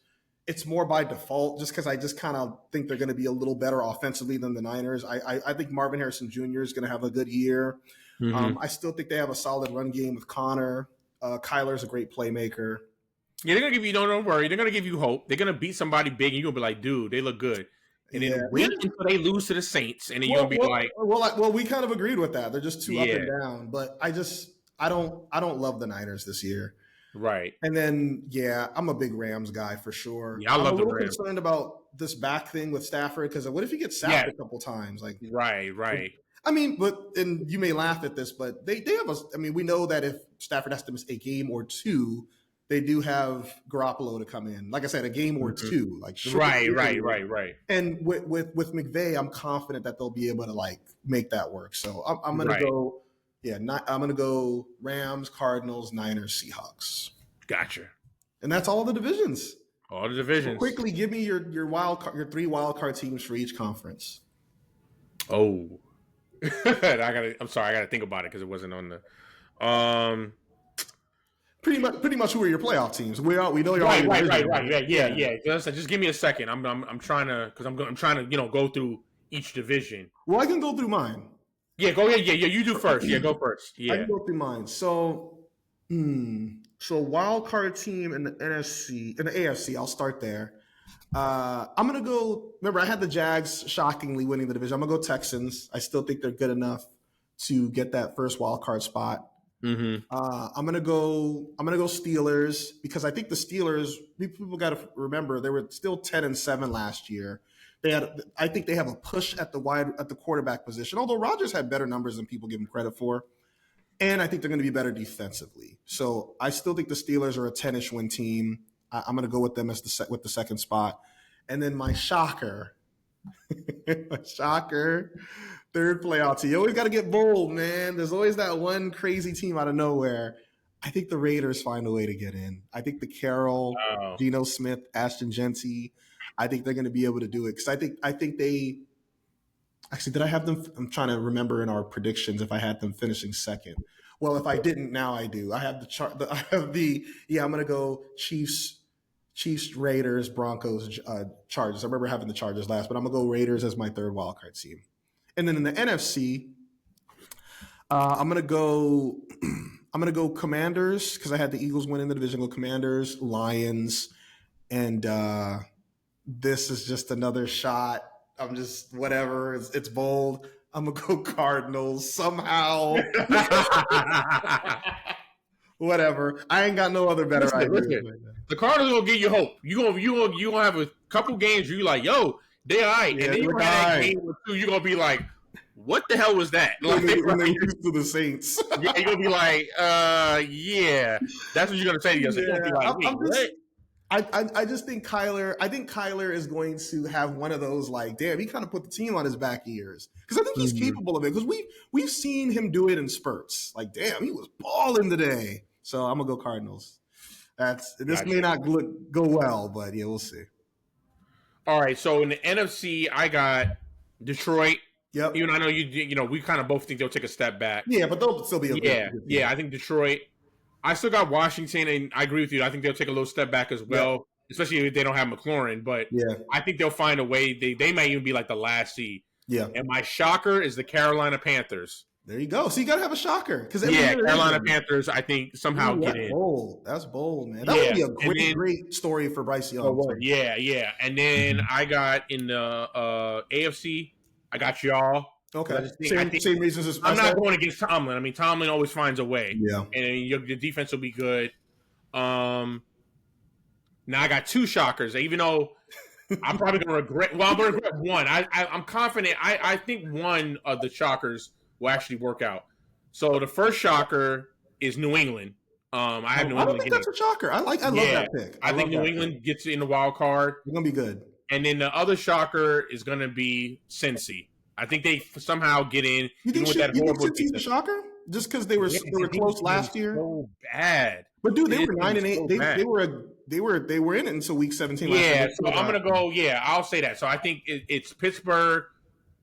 it's more by default, just because I just kind of think they're going to be a little better offensively than the Niners. I think Marvin Harrison Jr. is going to have a good year. Mm-hmm. I still think they have a solid run game with Connor. Kyler's a great playmaker. Yeah, they're gonna give you don't worry. They're gonna give you hope. They're gonna beat somebody big, and you're gonna be like, dude, they look good. And Yeah, then wait until they lose to the Saints, and then you're gonna be like, we kind of agreed with that. They're just too up yeah, and down. But I don't love the Niners this year. right. And then, yeah, I'm a big Rams guy for sure. Yeah, I I'm a love the little Rams. concerned about this back thing with Stafford because what if he gets sacked Yeah, a couple times? Like, right. I mean, and you may laugh at this, but they have a. I mean, we know that if Stafford has to miss a game or two, they do have Garoppolo to come in. Like I said, a game or Mm-hmm. two, like Right. And with McVay, I'm confident that they'll be able to like make that work. So I'm gonna Right. go. Yeah, I'm gonna go Rams, Cardinals, Niners, Seahawks. Gotcha. And that's all the divisions. All the So divisions. quickly, give me your your 3 wild card teams for each conference. Oh, I'm sorry. I gotta think about it because it wasn't on the. Pretty much, who are your playoff teams? We know you're Right. already Yeah. Just give me a second. I'm trying to because I'm trying to go through each division. Well, I can go through mine. Yeah, go ahead. Yeah. You do first. Yeah, go first. I Yeah. can go through mine. So, wild card team in the NFC, in the AFC. I'll start there. I'm gonna go. Remember, I had the Jags shockingly winning the division. I'm gonna go Texans. I still think they're good enough to get that first wild card spot. Mm-hmm. I'm gonna go Steelers because I think the Steelers. People got to remember they were still 10-7 last year. I think they have a push at the quarterback position. Although Rodgers had better numbers than people give him credit for, and I think they're going to be better defensively. So I still think the Steelers are a 10-ish win team. I'm going to go with them as with the second spot, and then my shocker, third playoff team. You always got to get bold, man. There's always that one crazy team out of nowhere. I think the Raiders find a way to get in. I think the Carroll, Oh. Geno Smith, Ashton Genty, I think they're going to be able to do it because I think they actually did. I have them. I'm trying to remember in our predictions if I had them finishing second. Well, if I didn't, now I do. I have the chart. I have the I'm going to go Chiefs, Raiders, Broncos, Chargers. I remember having the Chargers last, but I'm going to go Raiders as my third wildcard team. And then in the NFC, I'm gonna go Commanders because I had the Eagles win in the division. Go Commanders, Lions, and this is just another shot I'm just whatever. It's bold. I'm gonna go Cardinals somehow. Whatever. I ain't got no other better ideas listen. right now. The Cardinals gonna give you hope. You gonna have a couple games where you like, yo, they all right, Yeah, and then you look, gonna have that all right. game or two. You are gonna be like, what the hell was that? Like, When they lose to the Saints. yeah, you're gonna be like, yeah. That's what you're gonna say to yourself. You're gonna be like, wait, what? I just think Kyler is going to have one of those like, damn, he kind of put the team on his back ears because I think he's capable of it because we've seen him do it in spurts. Like, damn, he was balling today. So I'm gonna go Cardinals. This may not go well, but yeah, we'll see. All right, so in the NFC, I got Detroit. Yep. Even I know we kind of both think they'll take a step back. Yeah, but they'll still be a good team. I think Detroit. I still got Washington, and I agree with you. I think they'll take a little step back as well, especially if they don't have McLaurin. But I think they'll find a way. They might even be like the last seed. Yeah. And my shocker is the Carolina Panthers. There you go. So you got to have a shocker because Carolina Panthers, I think somehow get in. Bold. That's bold, man. That would be a great story for Bryce Young. Yeah. And then I got in the AFC, I got y'all. Okay. Same reasons as I'm not going against Tomlin. I mean, Tomlin always finds a way. Yeah. And your defense will be good. Now I got two shockers, even though I'm probably going to regret. Well, I'm going to regret one. I'm confident. I think one of the shockers will actually work out. So the first shocker is New England. I have New England. I don't think that's a shocker. I love that pick. I think New England gets in the wild card. It's going to be good. And then the other shocker is going to be Cincy. I think they somehow get in. You think Cincy's a shocker? Just because they were close last year? So bad. But dude, they were 9-8. They were in it until week 17. Yeah, so I'm gonna go. Yeah, I'll say that. So I think it's Pittsburgh,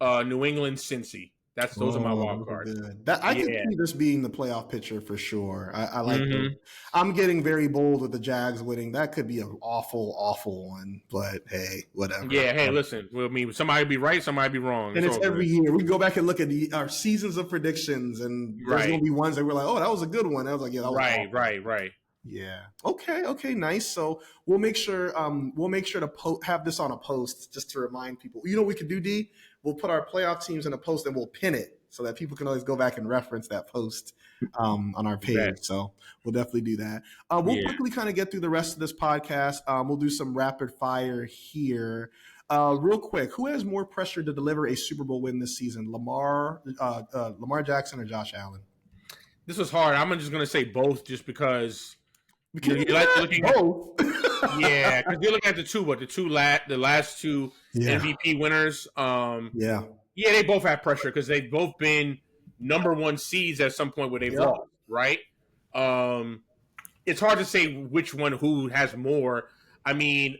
New England, Cincy. Those are my wild cards. I can see this being the playoff picture for sure. I like them. I'm getting very bold with the Jags winning. That could be an awful, awful one. But hey, whatever. Yeah. Hey, listen. I mean, somebody be right, somebody be wrong. And it's every year. We go back and look at our seasons of predictions, and there's gonna be ones that we're like, oh, that was a good one. I was like, yeah, that was right. Yeah. Okay. Nice. So we'll make sure to have this on a post just to remind people. You know what we could do, D? We'll put our playoff teams in a post and we'll pin it so that people can always go back and reference that post on our page. Okay. So we'll definitely do that. We'll quickly kind of get through the rest of this podcast. We'll do some rapid fire here. Real quick, who has more pressure to deliver a Super Bowl win this season, Lamar Jackson or Josh Allen? This was hard. I'm just going to say both just because you like looking both. Because you're looking at the last two MVP winners. They both have pressure because they've both been number one seeds at some point where they've lost, right? It's hard to say who has more. I mean,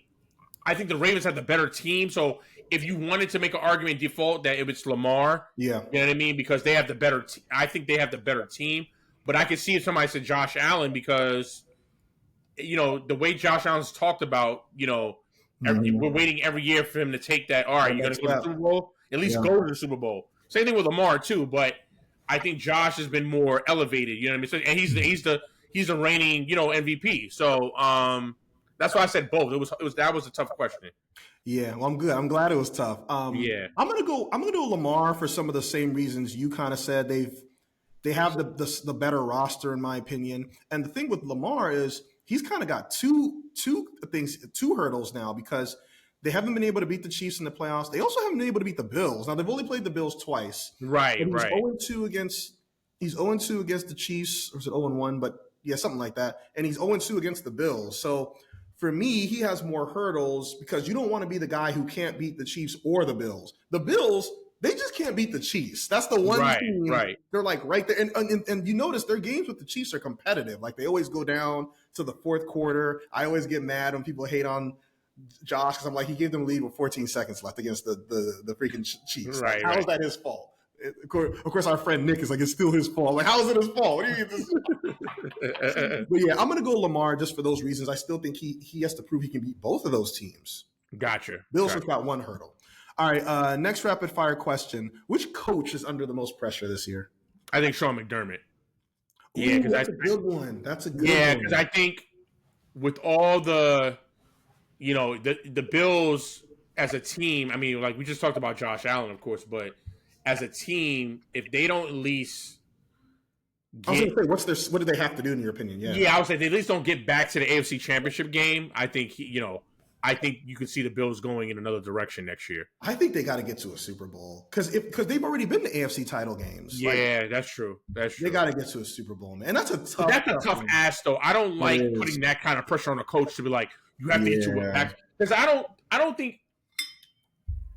I think the Ravens have the better team. So if you wanted to make an argument default that if it's Lamar, you know what I mean? Because they have the better I think they have the better team. But I could see if somebody said Josh Allen because, the way Josh Allen's talked about, we're waiting every year for him to take that. All right, you're going to go to the Super Bowl? At least go to the Super Bowl. Same thing with Lamar, too. But I think Josh has been more elevated. You know what I mean? So, and he's the reigning, MVP. So that's why I said both. That was a tough question. Yeah, well, I'm good. I'm glad it was tough. I'm gonna go Lamar for some of the same reasons you kind of said. They have the better roster in my opinion. And the thing with Lamar is he's kind of got two hurdles now because they haven't been able to beat the Chiefs in the playoffs. They also haven't been able to beat the Bills. Now they've only played the Bills twice. Right. He's 0-2 against the Chiefs, or is it 0-1? But yeah, something like that. And he's 0-2 against the Bills. So for me, he has more hurdles because you don't want to be the guy who can't beat the Chiefs or the Bills. The Bills, they just can't beat the Chiefs. That's the one team. Right. They're like right there. And you notice their games with the Chiefs are competitive. Like they always go down to the fourth quarter. I always get mad when people hate on Josh because I'm like, he gave them a lead with 14 seconds left against the freaking Chiefs. Right. How is that his fault? Of course, our friend Nick is like, it's still his fault. Like, how is it his fault? What do you mean? But yeah, I'm going to go Lamar just for those reasons. I still think he has to prove he can beat both of those teams. Gotcha. Bills have got one hurdle. All right, next rapid fire question. Which coach is under the most pressure this year? I think Sean McDermott. Yeah, because that's a good one. That's a good one. Yeah, because I think with all the, the Bills as a team, I mean, like we just talked about Josh Allen, of course, but as a team, if they don't at least I was get, going to say, what do they have to do in your opinion? Yeah. yeah, I would say they at least don't get back to the AFC Championship game. I think I think you could see the Bills going in another direction next year. I think they got to get to a Super Bowl because they've already been to AFC title games. Yeah, like, that's true. That's true. They got to get to a Super Bowl, man. And that's a tough ask, though. I don't like putting that kind of pressure on a coach to be like, you have to get to it back, because I don't think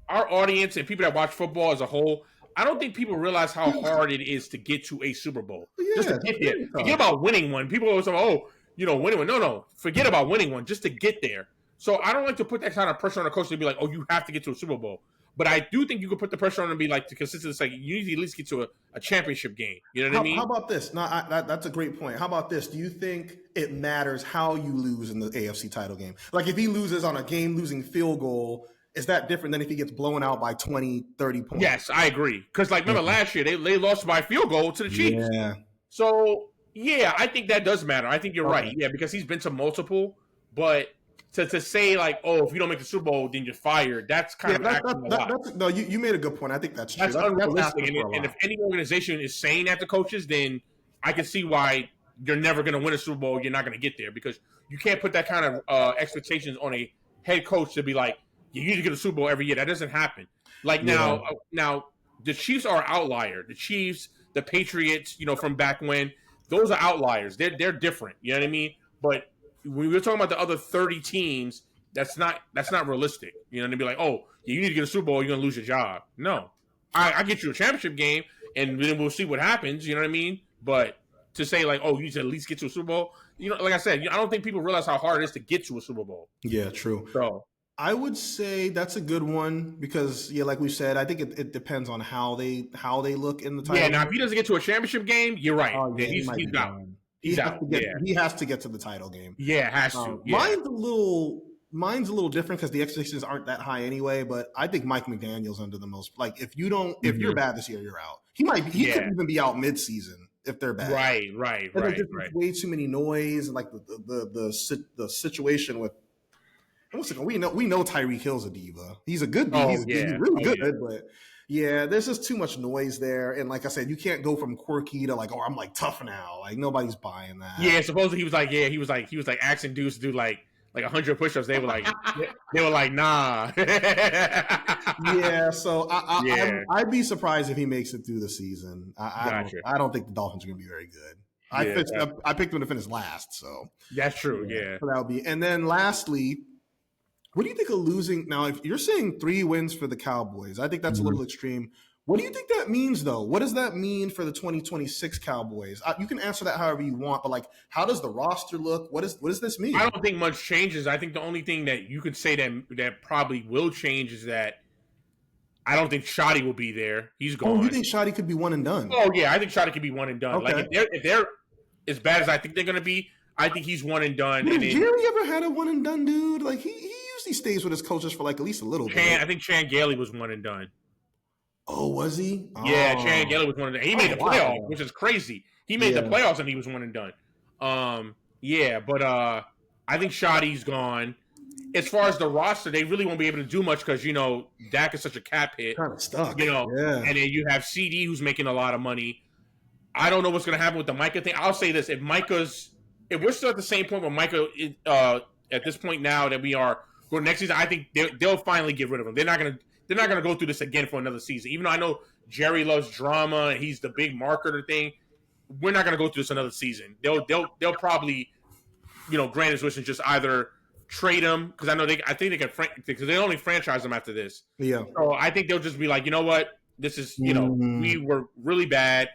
our audience and people that watch football as a whole, I don't think people realize how hard it is to get to a Super Bowl. Just to get there. Forget about winning one. People always say, winning one. No. Forget about winning one. Just to get there. So I don't like to put that kind of pressure on a coach to be like, oh, you have to get to a Super Bowl. But I do think you could put the pressure on and be like, to consistently say, you need to at least get to a championship game. You know what I mean? How about this? No, that's a great point. How about this? Do you think it matters how you lose in the AFC title game? Like if he loses on a game-losing field goal, is that different than if he gets blown out by 20, 30 points? Yes, I agree. Because remember last year, they lost by field goal to the Chiefs. Yeah. So, yeah, I think that does matter. I think you're right. Yeah, because he's been to multiple. But to say, like, oh, if you don't make the Super Bowl, then you're fired, that's kind of no, you made a good point. I think that's true. That's unrealistic. And if any organization is saying that to coaches, then I can see why you're never going to win a Super Bowl. You're not going to get there because you can't put that kind of expectations on a head coach to be like, you need to get a Super Bowl every year. That doesn't happen. Like now, the Chiefs are an outlier. The Chiefs, the Patriots, from back when, those are outliers. They're different. You know what I mean? But when we're talking about the other 30 teams, that's not realistic. You know, to be like, oh, you need to get a Super Bowl, you're gonna lose your job. No, I get you a championship game, and then we'll see what happens. You know what I mean? But to say like, oh, you need to at least get to a Super Bowl, like I said, I don't think people realize how hard it is to get to a Super Bowl. Yeah, true. So I would say that's a good one because, like we said, I think it depends on how they look in the title. Yeah, now if he doesn't get to a championship game, you're right. Yeah, he's out. He has to get to the title game. Yeah, has to. Yeah. Mine's a little different because the expectations aren't that high anyway. But I think Mike McDaniel's under the most. Like if you're bad this year, you're out. He could even be out mid-season if they're bad. Right. Way too many noise and like the situation with. We know Tyreek Hill's a diva. He's a good diva. He's really good, but. Yeah, there's just too much noise there, and like I said, you can't go from quirky to like, oh, I'm like tough now. Like nobody's buying that. Yeah, supposedly he was like asking dudes to do like 100 push-ups. They were like, nah. Yeah, so I'd be surprised if he makes it through the season. I don't think the Dolphins are going to be very good. I picked them to finish last, so that's true. Yeah, so that would be. And then lastly. What do you think of losing? Now, if you're saying 3 wins for the Cowboys, I think that's a little extreme. What do you think that means, though? What does that mean for the 2026 Cowboys? You can answer that however you want, but like, how does the roster look? What does this mean? I don't think much changes. I think the only thing that you could say that probably will change is that I don't think Shoddy will be there. He's gone. Oh, you think Shoddy could be one and done? Oh yeah, I think Shoddy could be one and done. Okay. Like if they're as bad as I think they're going to be, I think he's one and done. Did Jerry ever had a one and done dude? Like he usually stays with his coaches for like at least a little bit. I think Chan Gailey was one and done. Oh, was he? Yeah, Chan Gailey was one and done. He made the playoffs, which is crazy. He made the playoffs and he was one and done. But I think Shoddy's gone. As far as the roster, they really won't be able to do much because Dak is such a cap hit. Kind of stuck. And then you have CD who's making a lot of money. I don't know what's going to happen with the Micah thing. I'll say this: if we're still at the same point where Micah at this point now that we are going next season, I think they'll finally get rid of him. They're not gonna go through this again for another season. Even though I know Jerry loves drama and he's the big marketer thing, we're not gonna go through this another season. They'll probably grant his wish and just either trade him because I think they can because they only franchise him after this. Yeah. So I think they'll just be like, you know what, this is we were really bad,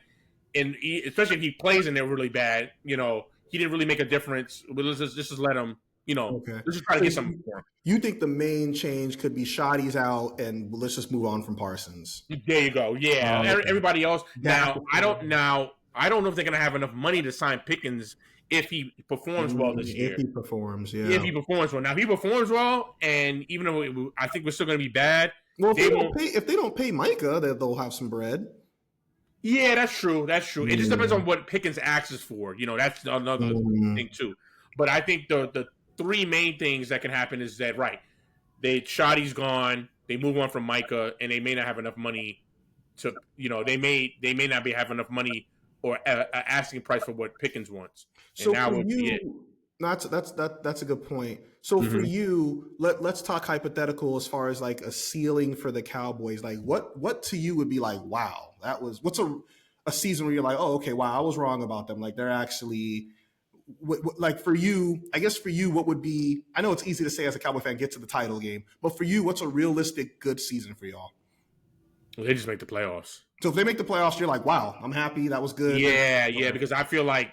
and especially if he plays and they're really bad, he didn't really make a difference. But let's just let him. Let's just try to get something for him. You think the main change could be Shoddy's out, and let's just move on from Parsons? There you go. Yeah, everybody else. Now, I don't know if they're going to have enough money to sign Pickens if he performs well this year. If he performs, yeah. If he performs well. Now, if he performs well, and even though I think we're still going to be bad. Well, if they don't pay Micah, they'll have some bread. Yeah, that's true. It just depends on what Pickens asks for. That's another thing too. But I think the 3 main things that can happen is that, right, Shoddy's gone. They move on from Micah, and they may not have enough money to, they may not be have enough money or a asking price for what Pickens wants. And So now for would be you, it. that's a good point. So for you, let's talk hypothetical as far as like a ceiling for the Cowboys. Like what to you would be like, wow, what's a season where you're like, oh, okay, wow, I was wrong about them. Like they're actually like for you, I guess for you, what would be? I know it's easy to say as a Cowboy fan, get to the title game, but for you, what's a realistic good season for y'all? Well, they just make the playoffs. So if they make the playoffs, you're like, wow, I'm happy. That was good. Yeah, because I feel like,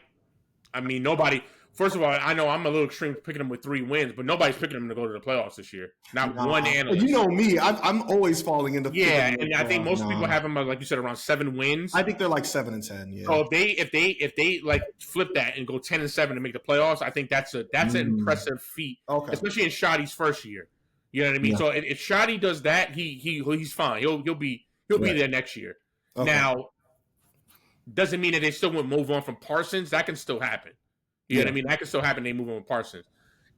nobody. First of all, I know I'm a little extreme picking them with 3 wins, but nobody's picking them to go to the playoffs this year. Not one analyst. You know me, I'm always falling into. Yeah, and I think most people have them, like you said, around 7 wins. I think they're like 7 and 10. Yeah. So if they like flip that and go 10 and 7 to make the playoffs, I think that's an impressive feat, especially in Shoddy's first year. You know what I mean? Yeah. So if Shoddy does that, he's fine. He'll be there next year. Okay. Now, doesn't mean that they still won't move on from Parsons. That can still happen. You know what I mean? That can still happen. They move on with Parsons.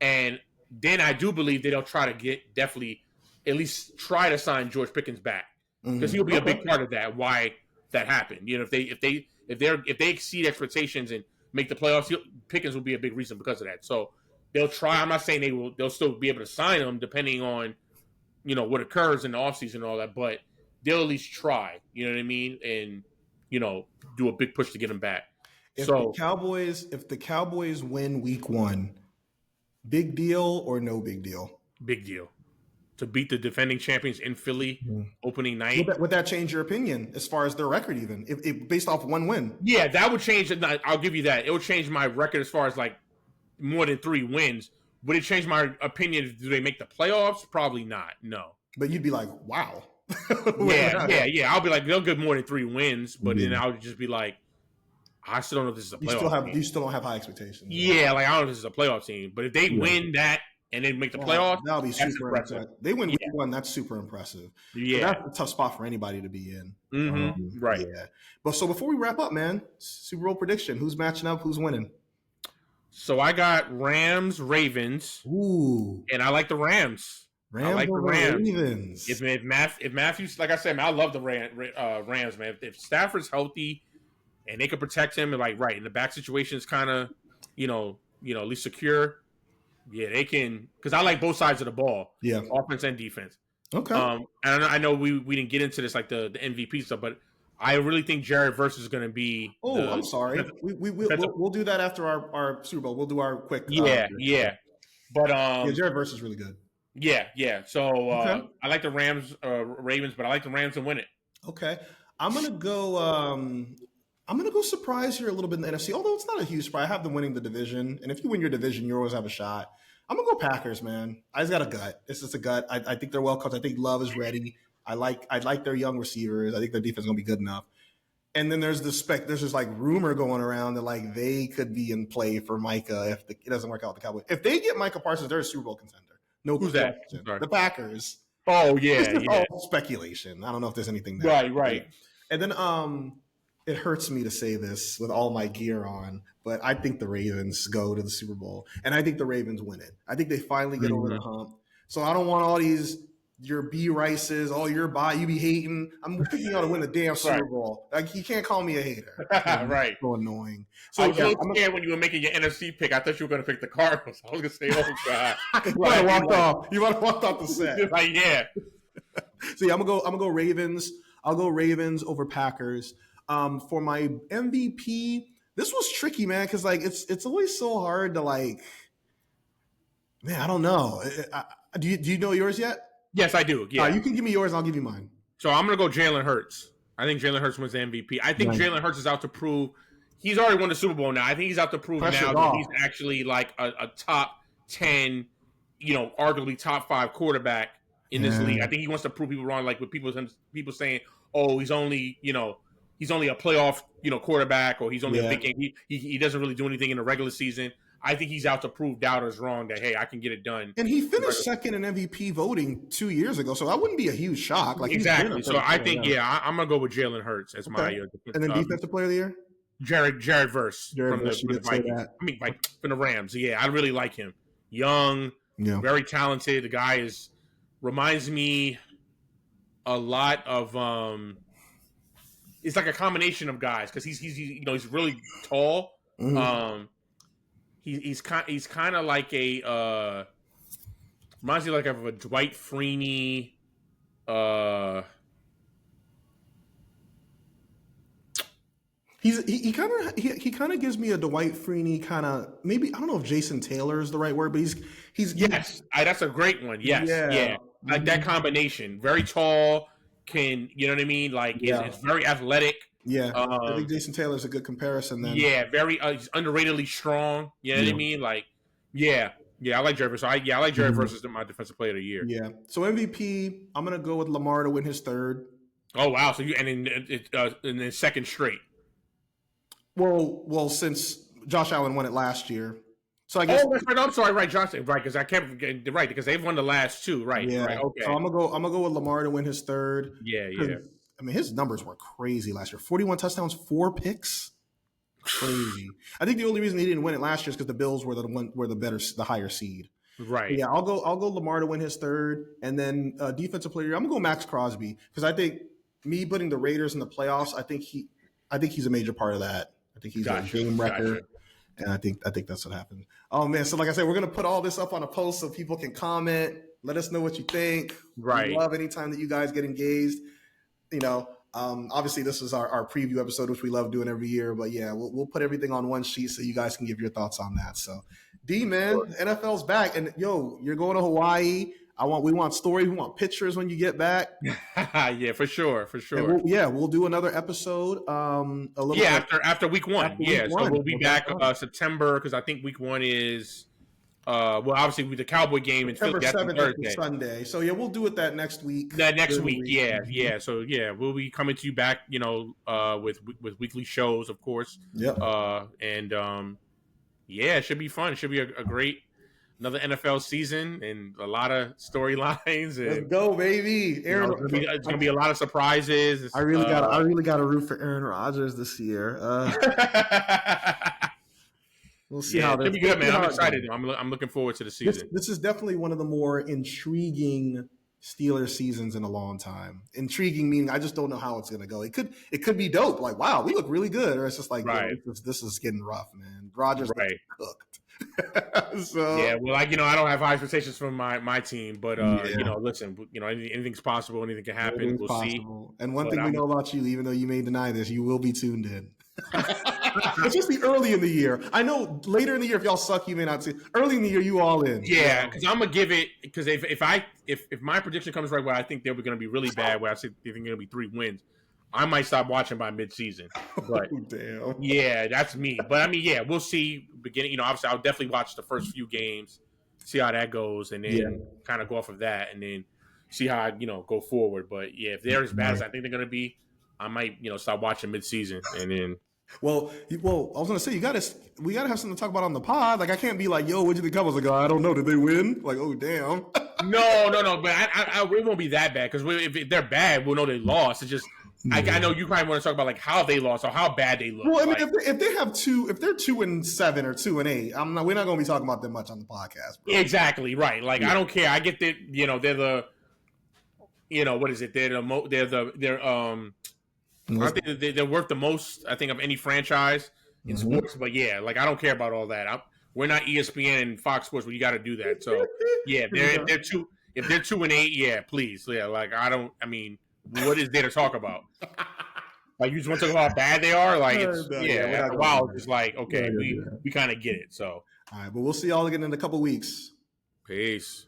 And then I do believe that they'll try to definitely at least try to sign George Pickens back. Because he'll be a big part of that, why that happened. You know, if they exceed expectations and make the playoffs, Pickens will be a big reason because of that. So they'll try. I'm not saying they'll still be able to sign him depending on, what occurs in the offseason and all that, but they'll at least try. You know what I mean? And, do a big push to get him back. If the Cowboys win week 1, big deal or no big deal? Big deal. To beat the defending champions in Philly opening night. Would that change your opinion as far as their record even? If based off 1 win? Yeah, that would change it. I'll give you that. It would change my record as far as like more than 3 wins. Would it change my opinion? Do they make the playoffs? Probably not. No. But you'd be like, wow. yeah. I'll be like, they'll get more than 3 wins, but then I would just be like, I still don't know if this is a playoff team. You still don't have high expectations. Yeah, like I don't know if this is a playoff team. But if they win that and then make the playoffs, that'll be super impressive. They win week 1, that's super impressive. Yeah. So that's a tough spot for anybody to be in. Right. Yeah. But so before we wrap up, man, Super Bowl prediction. Who's matching up? Who's winning? So I got Rams, Ravens. Ooh. And I like the Rams. I like the Rams. Ravens. If Matthews, like I said, man, I love the Rams, man. If Stafford's healthy and they can protect him, and in the back situation is kind of, at least secure. Yeah, they can, because I like both sides of the ball. Yeah, offense and defense. Okay. And I know we didn't get into this like the MVP stuff, but I really think Jared Verse is going to be. I'm sorry. We'll do that after our Super Bowl. We'll do our quick. Yeah. But Jared Verse is really good. Yeah. So I like the Rams, Ravens, but I like the Rams to win it. Okay, I'm gonna go surprise here a little bit in the NFC, although it's not a huge surprise. I have them winning the division, and if you win your division, you always have a shot. I'm gonna go Packers, man. I just got a gut. It's just a gut. I think they're well coached. I think Love is ready. I like their young receivers. I think their defense is gonna be good enough. And then there's this like rumor going around that like they could be in play for Micah if it doesn't work out with the Cowboys. If they get Micah Parsons, they're a Super Bowl contender. No, who's that? The Packers. Oh yeah, all speculation. I don't know if there's anything there. Right. And then it hurts me to say this with all my gear on, but I think the Ravens go to the Super Bowl, and I think the Ravens win it. I think they finally get over the hump. So I don't want all these your B Rices, all your you be hating. I'm picking you to win the damn Super Bowl. Like you can't call me a hater. Right. So annoying. So I was a little scared when you were making your NFC pick. I thought you were going to pick the Cardinals. I was going to say, oh god, you might have walked off the set. Like yeah. So yeah, I'm gonna go Ravens. I'll go Ravens over Packers. For my MVP, this was tricky, man, because like it's always so hard to like. Man, I don't know. Do you know yours yet? Yes, I do. Yeah, you can give me yours, and I'll give you mine. So I'm gonna go Jalen Hurts. I think Jalen Hurts wins the MVP. I think Jalen Hurts is out to prove he's already won the Super Bowl now. I think he's out to prove now that he's actually like a top 10, arguably top 5 quarterback in this league. I think he wants to prove people wrong, like with people saying, "Oh, he's only he's only a playoff quarterback, or he's only a big game. He doesn't really do anything in the regular season." I think he's out to prove doubters wrong that, hey, I can get it done. And he finished second in MVP voting 2 years ago, so that wouldn't be a huge shock. Like exactly. So I think, I'm going to go with Jalen Hurts as my and then defensive player of the year? Jared Verse from the Vikings. From the Rams. Yeah, I really like him. Young, very talented. The guy is reminds me a lot of it's like a combination of guys because he's really tall. Mm-hmm. He's kind of like a reminds me like of a Dwight Freeney. Uh, He kind of gives me a Dwight Freeney kind of, maybe, I don't know if Jason Taylor is the right word, but he's yes, that's a great one. Yes, yeah. yeah, like that combination. Very tall, can you know what I mean? Like Yeah. it's very athletic. Yeah, I think Jason Taylor is a good comparison. Then Yeah, very he's underratedly strong. You know what I mean? Like yeah, I like Jerry. So I like Jerry versus my defensive player of the year. Yeah. So MVP, I'm gonna go with Lamar to win his third. Oh wow! So you and then second straight. Well, since Josh Allen won it last year, so I guess. Oh, that's right. I'm sorry, right, Johnson, right? Because I kept forgetting, right? Because they've won the last two, right? Yeah. Right. Okay. So I'm gonna go with Lamar to win his third. Yeah. I mean, his numbers were crazy last year. 41 touchdowns, 4 picks. Crazy. I think the only reason he didn't win it last year is because the Bills were the higher seed. Right. But yeah, I'll go Lamar to win his third, and then defensive player. I'm gonna go Max Crosby because I think me putting the Raiders in the playoffs. I think he's a major part of that. I think he's a game wrecker, and I think that's what happened. Oh man! So like I said, we're gonna put all this up on a post so people can comment. Let us know what you think. Right. We love anytime that you guys get engaged. You know, obviously this is our preview episode, which we love doing every year. But yeah, we'll put everything on one sheet so you guys can give your thoughts on that. So, D man, NFL's back, and yo, you're going to Hawaii. We want stories. We want pictures when you get back. Yeah, for sure. We'll do another episode. After week one. So we'll be back September because I think week one is. Well, obviously with the Cowboy game in Philly, that's Thursday, Sunday. So yeah, we'll do it that next week. Yeah. So yeah, we'll be coming to you back, with weekly shows, of course. Yep. Yeah, it should be fun. It should be a great another NFL season and a lot of storylines. Let's go, baby! Aaron, it's gonna be a lot of surprises. I really got to root for Aaron Rodgers this year. We'll see how it'll be good, man. I'm excited. I'm looking forward to the season. This is definitely one of the more intriguing Steelers seasons in a long time. Intriguing meaning I just don't know how it's going to go. It could be dope. Like, wow, we look really good. Or it's just like, this is getting rough, man. Rodgers cooked. So yeah, well, I don't have high expectations from my team, but listen, anything's possible. Anything can happen. We'll see. And one thing we know about you, even though you may deny this, you will be tuned in. Especially early in the year. I know later in the year, if y'all suck, you may not see. Early in the year, you all in. Yeah, because I'm gonna give it. Because if my prediction comes right, where I think they're going to be really bad, where I think they're going to be 3 wins, I might stop watching by mid-season. But damn. Yeah, that's me. But I mean, yeah, we'll see. Beginning, obviously, I'll definitely watch the first few games, see how that goes, and then kind of go off of that, and then see how I go forward. But yeah, if they're as bad as I think they're going to be, I might stop watching mid-season, and then. Well, I was gonna say we gotta have something to talk about on the pod. Like I can't be like, "Yo, what'd you think?" I was like, "I don't know. Did they win?" Like, oh damn. No. But it won't be that bad because if they're bad, we'll know they lost. It's just I know you probably want to talk about like how they lost or how bad they look. Well, I mean, if they have if they're 2-7 or 2-8, we're not gonna be talking about them much on the podcast. Bro. Exactly right. Like I don't care. I get that. They're the. What is it? I think they're worth the most, I think, of any franchise in sports. But yeah, like I don't care about all that. We're not ESPN and Fox Sports where you got to do that. So yeah, if they're 2-8, yeah, please, yeah. Like I mean, what is there to talk about? Like you just want to talk about how bad they are? Like after a while, it's like okay, we kind of get it. So all right, but we'll see y'all again in a couple weeks. Peace.